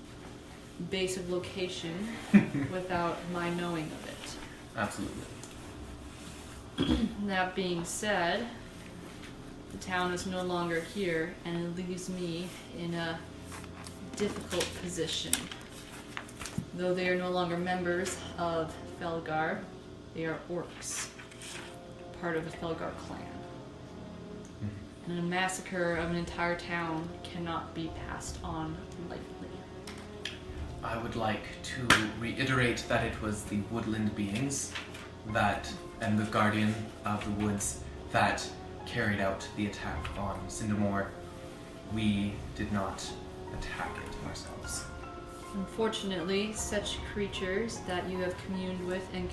base of location without my knowing of it. Absolutely. That being said, the town is no longer here, and it leaves me in a difficult position. Though they are no longer members of Felgar, they are orcs, part of the Felgar clan. And a massacre of an entire town cannot be passed on lightly. I would like to reiterate that it was the woodland beings and the Guardian of the Woods that carried out the attack on Cindermore. We did not attack it ourselves. Unfortunately, such creatures that you have communed with and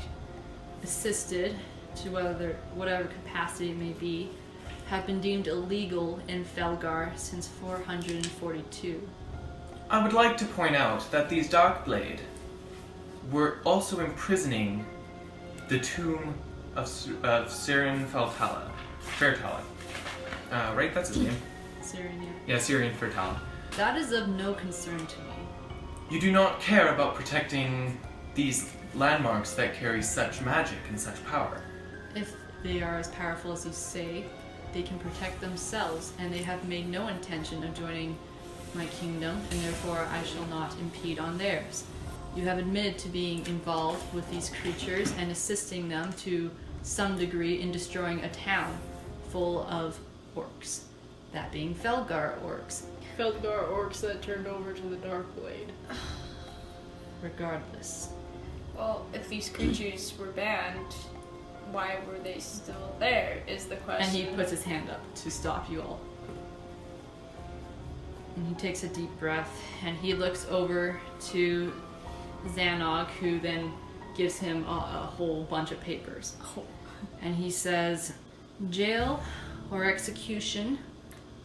assisted to whatever capacity it may be have been deemed illegal in Felgar since 442. I would like to point out that these Darkblade were also imprisoning the tomb of Syrian Fairtala. Right? That's his name. Syrian, yeah. Yeah, Syrian Fairtala. That is of no concern to me. You do not care about protecting these landmarks that carry such magic and such power. If they are as powerful as you say, they can protect themselves, and they have made no intention of joining my kingdom, and therefore I shall not impede on theirs. You have admitted to being involved with these creatures and assisting them to some degree in destroying a town full of orcs. That being Felgar orcs. Felgar orcs that turned over to the Darkblade. Regardless. Well, if these creatures were banned, why were they still there, is the question. And he puts his hand up to stop you all. And he takes a deep breath, and he looks over to Xanog, who then gives him a whole bunch of papers. And he says, jail or execution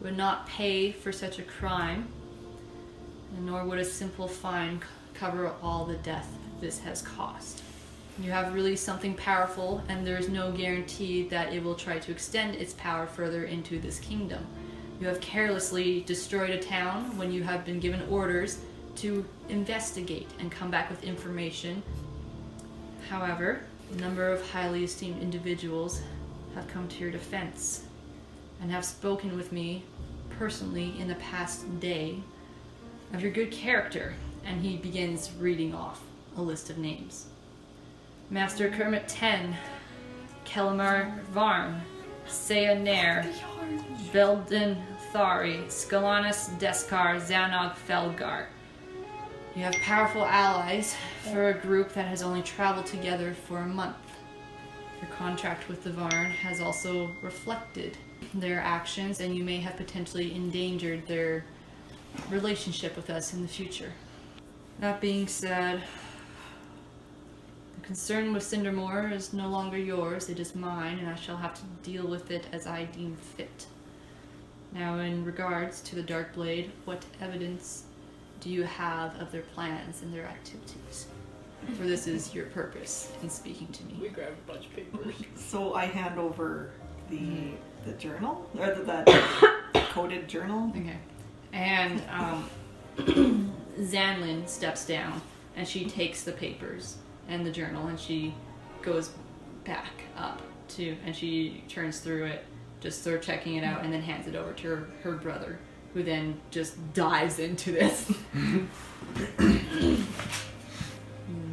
would not pay for such a crime, and nor would a simple fine cover all the death this has cost. You have released something powerful, and there is no guarantee that it will try to extend its power further into this kingdom. You have carelessly destroyed a town when you have been given orders to investigate and come back with information. However, a number of highly esteemed individuals have come to your defense and have spoken with me personally in the past day of your good character, and he begins reading off a list of names. Master Kermit 10, Kelimar Varn, Saya Nair, Belden Thari, Scalanis Deskar, Xanog Felgar. You have powerful allies for a group that has only traveled together for a month. Your contract with the Varn has also reflected their actions, and you may have potentially endangered their relationship with us in the future. That being said, the concern with Cindermore is no longer yours, it is mine, and I shall have to deal with it as I deem fit. Now, in regards to the Darkblade, what evidence do you have of their plans and their activities? For this is your purpose in speaking to me. We grabbed a bunch of papers. So I hand over the journal, or the coded journal. Okay. And Zanlin steps down and she takes the papers and the journal and she goes back up to, and she turns through it, just sort of checking it out, and then hands it over to her brother, who then just dives into this.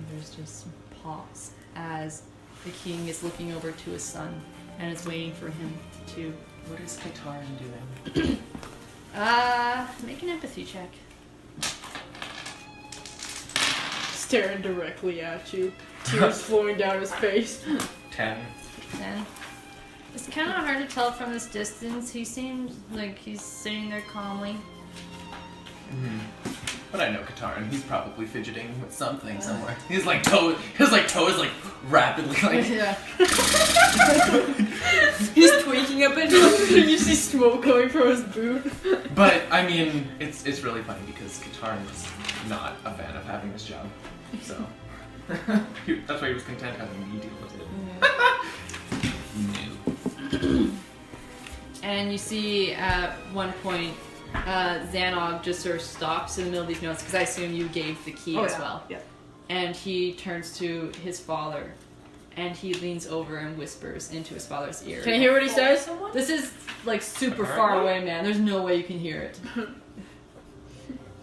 There's just pause as the king is looking over to his son and is waiting for him to... What is Katarin doing? Make an empathy check. Staring directly at you. Tears flowing down his face. 10. 10. It's kind of hard to tell from this distance. He seems like he's sitting there calmly. But I know Katarin. He's probably fidgeting with something somewhere. His toe is like rapidly like. Yeah. He's tweaking a bit. You see smoke coming from his boot. But I mean, it's really funny because Katarin is not a fan of having this job, so that's why he was content having me deal with it. No. And you see at one point, Xanog just sort of stops in the middle of these notes, because I assume you gave the key as well. Yeah. And he turns to his father, and he leans over and whispers into his father's ear. Can I hear what he says? This is like super far away, man. There's no way you can hear it.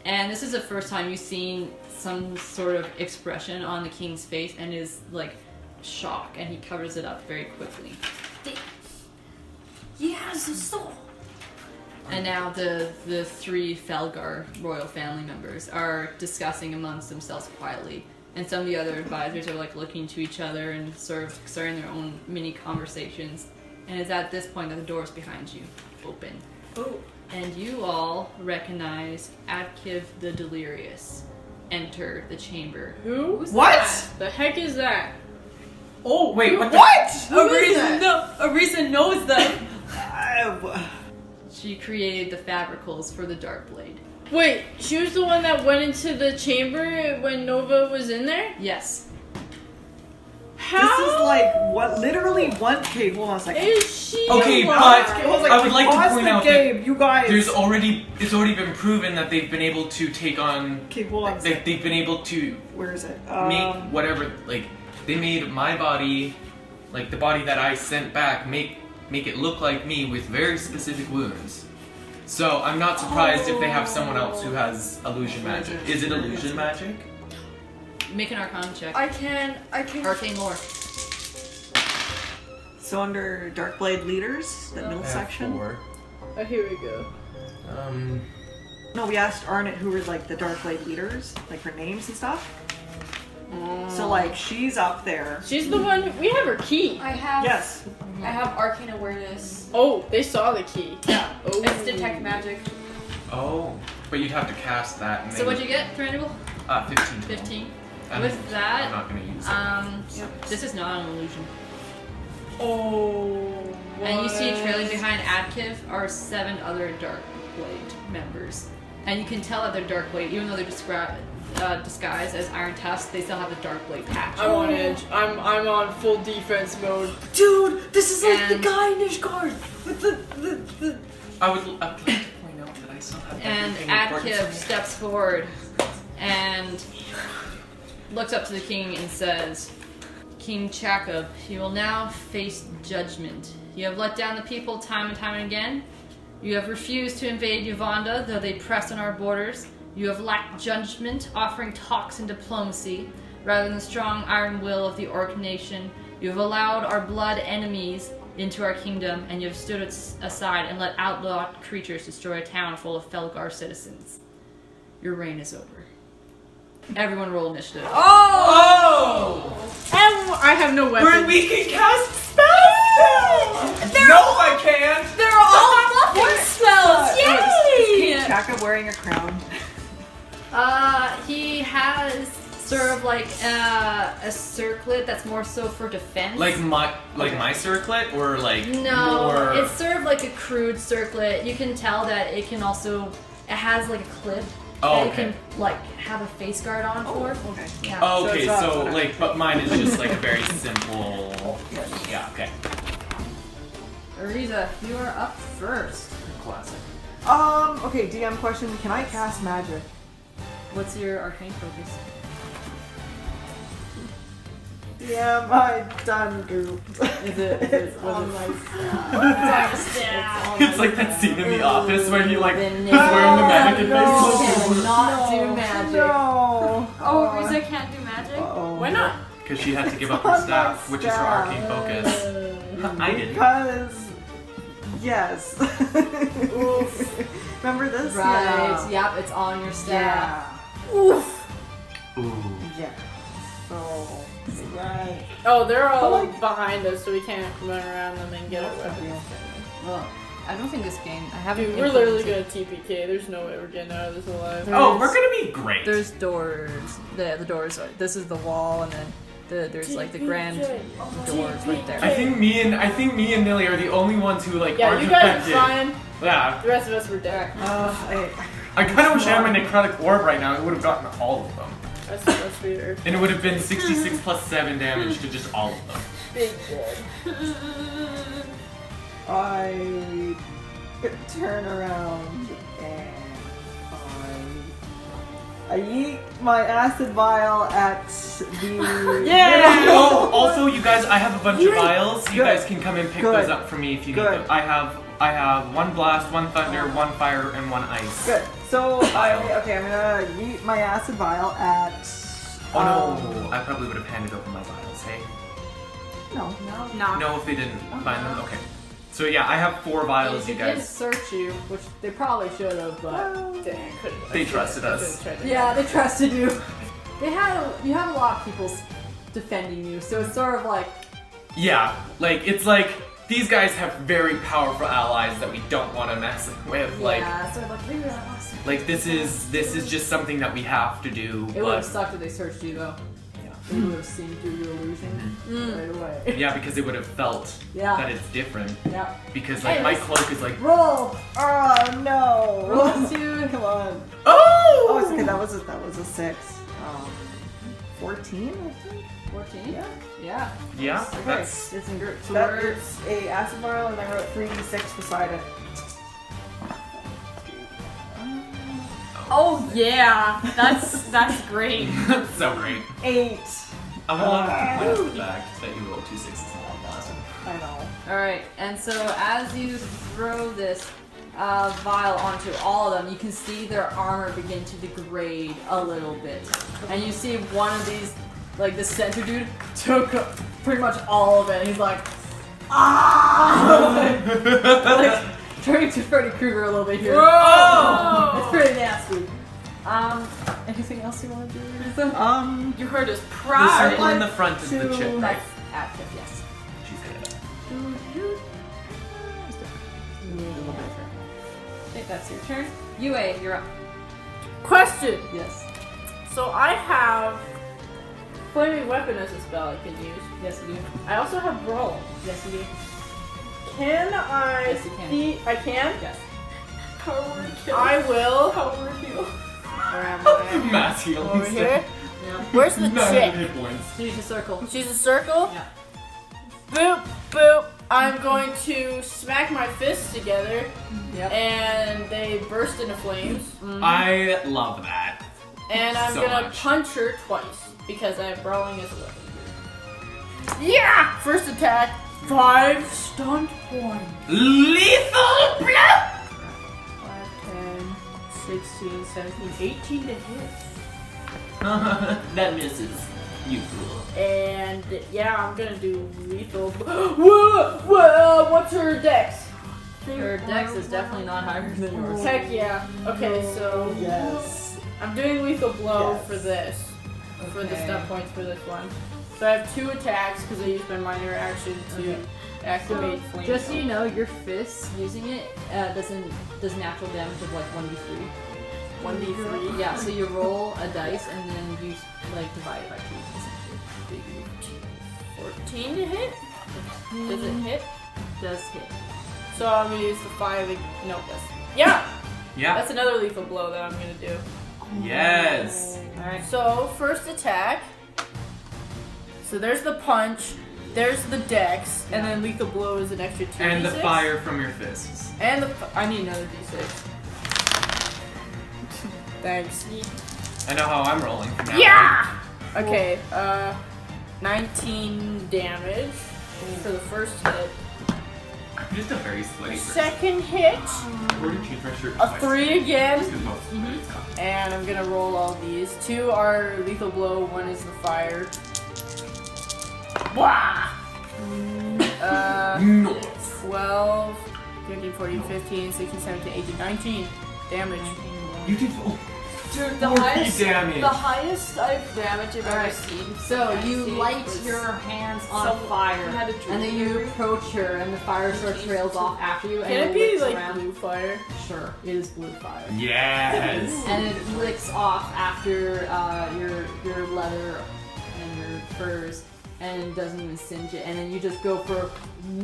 And this is the first time you've seen some sort of expression on the king's face, and is like shock, and he covers it up very quickly. He has a soul. And now the three Felgar royal family members are discussing amongst themselves quietly. And some of the other advisors are like looking to each other and sort of starting their own mini conversations. And it's at this point that the doors behind you open. Oh. And you all recognize Adkiv the Delirious enter the chamber. Who? What? The heck is that? Oh wait, what? Arisa knows them! Uh, She created the fabricals for the Darkblade. Wait, she was the one that went into the chamber when Nova was in there? Yes. How? This is like what? Literally one. Okay, hold on a second. Is she Okay, alive? but It was like, I would like to pause point the out game, you guys. it's already been proven that they've been able to take on. Okay, hold on a second. They've been able to Where is it? make whatever, like, they made my body, like the body that I sent back, make it look like me with very specific wounds. So I'm not surprised if they have someone else who has illusion magic. Is it illusion magic? Make an Arcana check. I can. Arcane lore. So under Darkblade leaders, that middle I have section. 4. Oh, here we go. No, we asked Arnett who were like the Darkblade leaders, like her names and stuff. So like she's up there. She's the one. We have her key. I have. Yes. I have arcane awareness. Oh, they saw the key. Yeah. Oh. It's detect magic. Oh, but you'd have to cast that. And So what'd you get, Thrandu'al? 15. 15. And With that, I'm not gonna use it. this is not an illusion. Oh. And you see what? trailing behind Adkiv are 7 other Darkblade members. And you can tell that they're Darkblade, even though they're disguised as Iron Tusk, they still have the Darkblade patch. I'm on edge. I'm on full defense mode. Dude, this is like the And- guy in Ishgard with the. I would like to point out that I still have And everything important Adkiv for me. steps forward and looks up to the king and says, King Chakub, you will now face judgment. You have let down the people time and time again. You have refused to invade Yuvanda, though they press on our borders. You have lacked judgment, offering talks and diplomacy, rather than the strong iron will of the Orc nation. You have allowed our blood enemies into our kingdom, and you have stood aside and let outlawed creatures destroy a town full of Felgar citizens. Your reign is over. Everyone roll initiative. Oh! And I have no weapons. Where we can cast spells! No, I can't! They're all fluffy spells! Yay! King Chakub wearing a crown. He has sort of like a circlet that's more so for defense. Like my circlet, or like No, more... it's sort of like a crude circlet. You can tell that it can also, it has like a clip that you can like have a face guard on for. Okay. Yeah. Oh, okay, So it's so not- like, but mine is just like a very simple. Yeah, okay. Ariza, you are up first. Classic. Okay, DM question. Can I cast magic? What's your arcane focus? DM, I done gooped. It's like that scene in The Office where he like Then he's wearing the mannequin face. Cannot do magic. No. Oh, Riza can't do magic? Uh-oh. Why not? Because she had to give up her staff, which is her arcane focus. I didn't. Because yes. Remember this? Right. Yep, it's on your staff. Yeah. Oof. Ooh. Yeah. So right. Oh, they're all behind us, so we can't run around them and get our weapons. Well, I don't think this game. I haven't. Dude, we're literally gonna TPK. There's no way we're getting out of this alive. Oh, we're gonna be great. There's doors. The doors are. This is the wall, and then there's like the grand doors right there. I think me and Millie are the only ones who like Yeah, aren't you guys affected. are fine. Yeah. The rest of us were dead. I kind of wish I had my necrotic orb right now. It would have gotten all of them, That's weird. and it would have been 66 plus 7 damage to just all of them. Big dead. I turn around and I yeet my acid vial at the Yeah! Oh, also, you guys, I have a bunch of vials. You Good. guys can come and pick Good. those up for me if you need Good. them. I have one blast, one thunder, one fire, and one ice. Good. So I'm gonna yeet my acid vial at. Oh no, I probably would have handed over my vials. Hey, No. no, if they didn't find them. Okay. So yeah, I have 4 vials, They you did guys. search you, which they probably should have, but Dang, I couldn't. They trusted us. yeah, they trusted you. You have a lot of people defending you, so it's sort of like Yeah, like it's like these guys have very powerful allies that we don't want to mess with. yeah, sort of like maybe that was. Like this is just something that we have to do. It would have But sucked if they searched you though. Yeah. They would have seen through your illusion right away. yeah, because they would have felt Yeah. that it's different. Yeah. Because like Hey, my listen. cloak is like Roll. Oh no. Roll 2. Come on. oh. Oh, it's okay. That was a 6. 14, I think. 14. Yeah. Yeah. Yeah, Okay. that's It's in group. So That we're- is a acid vial, and I wrote 3d6 beside it. Oh yeah, that's great. that's so great. 8. I would love to point out the fact that you rolled 2 6s and 1 blast. I know. Alright, and so as you throw this vial onto all of them, you can see their armor begin to degrade a little bit. And you see one of these, like the center dude, took pretty much all of it. And he's like, ah! Like, turning to Freddy Krueger a little bit here. Whoa! It's pretty nasty. Anything else you want to do? Lisa? You heard us The proud. circle in the front is the chip, right? That's active, yes. She's good. Okay, that's your turn. UA, you're up. Question. Yes. So I have flaming weapon as a spell I can use. Yes, you do. I also have brawl. Yes, you do. Can I? Yes, you can. I can. Yes. I will. Where am I? Mass heal. Over instead. here. Yeah. Where's the 900 chick? hit points. Use a circle. She's a circle. Yeah. Boop, boop. I'm going to smack my fists together, Yep. and they burst into flames. I love that. And I'm So gonna much. punch her twice because I have brawling as a weapon. Yeah! First attack, 5 stunt points. Lethal blow! 5, 10, 16, 17, 18 to hit. That misses. You fool. And yeah, I'm gonna do lethal. Whoa! What's her dex? Her dex is definitely not higher than yours. Heck yeah. Okay, so Yes. I'm doing lethal blow Yes. for this. For the Okay. step points for this one. So I have 2 attacks because I used my minor action to activate flame. Just so you know, your fist using it does natural damage of like 1d3. 1d3. Yeah, so you roll a dice and then you like divide it by 2 essentially. 14 to hit? Does it hit? Does hit. So I'm gonna use the 5. No, this. Yeah! Yeah. That's another lethal blow that I'm gonna do. Yes. Alright. So, first attack. So there's the punch, there's the dex, and then lethal blow is an extra 2d6. And the fire from your fists. And I need another d6. Thanks. I know how I'm rolling from now Yeah! Okay, 19 damage for the first hit. on. I'm just a very sweaty person. Second hit, Where did you change my shirt? a 3 again. Just 'cause most of it's gone. And I'm gonna roll all these. 2 are lethal blow, 1 is the fire. Wah! Nice. 12, 13, 14, 15, 16, 17, 18, 19 damage. You did. Oh, Dude, the 40 highest, damage. the highest damage I've ever Alright. seen. So I'd you say light was your hands on someone fire, had a drink and then you memory. approach her, and the fire sort of trails off after you, and Can it be licks like around. blue fire? Sure, it is blue fire. Yes. And it licks off after your leather and your furs, and doesn't even singe it. And then you just go for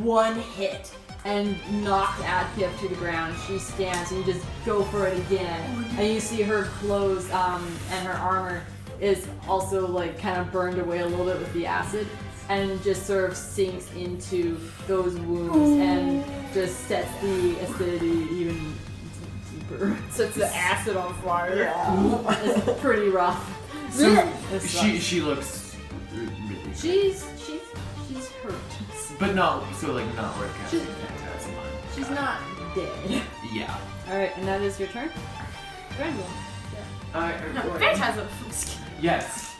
1 hit and knock Adkip to the ground. She stands, and you just go for it again. And you see her clothes and her armor is also like kind of burned away a little bit with the acid, and just sort of sinks into those wounds and just sets the acidity even deeper. Sets the acid on fire. It's pretty rough. So It she looks really. She's hurt. But not so like not where casting phantasm on. She's not dead. Yeah. All right, and that is your turn. Randall. Phantasm. Yes.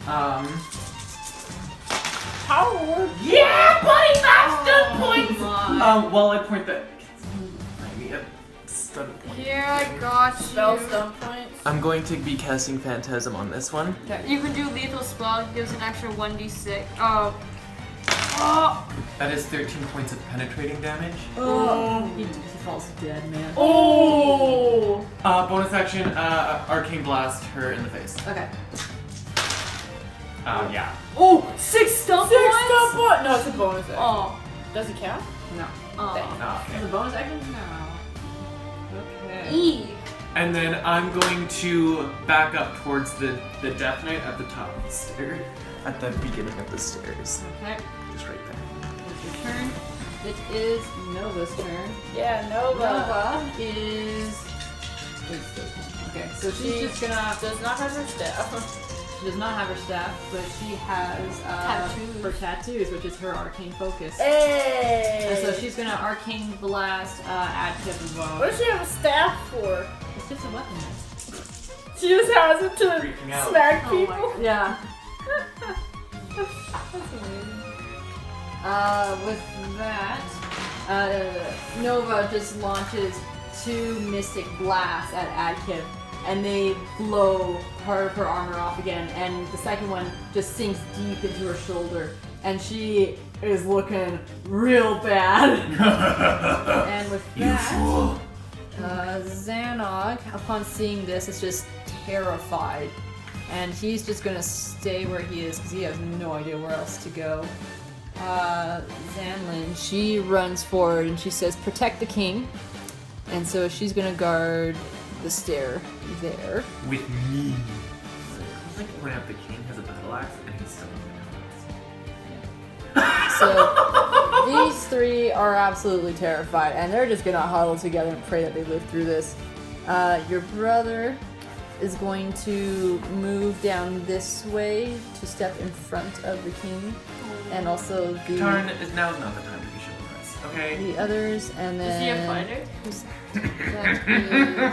Power word. Yeah, buddy, that's good points. Well, I point that. I need a stun point. Here, I got Spell you. stun points. I'm going to be casting Phantasm on this one. You can do lethal spell. Gives an extra 1d6. Oh. That is 13 points of penetrating damage. Oh, he falls dead, man. Oh! Bonus action, Arcane Blast her in the face. Okay. Yeah. Oh, 6 stun 6 points. stun point! No, it's a bonus action. Oh. Does it count? No. Oh, Is okay. a bonus action? No. Okay. E. And then I'm going to back up towards the Death Knight at the top of the stairs. At the beginning of the stairs. Okay. Just right there. It's your turn. It is Nova's turn. Yeah, Nova. Nova is. Okay, so she's just gonna. Does not have her staff. She does not have her staff, but she has Tattoos. her tattoos, which is her arcane focus. Hey! And so she's gonna arcane blast Adkip as well. What does she have a staff for? It's just a weapon. She just has it to Freaking out. smack Oh my people. Yeah. That's amazing. With that, Nova just launches 2 mystic blasts at Adkip, and they blow part of her armor off again, and the second one just sinks deep into her shoulder, and she is looking real bad. And with that, Xanog, upon seeing this, is just terrified. And he's just gonna stay where he is because he has no idea where else to go. Zanlin, she runs forward and she says, "Protect the king." And so she's gonna guard the stair there. With me. I like to point out the king has a battle axe and he's still So these 3 are absolutely terrified, and they're just gonna huddle together and pray that they live through this. Your brother is going to move down this way to step in front of the king, and also the Tarn, now's not the time to be chivalrous, okay? the others, and Is he a then fighter? that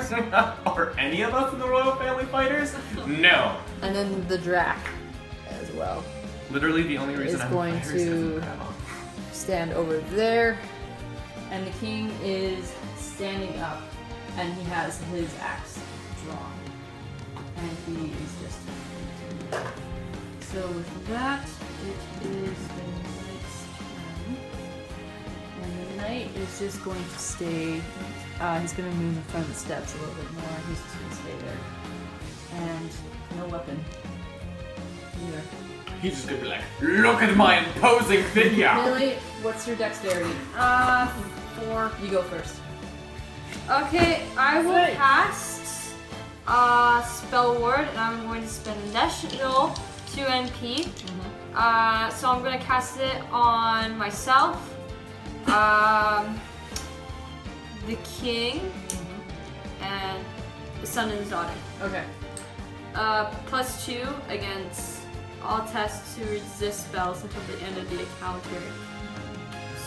is, Are any of us in the royal family fighters? No. and then the Drac as well. Literally the only reason Is I'm going a fighter is 'cause to- of grandma. Stand over there, and the king is standing up, and he has his axe drawn. and he is just 22. So with that, it is the knight's turn. And the knight is just going to stay. He's going to move in front of the steps a little bit more. He's just going to stay there. And no weapon. Either. He's just gonna be like, look at my imposing figure! Millie, what's your dexterity? 4. You go first. Okay, I will Say. cast spell ward, and I'm going to spend an additional 2 NP. So I'm going to cast it on myself, the king, and the son and his daughter. Okay. +2 against all tests to resist spells until the end of the encounter.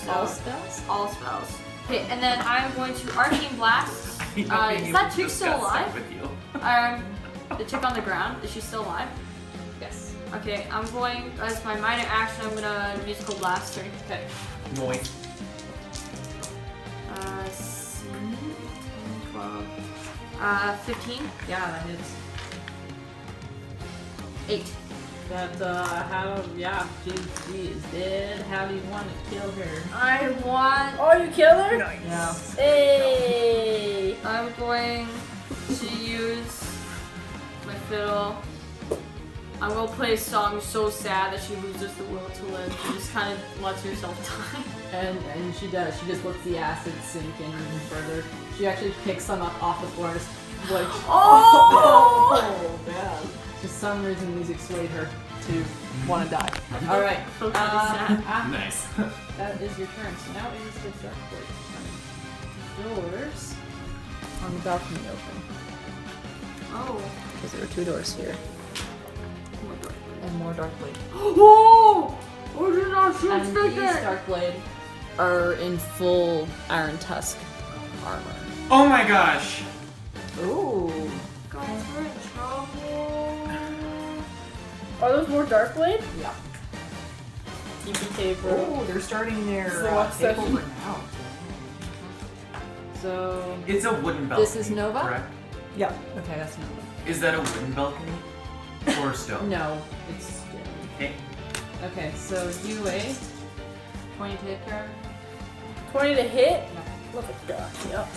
So, All spells? all spells. Okay, and then I'm going to Arcane Blast. Is that chick still alive? With you. The chick on the ground, is she still alive? Yes. Okay, I'm going, as my minor action, I'm gonna Musical Blast her. Okay. Noise. 10, 12, 15, Yeah, that hits. 8. That, she is dead. How do you want to kill her? I want, Oh, you kill her? Yeah. Hey! I'm going to use my fiddle. I'm gonna play a song so sad that she loses the will to live. She just kind of lets herself die. And she does. She just lets the acid sink in even further. She actually picks some up off the floor. Like, Oh! man. For some reason, music swayed her to want to die. All right. So sad. Nice. That is your turn. So now it is the dark blade turn. Doors on the balcony open. Oh. Because there are 2 doors here. And more dark blade. Whoa! Oh, did not shoot And straight these there. dark blade are in full iron tusk armor. Oh my gosh! Ooh. Guys, we're in trouble. Are those more Darkblade? Yeah. TPK, bro. Oh, they're starting their So what's that? takeover now. So It's a wooden balcony. This is Nova? Correct? Yeah. okay, that's Nova. Is that a wooden balcony? Or stone? No, it's stone. Okay. Okay, so UA 20 to hit her. 20 to hit? Look at that. Yep.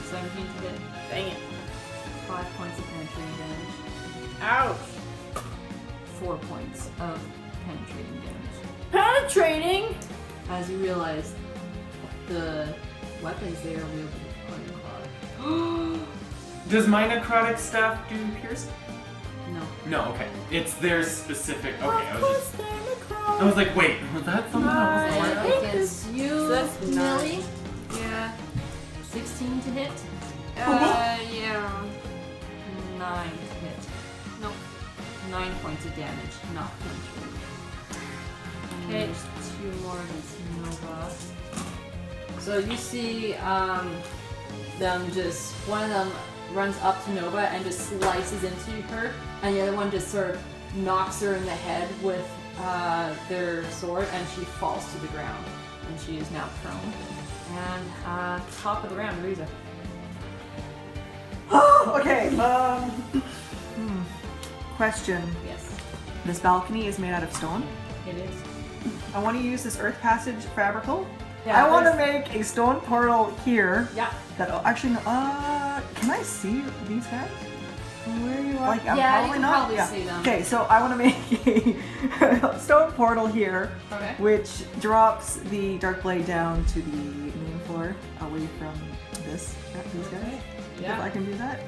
17 to hit. Dang it. 5 points of penetrating damage. Ouch. 4 points of penetrating damage. Penetrating? As you realize, the weapons they are wielding are necrotic. Does my necrotic staff do pierce? No. No, okay. It's their specific. Okay, I Of was course just. they're I necrotic. was like, wait, was that something that was And alive? against you, So that's Millie, Yeah. 16 to hit. Yeah. 9 to hit. Nope. 9 points of damage, not penetrating. And Okay. there's 2 more against Nova. So you see them just, one of them runs up to Nova and just slices into her, and the other one just sort of knocks her in the head with their sword, and she falls to the ground. And she is now prone. And top of the round, Riza. Okay, question. Yes, This balcony is made out of stone. it is. I want to use this Earth Passage fabrical. Yeah, I want to there's- make a stone portal here. Yeah. That'll actually, can I see these guys? From where you are? Like, I'm Yeah, you probably can not. probably see them. Okay, so I want to make a stone portal here, Okay. which drops the dark blade down to the main floor, away from these guys. If I Yeah. can do that.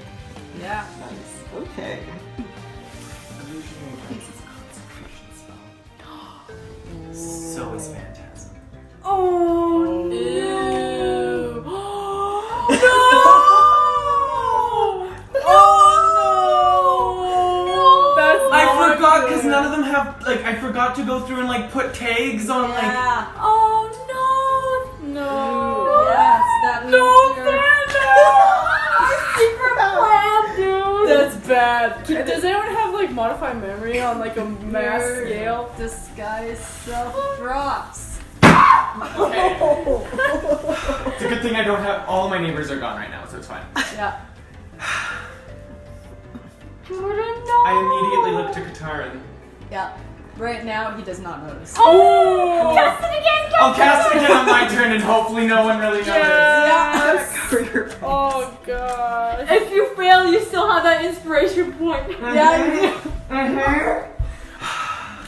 Yeah. Nice. Okay. Illusion increases concentration spell. So is Phantasm. Oh, Ew. no! That's I not forgot good. because none of them have I forgot to go through and put tags on Yeah. Oh no! No! Yes, that means No, you're... Secret plan, dude. That's bad. Does anyone have modify memory on a mass Your scale? disguise self drops. Okay. It's a good thing I don't have all my neighbors are gone right now, so it's fine. Yeah. I immediately look to Katarin. Yeah. Right now, he does not notice. Oh! Cast it again! I'll cast it again on my turn and hopefully no one really notices. Yes! Cover your face. Oh god. If you fail, you still have that inspiration point. Yeah, you do.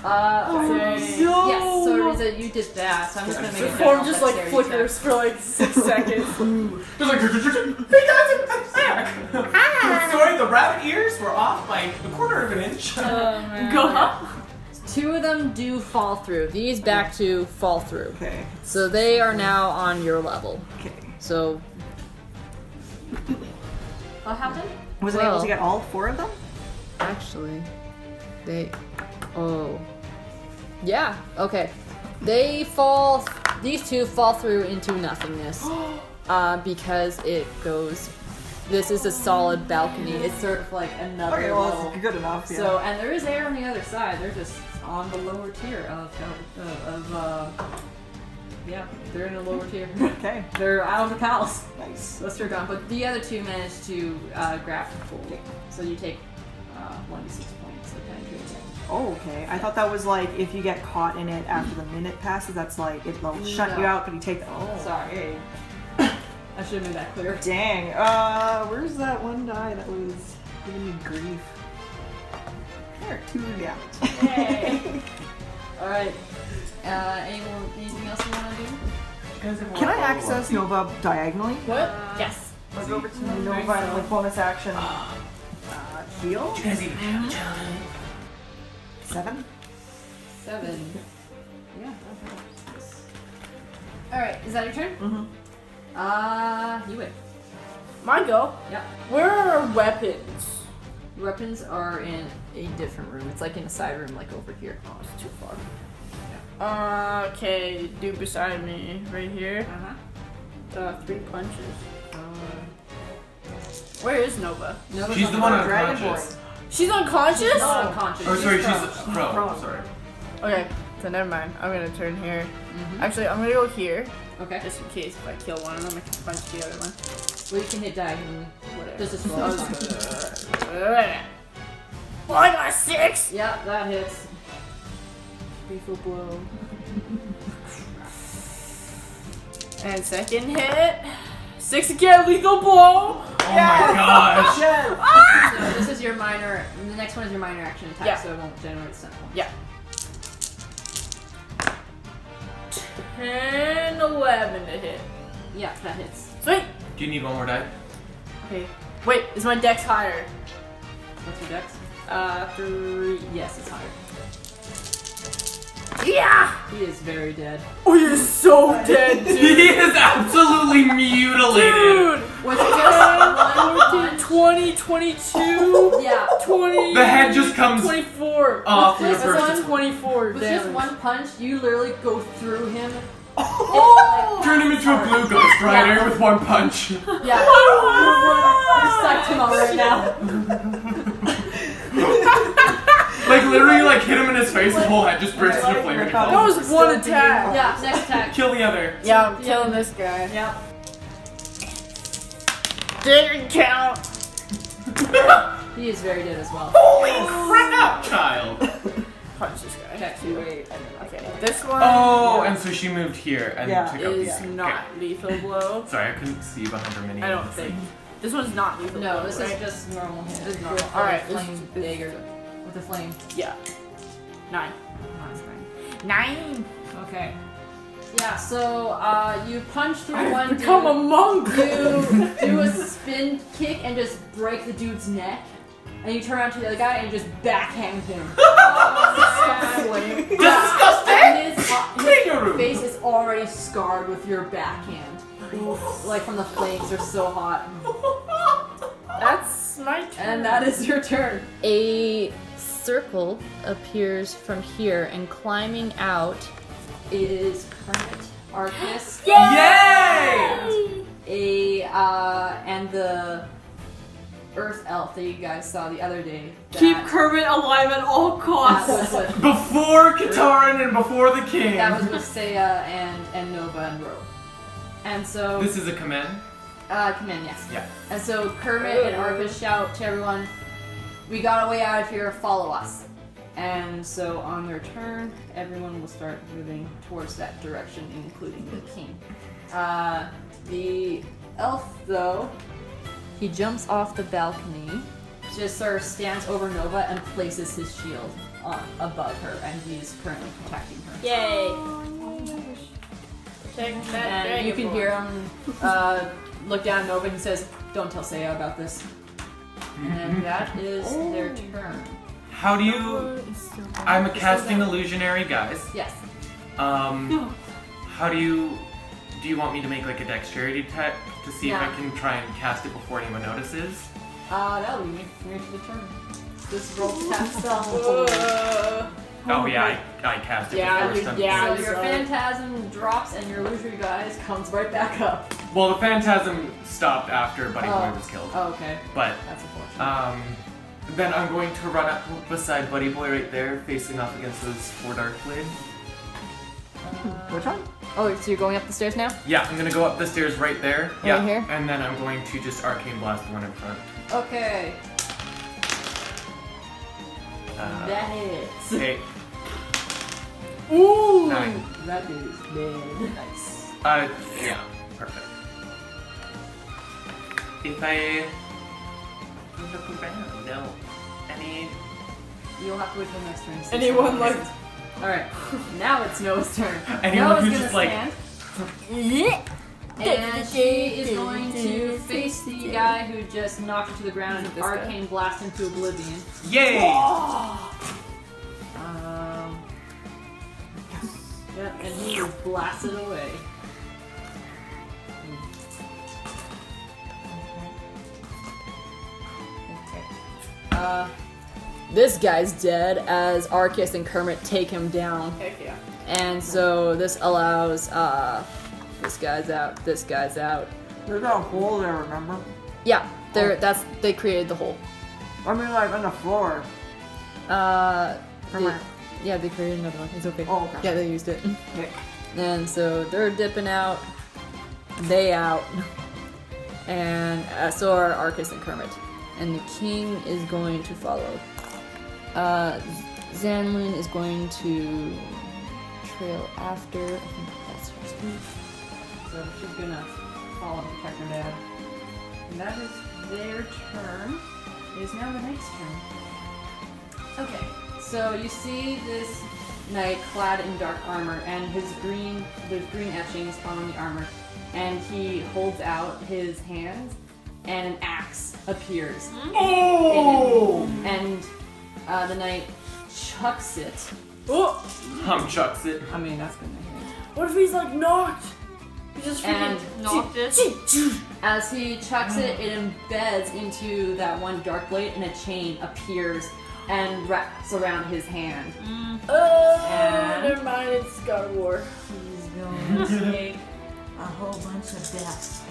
Okay. Yes, so Riza, you did that. So I'm just gonna make The a form general just like dexterity flickers for like 6 seconds. Just like, he doesn't attack. Sorry, the rabbit ears were off by a quarter of an inch. Oh man. Go up. Two of them do fall through. These back two fall through. Okay. So they are now on your level. Okay. So What happened? Was it able to get all 4 of them? actually, they. Oh. Yeah. Okay. They fall. These two fall through into nothingness. Because it goes. This is a solid balcony. It's sort of like another Okay, well, level. it's good enough. Yeah. So, and there is air on the other side. They're just on the lower tier yeah, they're in the lower tier. Okay. They're out of the palace. Nice. Let's turn down. But the other two managed to grab the full. So you take 1d6 points of penetration. Oh, okay. I thought that was like if you get caught in it after the minute passes, that's like it'll shut No. you out, but you take the. Oh, Sorry. okay. I should have made that clear. Dang. Where's that one die that was giving me grief? There, 2 damage. Yay. Alright. Anything else you want to do? Can I access Nova diagonally? What? Yes. Like over to Nova and like bonus action. Heal? 7? 7. Yeah. Alright, is that your turn? Mm-hmm. You win. My go. Yep. Where are our weapons? Weapons are in a different room. It's like in a side room, like over here. Oh, it's too far. Okay, dude beside me, right here. 3 punches. Where is Nova? Nova's She's on the one Dragonborn. unconscious. She's unconscious? She's not unconscious. Oh, sorry, she's prone. prone. Sorry. Okay, so never mind. I'm gonna turn here. Actually, I'm gonna go here, Okay. just in case if I kill one of them, I can punch the other one. Well, you can hit diagonally. Whatever. Just a slow. Oh, I got a 6! Yeah, that hits. Lethal blow. And second hit. 6 again, lethal blow! Oh my gosh. So this is your minor. The next one is your minor action attack, Yeah. so it won't generate stun points. Yeah. 10, 11 to hit. Yeah, that hits. Sweet! Do you need one more die? Okay. Wait, is my dex higher? What's your dex? 3. Yes, it's higher. Yeah! He is very dead. Oh, you're so dead, dude! He is absolutely mutilated. Dude! With just one 20, 22, yeah. 20. The head just comes 24. off your With just person. 24 With damage. just one punch, you literally go through him. Turn him into a blue ghost rider with one punch. Yeah. You sucked him out right now. Like literally, like hit him in his face. His whole head just bursts into flame. And he That falls. was one attack. Yeah, next attack. Kill the other. Yeah, I'm killing this guy. Yeah. Didn't count. He is very dead as well. Holy crap, child! Punch this guy. Okay, wait. Okay, this one Oh, and so she moved here and Yeah. took out is these. not lethal blow. Sorry, I couldn't see behind her mini. I don't think. This one's not lethal blow. No, this right? is just normal hit. This is normal. normal. Alright, Flame this- dagger. With the flame. Yeah. 9. Nice, fine. 9. Okay. Yeah, so you punch through one dude. Become a monk. You do a spin kick and just break the dude's neck. And you turn around to the other guy and you just backhand him. Disgusting! And Clean your room. his face is already scarred with your backhand. Like from the flames, they're so hot. That's my turn. And that is your turn. A circle appears from here, and climbing out is Kermit, Arcus, Yay! and the Earth Elf that you guys saw the other day. Keep Kermit alive at all That costs. was with, Before Katarin and before the king. that was with Seiya and Nova and Ro. And so This is a command. come in, yes. Yeah. And so Kermit and Arcus shout to everyone, we got a way out of here, follow us. And so on their turn, everyone will start moving towards that direction, including the king. The elf, though, he jumps off the balcony, just sort of stands over Nova and places his shield above her, and he's currently protecting her. Yay! Protect that And you can dragonborn. hear him look down at Nova and he says, "Don't tell Saya about this." And that is their turn. How do you? I'm a casting illusionary, guys. Yes. How do you? Do you want me to make like a dexterity check to see if I Yeah. can try and cast it before anyone notices? That'll be me. Near to the turn. This roll cast spell. Oh yeah, I cast it Yeah, before some yeah. So your phantasm drops and your illusory guys comes right back up. Well, the phantasm stopped after Buddy Boy was killed. Oh, okay. But That's unfortunate. then I'm going to run up beside Buddy Boy right there, facing off against those 4 dark blade. Which one? Oh, so you're going up the stairs now? Yeah, I'm gonna go up the stairs right there. Right Yeah, here? and then I'm going to just arcane blast the one in front. Okay. Uh, That hits. Okay. Ooh! 9. That is dead. Nice. Yeah, perfect. If I look around, no, any. You'll have to wait till next turn. to see Anyone someone like- else. Alright, now it's Noah's turn. Anyone Noah's who's gonna just like- stand. And she is going to face the guy who just knocked her to the ground and This guy? arcane blast into oblivion. Yay! Yeah, and he is blasted away. Okay. This guy's dead as Arceus and Kermit take him down. Heck yeah. And so this allows this guy's out, this guy's out. There's a hole there, remember? Yeah, they created the hole. I mean, like on the floor. They- yeah, they created another one. It's okay. Oh, okay. Yeah, they used it. Okay. And so they're dipping out. They out. And so are Arceus and Kermit. And the king is going to follow. Zanlin is going to trail after. I think that's her speed. So she's gonna follow and protect her dad. And that is their turn. It is now the knight's turn. Okay, so you see this knight clad in dark armor, and there's green etchings on the armor, and he holds out his hands, and an axe appears. Oh! And the knight chucks it. Oh! Chucks it. I mean, that's gonna hit. What if he's like knocked? He just And Knocked it. as he chucks it, it embeds into that one dark blade, and a chain appears and wraps around his hand. And- never mind, it's God of War. He's going to take a whole bunch of death.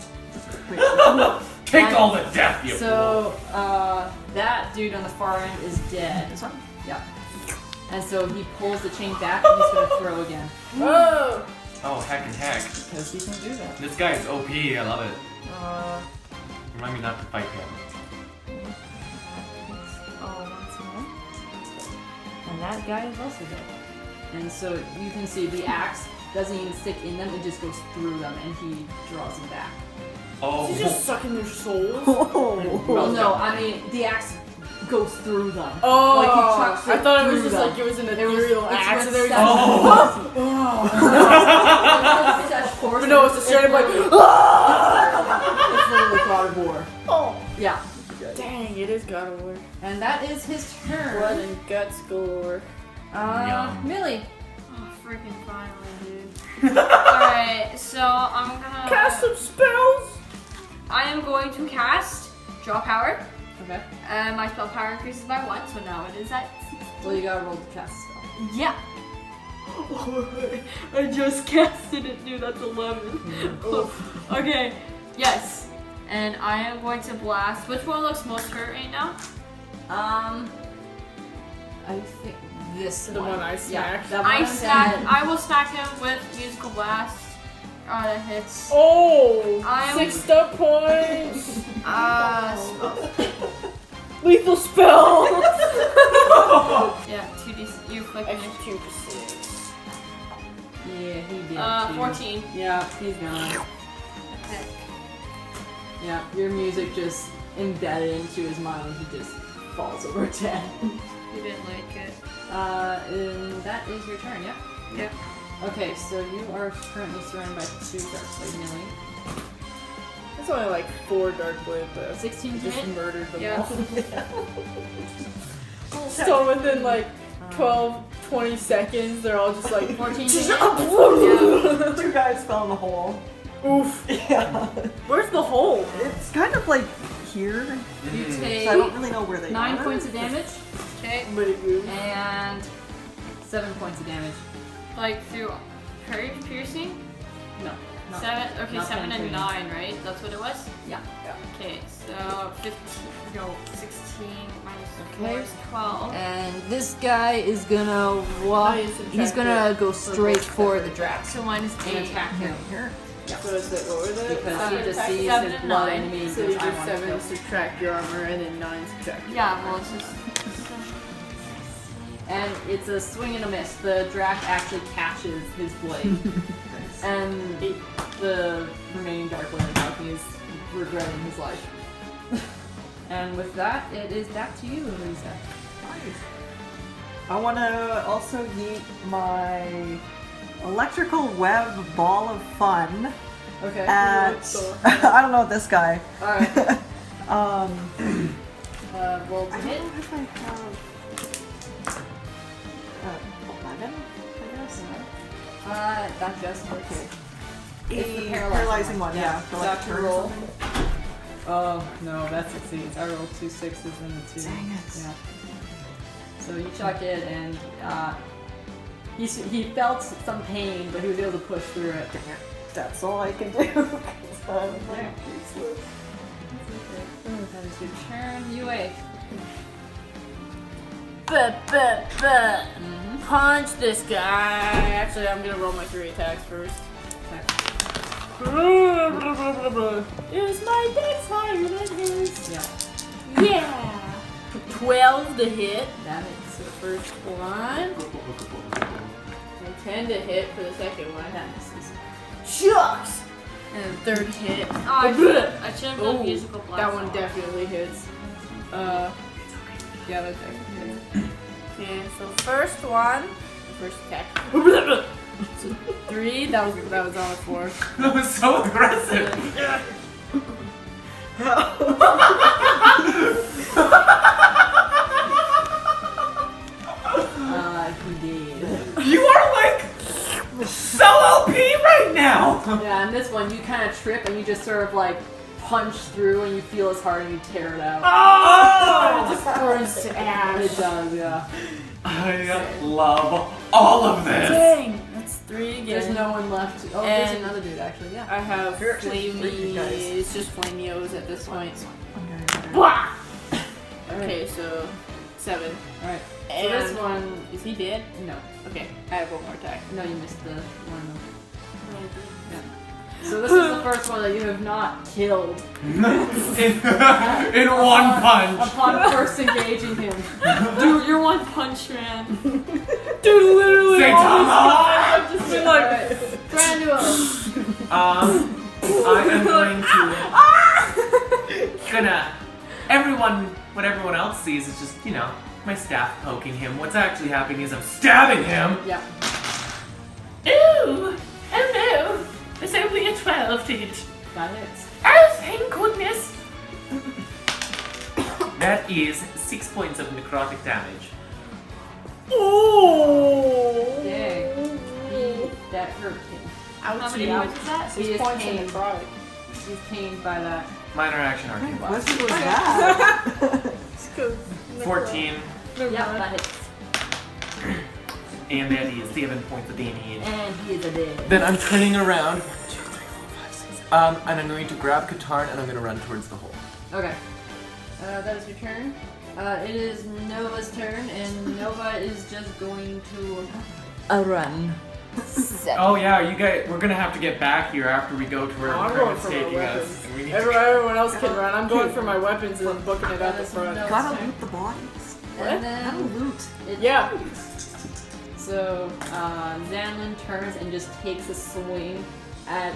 Take all the death, you So, that dude on the far end is dead. This one? Yeah. And so he pulls the chain back and he's going to throw again. Whoa! fool. Oh, heck and heck. Because he can do that. This guy is OP, I love it. Uh, Remind me not to fight him. once more. And that guy is also dead. And so you can see the axe doesn't even stick in them, it just goes through them and he draws them back. Oh. Is he just sucking their souls? Well, no, I mean, the axe goes through them. Oh, Like, he chucks I thought it was through just them. like it was an It was- ethereal it's axe. with And such- It's such force. But no, it's a straight up like. It's literally God of War. Oh, Yeah. dang! It is God of War. And that is his turn. Blood and guts galore. Yum. Millie. Oh, freaking finally, dude. Alright, so I'm gonna. Cast some spells. I am going to cast Draw Power. Okay. And my spell power increases by 1, so now it is at 6. Well, you gotta roll the cast spell. Yeah. I just casted it, dude. That's 11. Okay. Yes. And I am going to blast. Which one looks most hurt right now? I think this The one I smacked. Yeah, that I one smack. dead. I will smack him with musical blast. That hits. Oh, I am- 6 stub points. Spell. Lethal spell! Yeah, 2d. You click Extra it. 2 for 6. Yeah, he did. 14. Yeah, he's gone. Yeah, your music just embedded into his mind. He just falls over dead. You didn't like it. And that is your turn, yeah? Yeah. Okay, so you are currently surrounded by 2 dark blade melee. It's only like 4 dark blade, but 16 to just hit. murdered them Yeah. all. So within like 12, 20 seconds, they're all just like 14 to hit. yeah. 2 guys fell in the hole. Oof. Yeah. Where's the hole? It's kind of like here. You So take I don't really know where they 9 are. points of damage Okay. Pretty good. and 7 points of damage. Like through piercing? No. Not, 7. Okay, not 7 and penetrating. 9, right? That's what it was? Yeah. Okay, so 15. No, 16 minus 4 Okay. is 12. And this guy is gonna walk. He's gonna go straight for the draft. So minus And 8. attack him. So is it lower than Because he just sees 7 his and blood 9. enemy. So you do 7 subtract your armor and then 9 subtract your Yeah, well, it's just. And it's a swing and a miss. The draft actually catches his blade. And the remaining Dark Blade attacking is regretting his life. And with that, it is back to you, Lisa. I want to also yeet my electrical web ball of fun Okay. at I don't know this guy. Alright. Um, Roll to I hit. don't know if I have 11, I guess. That just hits. Okay. It's the A paralyzing one, one. yeah. So For like after turn or roll. something. Oh, no, that succeeds. I rolled 2 6s and a 2. Dang it. Yeah. So you chuck it, and he felt some pain, but he was able to push through it. That's all I can do. 'Cause I'm like useless. That is your turn. UA. Punch this guy. Actually, I'm gonna roll my 3 attacks first. Is my dex higher than his? Yeah. Yeah. 12 to hit. That is The first one. And 10 to hit for the second one. that misses. Shucks! And the third hit. Oh, I should have done Oh, musical blast. that one definitely hits. Yeah, that definitely hits. Okay, so first one. First attack. So 3. That was on a 4. That was so aggressive. He did. You are like so OP right now. Yeah, and this one you kind of trip and you just sort of like punch through and you feel his heart and you tear it out. Oh! It just burns to ash. It does, yeah. I love all of this. Dang! That's 3 again. There's no one left. Oh, there's And- another dude actually, yeah. I have You're actually 3 guys. flamey. It's just flamios at this point. Okay. Blah! Okay, so 7. Alright. So And this one, is he dead? no. Okay, I have one more attack. No, you missed the one. Yeah. So this is the first one that you have not killed in one punch. upon first engaging him. Dude, you're one punch man. Dude, literally. Saitama! I've just been like. Alright. Thrandu'al. I am going to what everyone else sees is just, my staff poking him. What's actually happening is I'm stabbing him. Yeah. Ooh, hello. It's only a 12 to hit. That hits. Oh, thank goodness. That is 6 points of necrotic damage. Oh! Dang. That hurt him. How many Ouchie. points is that? He is Points in pained. necrotic. He's pained by that. Minor action arcane What blast. was that? 14, Yeah, that hits. and that is 7 points of damage. And he is a dead. Then I'm turning around. 1, 2, 3, 4, 5, 6. And I'm going to grab Katarn and I'm going to run towards the hole. Okay. That is your turn. It is Nova's turn, and Nova is just going to run. second. Oh yeah, you guys. We're gonna have to get back here after we go to where I'm the going is for my taking us. weapons. And we need Everyone else can run. I'm going for my weapons and booking it at the front. Gotta loot the bodies. And Gotta then loot. Yeah. So Zanlin turns and just takes a swing at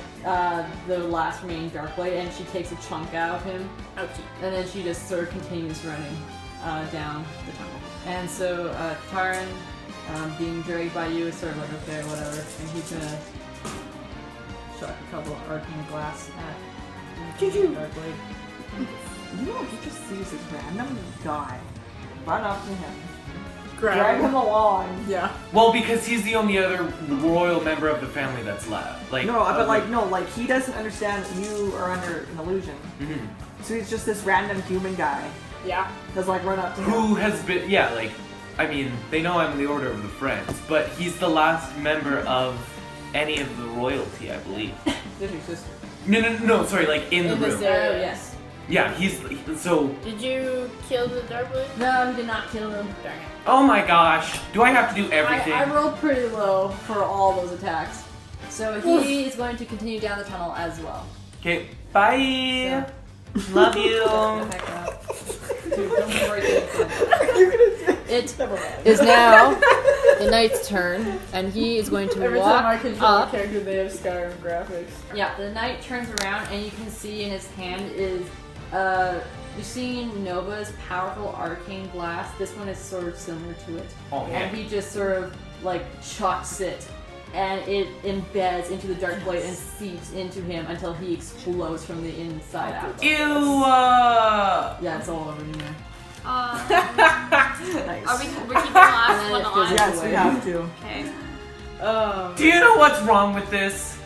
the last remaining Darkblade, and she takes a chunk out of him. Ouchie. And then she just sort of continues running down the tunnel. And so Taran, being dragged by you, is sort of like, okay, whatever. And he's gonna chuck a couple of arcane glass at Darkblade. You know, he just sees this random guy. Run up to him. Grab Drag him along. Yeah. Well, because he's the only other royal member of the family that's left. Like No, but like he doesn't understand that you are under an illusion. Mhm. So he's just this random human guy Yeah. that's like run up to him. Who has been? Yeah, like I mean, they know I'm in the Order of the Friends, but he's the last member of any of the royalty, I believe. This is just No, sorry, like in the In this room. area. Oh, yes. Yeah, he's so. Did you kill the Darkblade? No, he did not kill him. Dang it. Oh my gosh, do I have to do everything? I rolled pretty low for all those attacks. So he is going to continue down the tunnel as well. Okay, bye. Love you. Shut the heck up. Dude, don't break anything. It is now the knight's turn, and he is going to Every walk time I control a up. character, they have Skyrim graphics. Yeah, the knight turns around, and you can see in his hand is you're seeing Nova's powerful arcane blast. This one is sort of similar to it. Oh And yeah. he just sort of like chucks it, and it embeds into the dark blade and seeps into him until he explodes from the inside out. Ew. Yeah, it's all over you now. Nice. Are we're keeping the last And one then it alive? Yes, we have to. Okay. Do you know what's wrong with this?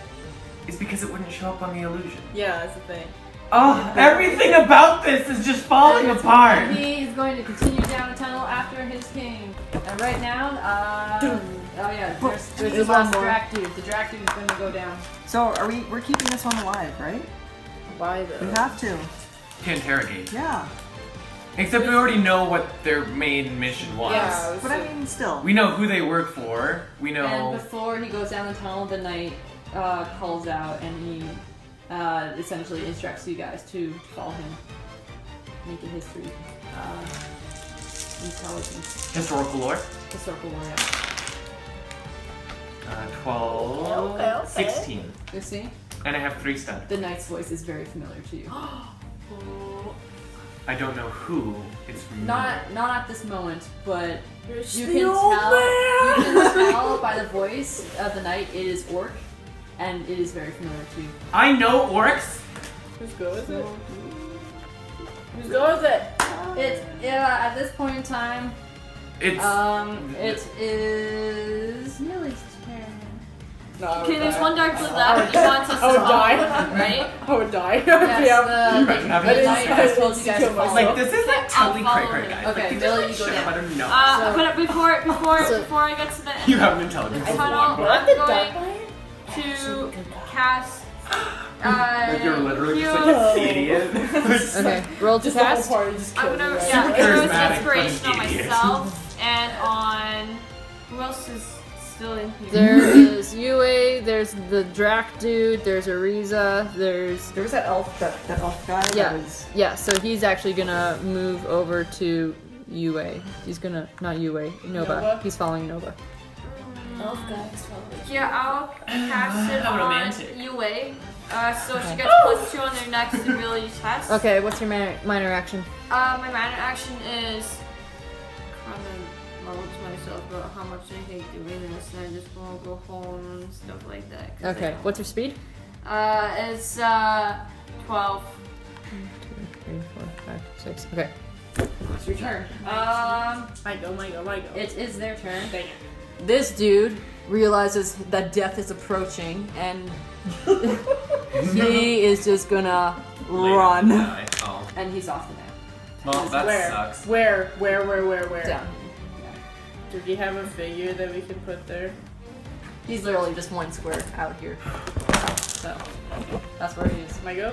It's because it wouldn't show up on the illusion. Yeah, that's the thing. Oh, everything about this is just falling apart. He is going to continue down the tunnel after his king. And right now, oh yeah, there's There's the one last more. Drac dude. The Drac dude is going to go down. So we're keeping this one alive, right? Why We though? have to. To interrogate. Yeah. Except we already know what their main mission was. Yeah, But I mean, still. We know who they work for. We know. And before he goes down the tunnel, the knight calls out and he essentially instructs you guys to follow him. Make a history. Intelligence. Historical lore. Historical lore. 12. Okay, okay. 16. You see? And I have 3 stunts. The knight's voice is very familiar to you. I don't know who it's from. Not at this moment, but you the can tell. old You can tell by the voice of the knight it is orc, and it is very familiar to you. I know orcs. Who's good with it? Who's good with it? At this point in time, It's. it is Millie's turn. No, I would Okay, there's die. one dark blue left. He wants us to I would follow die. him, right? I would die. Yes, Yeah. Imagine having the this knight guy. has told you guys to Kill myself. follow. Like, this isn't totally follow cray cray, him. guys. Okay, Like, you Millie, just you go shut up, down. I don't know. But before I get to the You have an intelligence of tunnel, 1. I'm going to cast. Like, you're literally just heroes- like an idiot. Okay, roll to Just the whole cast. party just I'm killed gonna me, right? yeah, heroes charismatic, inspiration on but an idiot. myself and on who else is still in here? There is Yue, there's the Drac dude, there's Ariza, there's There was that elf guy Yeah. that was. yeah. So he's actually gonna move over to Yue. He's gonna not Yue, Nova. Nova? He's following Nova. Yeah, I'll cast it How on romantic. Yue. So she gets +2 on their next ability test. Okay, what's your minor action? My minor action is kind of muddle to myself about how much I hate doing this, and I just want to go home and stuff like that. 'cause I Okay, don't- what's your speed? It's 12. 1, 2, 3, 4, 5, 6. Okay. It's your turn. My go. It is their turn. This dude realizes that death is approaching, and he is just gonna run, Oh. and he's off the map. Well, that Where? sucks. Where? Down. Do you have a figure that we can put there? He's literally just one square out here. So that's where he is. My go?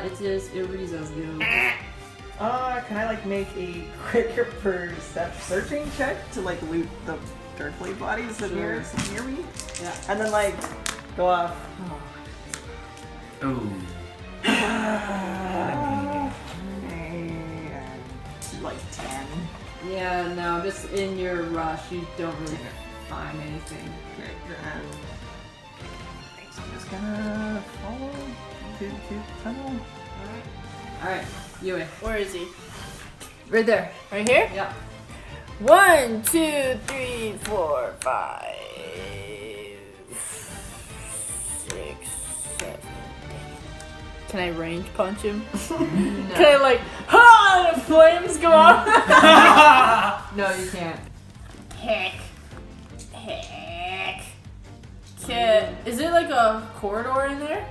It is Iriza's go. Can I like make a quick perception searching check to like loot the dark blade bodies that near me. Yeah. And then like go off. Ooh. Like 10. Yeah, no, just in your rush, you don't really find anything. So I'm just gonna follow to the tunnel. Alright, Yue. Where is he? Right there. Right here? Yeah. 1, 2, 3, 4, 5, 6, 7. Can I range punch him? Can I like, ha! The flames go off. No, you can't. Heck. Is it like a corridor in there?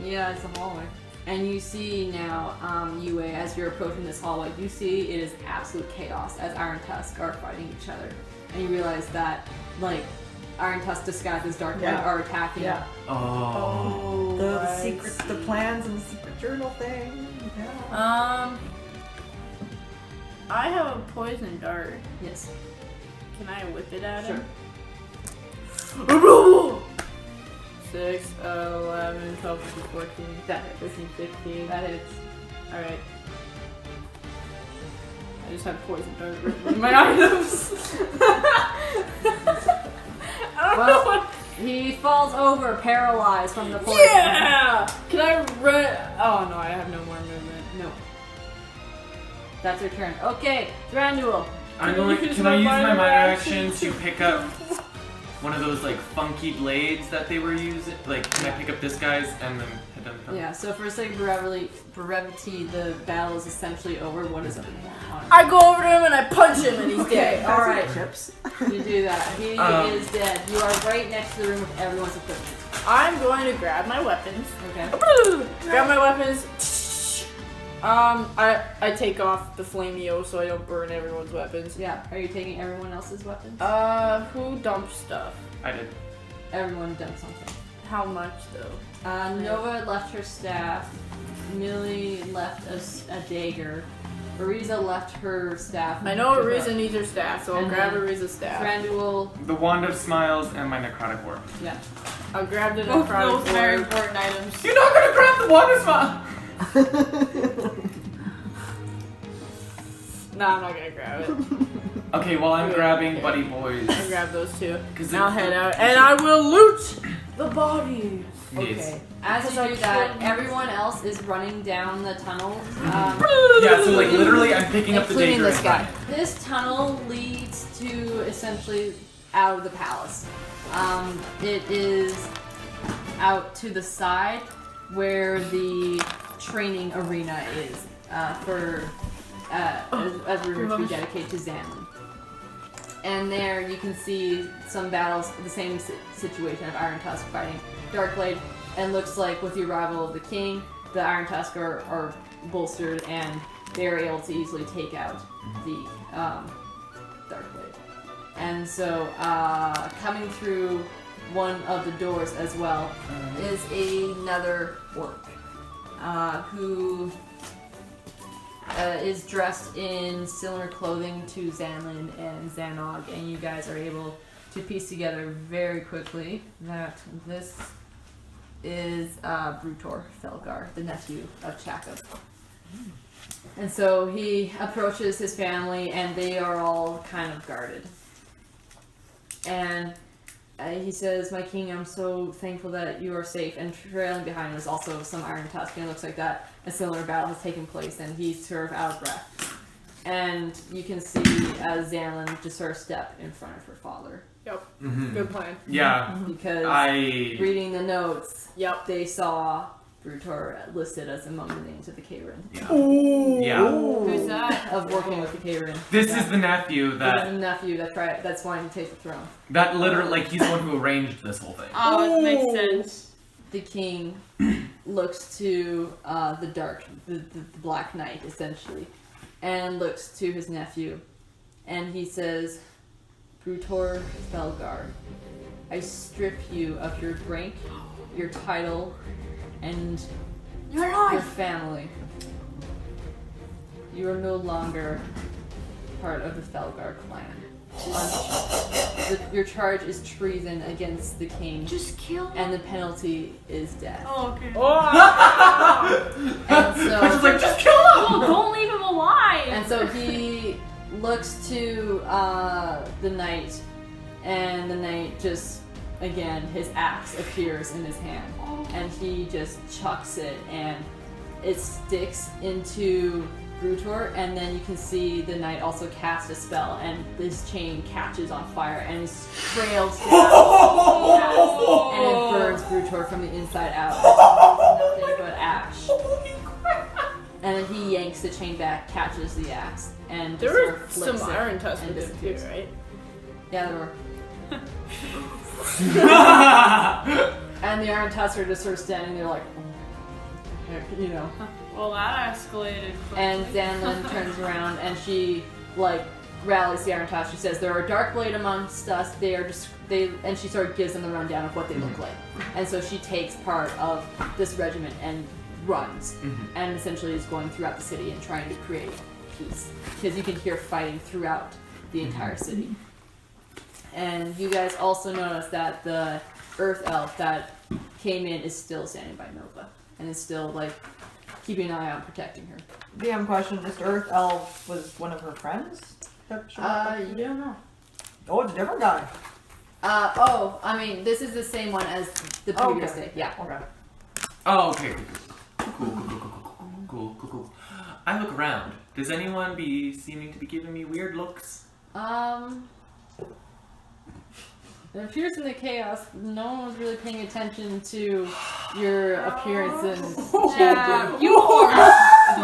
Yeah, it's a hallway. And you see now, Yue, as you're approaching this hallway, you see it is absolute chaos as Iron Tusk are fighting each other. And you realize that, like, Iron Tusk disguised as Dark Knight are attacking. Yeah. Oh. The I secrets, the see. plans, and the secret journal thing. Yeah. I have a poison dart. Yes. Can I whip it at Sure. him? 6, 11, 12, 13, 14, That hits. 15, 16. That hits. Alright. I just have poison dart written in my items. I don't know what. He falls over, paralyzed from the poison. Yeah! Can I run? Oh no, I have no more movement. No. That's your turn. Okay, Thrandu'al. I'm going. Can I use my minor action to pick up one of those like funky blades that they were using? Like, can I pick up this guy's and then hit them? Yeah, so for sake of brevity, the battle is essentially over. What is everyone on? I go over to him and I punch him and he's Okay, dead. alright. Chips. You do that. He is dead. You are right next to the room with everyone's equipment. I'm going to grab my weapons. Okay. Grab my weapons. I take off the flameo so I don't burn everyone's weapons. Yeah. Are you taking everyone else's weapons? Who dumped stuff? I did. Everyone done something. How much though? Nova left her staff. Millie left a dagger. Ariza left her staff. I know Ariza needs her staff, so I'll And grab then Ariza's staff. Thrandu'al. The Wand of Smiles and my Necrotic Orb. Yeah. I'll grab the Both necrotic those very orb. important items. You're not gonna grab the Wand of Smiles! No, I'm not gonna grab it. Okay, well I'm grabbing Buddy Boys. I'll grab those two. 'Cause And I'll it's- head out, and I will loot the bodies. Yes. Okay. As you do that, everyone else is running down the tunnel. Yeah, so like literally I'm picking up the including dagger. this and guy. This tunnel leads to essentially out of the palace. It is out to the side where the training arena is for as rumored to be dedicated to Xanlin. And there you can see some battles, the same situation of Iron Tusk fighting Darkblade, and looks like with the arrival of the king, the Iron Tusk are bolstered and they're able to easily take out the Darkblade. And so coming through one of the doors as well is another orc who is dressed in similar clothing to Xanlin and Xanog, and you guys are able to piece together very quickly that this is Brutor Felgar, the nephew of Chakub. And so he approaches his family, and they are all kind of guarded. And he says, "My king, I'm so thankful that you are safe." And trailing behind him is also some Iron Tusk, and it looks like that a similar battle has taken place, and he's sort of out of breath. And you can see Xanlin just sort of step in front of her father. Yep. Mhm. Good plan. Yeah. Because reading the notes, Yep. they saw Brutor listed as among the names of the Kayrin. Yeah. Ooh. Yeah. Who's that? Of working with the Kayrin. This is the nephew This is that the nephew that's wanting to take the throne. literally like he's the one who arranged this whole thing. Oh, it makes sense. The king looks to the Black Knight, essentially, and looks to his nephew, and he says, "Brutor Felgar, I strip you of your rank, your title, and your family. You are no longer part of the Felgar clan." Your charge is treason against the king. Just kill him. And the penalty is death. Oh, okay. And so I was like, just kill him! Oh, don't leave him alive. And so he looks to the knight, and the knight just, again, his axe appears in his hand. And he just chucks it, and it sticks into Brutor, and then you can see the knight also cast a spell, and this chain catches on fire and is trailed down, and it burns Brutor from the inside out. Nothing but ash. And then he yanks the chain back, catches the axe, and There sort were of flips some it iron tusks and with it too, disappears. right? Yeah, there were. And the Iron Tusks are just sort of standing there like, you know. Well, that escalated quickly. And Zanlin turns around and she like rallies the Iron Tusk. She says, "There are Darkblade amongst us. And she sort of gives them the rundown of what they look like. And so she takes part of this regiment and runs, and essentially is going throughout the city and trying to create peace, because you can hear fighting throughout the entire city. And you guys also notice that the Earth Elf that came in is still standing by Nova, and is still like keeping an eye on protecting her. DM question: this Earth Elf was one of her friends? That showed up? You don't know. Oh, it's a different guy. I mean, this is the same one as the previous day. Yeah. Okay. Oh, okay. Cool. I look around. Does anyone be seeming to be giving me weird looks? It appears in the chaos, no one was really paying attention to your appearance and changing. You are so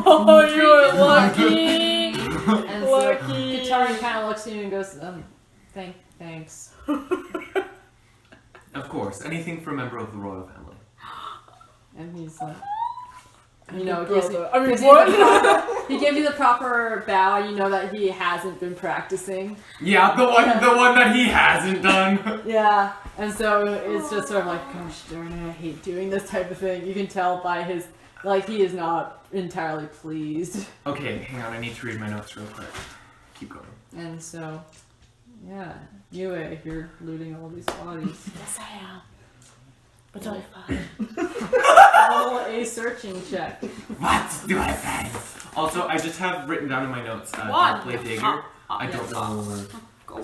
Oh, you are lucky. And so Lucky. Katari kind of looks at you and goes, thanks. Of course. Anything for a member of the royal family. And he's like, you know, he gives you the proper bow, and you know that he hasn't been practicing. Yeah, the one that he hasn't done. Yeah, and so it's just sort of like, gosh darn it, I hate doing this type of thing. You can tell by his, like, he is not entirely pleased. Okay, hang on, I need to read my notes real quick. Keep going. And so, yeah, Yue, you're looting all these bodies. Yes, I am. But only 5. Roll a searching check. What do I say? Also, I just have written down in my notes, One. Darkblade Dagger. I don't know. Go.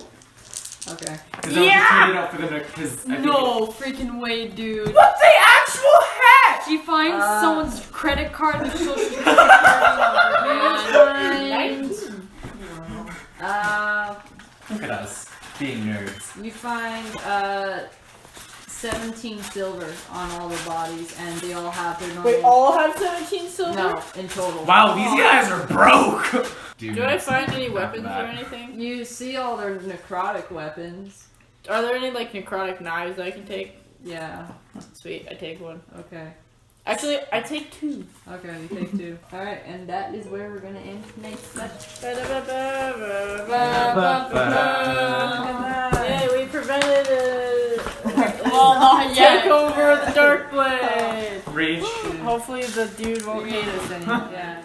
Okay. Because I was just reading it out for them, because I No freaking way, dude. What's the actual heck? She finds someone's credit card with social security number. Look at us, being nerds. You find 17 silver on all the bodies, and they all have their normal. Wait, all have 17 silver? No, in total. Wow, these guys are broke! Dude, Do I find any not weapons bad. or anything? You see all their necrotic weapons. Are there any like necrotic knives I can take? Yeah. Sweet, I take one. Okay. Actually, I take 2. Okay, you take 2. Alright, and that is where we're gonna end tonight's session. Yay, we prevented Well, not yet. take over the Darkblade. Reach. Hopefully the dude won't hate us anymore. Yeah.